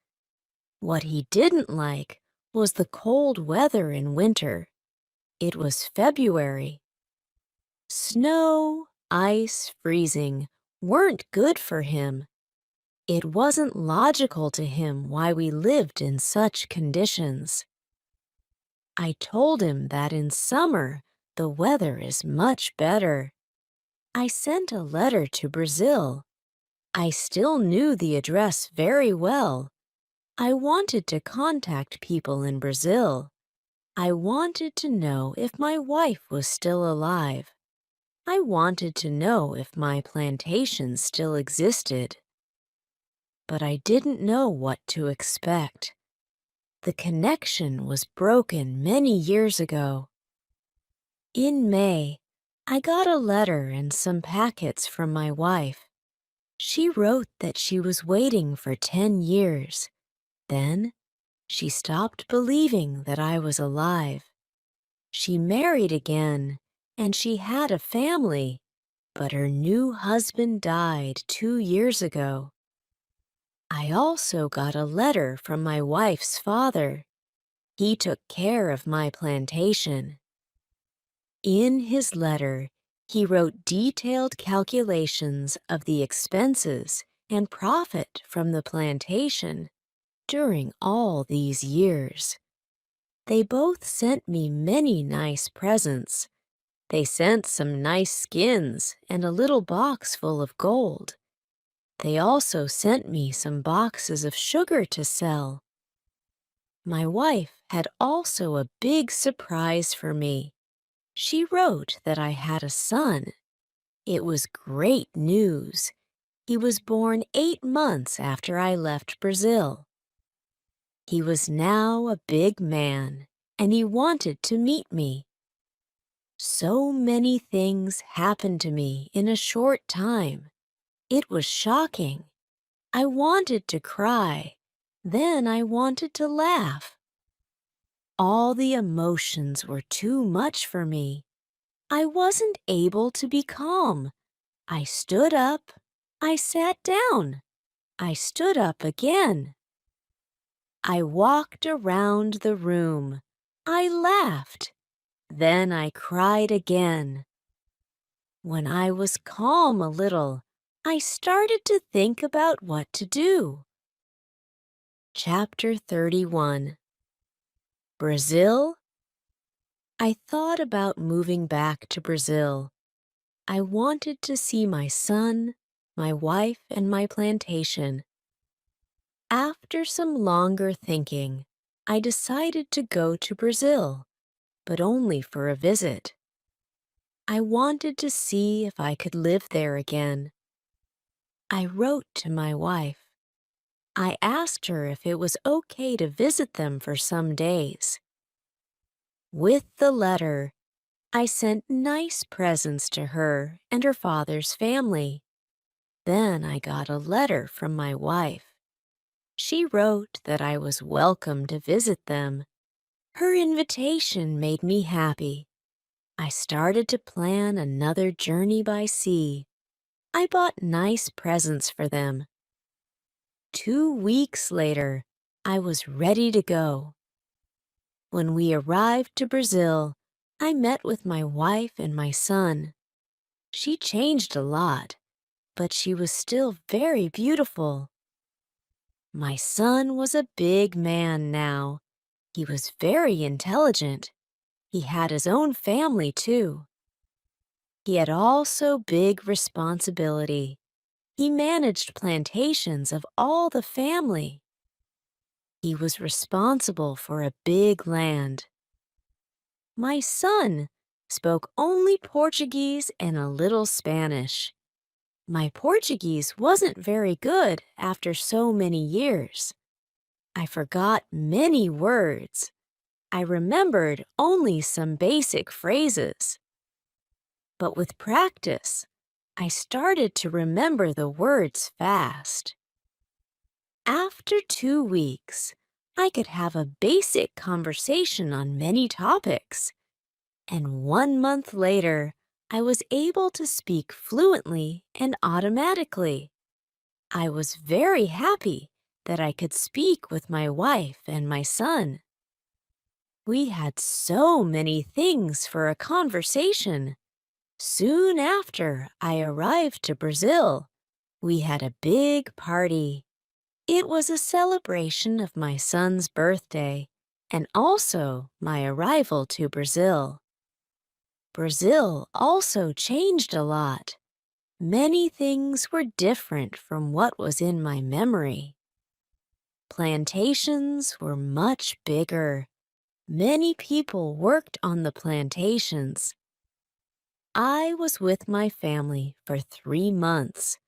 What he didn't like was the cold weather in winter. It was February. Snow, ice, freezing weren't good for him. It wasn't logical to him why we lived in such conditions. I told him that in summer the weather is much better. I sent a letter to Brazil. I still knew the address very well. I wanted to contact people in Brazil. I wanted to know if my wife was still alive. I wanted to know if my plantation still existed. But I didn't know what to expect. The connection was broken many years ago. In May, I got a letter and some packets from my wife. She wrote that she was waiting for 10 years. Then, she stopped believing that I was alive. She married again, and she had a family, but her new husband died 2 years ago. I also got a letter from my wife's father. He took care of my plantation. In his letter, he wrote detailed calculations of the expenses and profit from the plantation during all these years. They both sent me many nice presents. They sent some nice skins and a little box full of gold. They also sent me some boxes of sugar to sell. My wife had also a big surprise for me. She wrote that I had a son. It was great news. He was born 8 months after I left Brazil. He was now a big man, and he wanted to meet me. So many things happened to me in a short time. It was shocking. I wanted to cry. Then I wanted to laugh. All the emotions were too much for me. I wasn't able to be calm. I stood up. I sat down. I stood up again. I walked around the room. I laughed. Then I cried again. When I was calm a little, I started to think about what to do. Chapter 31. Brazil? I thought about moving back to Brazil. I wanted to see my son, my wife, and my plantation. After some longer thinking, I decided to go to Brazil, but only for a visit. I wanted to see if I could live there again. I wrote to my wife. I asked her if it was okay to visit them for some days. With the letter, I sent nice presents to her and her father's family. Then I got a letter from my wife. She wrote that I was welcome to visit them. Her invitation made me happy. I started to plan another journey by sea. I bought nice presents for them. 2 weeks later, I was ready to go. When we arrived to Brazil, I met with my wife and my son. She changed a lot, but she was still very beautiful. My son was a big man now. He was very intelligent. He had his own family, too. He had also big responsibility. He managed plantations of all the family. He was responsible for a big land. My son spoke only Portuguese and a little Spanish. My Portuguese wasn't very good after so many years. I forgot many words. I remembered only some basic phrases. But with practice, I started to remember the words fast. After 2 weeks, I could have a basic conversation on many topics. And 1 month later, I was able to speak fluently and automatically. I was very happy that I could speak with my wife and my son. We had so many things for a conversation. Soon after I arrived to Brazil, we had a big party. It was a celebration of my son's birthday and also my arrival to Brazil. Brazil also changed a lot. Many things were different from what was in my memory. Plantations were much bigger. Many people worked on the plantations. I was with my family for 3 months.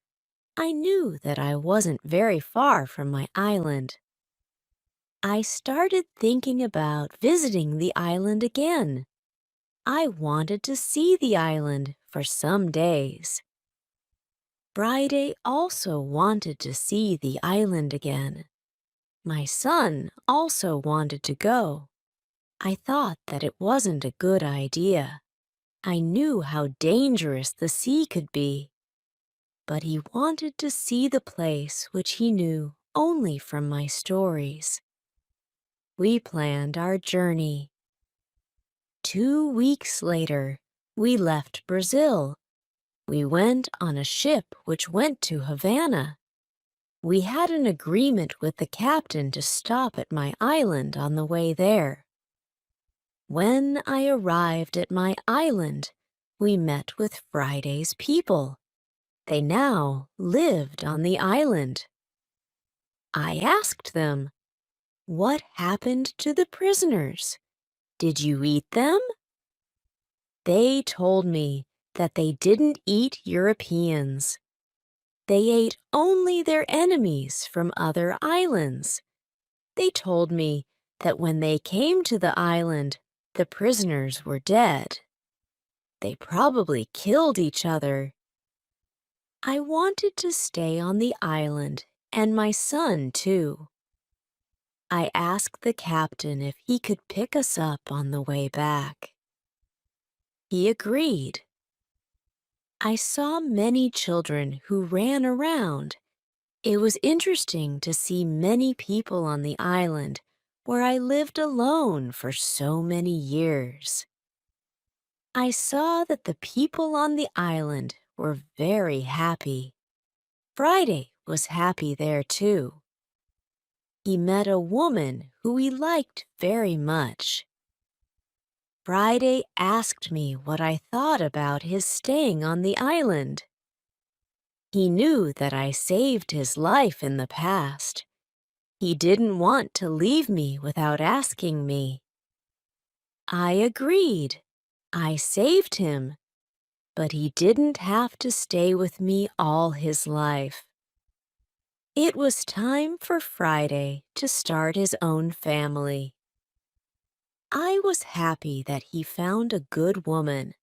I knew that I wasn't very far from my island. I started thinking about visiting the island again. I wanted to see the island for some days. Friday also wanted to see the island again. My son also wanted to go. I thought that it wasn't a good idea. I knew how dangerous the sea could be. But he wanted to see the place which he knew only from my stories. We planned our journey. 2 weeks later, we left Brazil. We went on a ship which went to Havana. We had an agreement with the captain to stop at my island on the way there. When I arrived at my island, we met with Friday's people. They now lived on the island. I asked them, "What happened to the prisoners? Did you eat them?" They told me that they didn't eat Europeans. They ate only their enemies from other islands. They told me that when they came to the island, the prisoners were dead. They probably killed each other. I wanted to stay on the island, and my son too. I asked the captain if he could pick us up on the way back. He agreed. I saw many children who ran around. It was interesting to see many people on the island where I lived alone for so many years. I saw that the people on the island were very happy. Friday was happy there too. He met a woman who he liked very much. Friday asked me what I thought about his staying on the island. He knew that I saved his life in the past. He didn't want to leave me without asking me. I agreed. I saved him, but he didn't have to stay with me all his life. It was time for Friday to start his own family. I was happy that he found a good woman.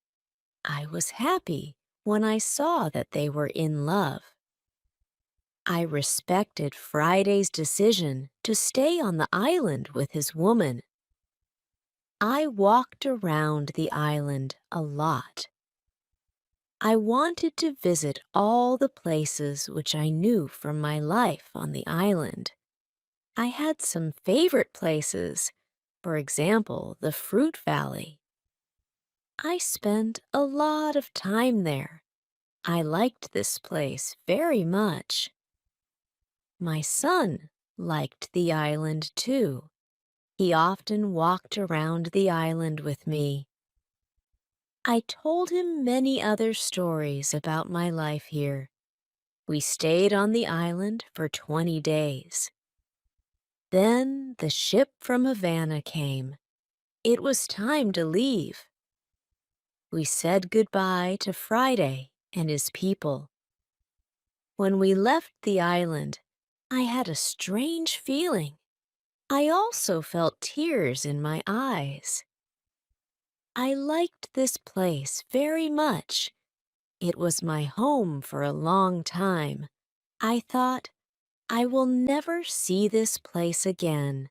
I was happy when I saw that they were in love. I respected Friday's decision to stay on the island with his woman. I walked around the island a lot. I wanted to visit all the places which I knew from my life on the island. I had some favorite places, for example, the Fruit Valley. I spent a lot of time there. I liked this place very much. My son liked the island too. He often walked around the island with me. I told him many other stories about my life here. We stayed on the island for 20 days. Then the ship from Havana came. It was time to leave. We said goodbye to Friday and his people. When we left the island, I had a strange feeling. I also felt tears in my eyes. I liked this place very much. It was my home for a long time. I thought, I will never see this place again.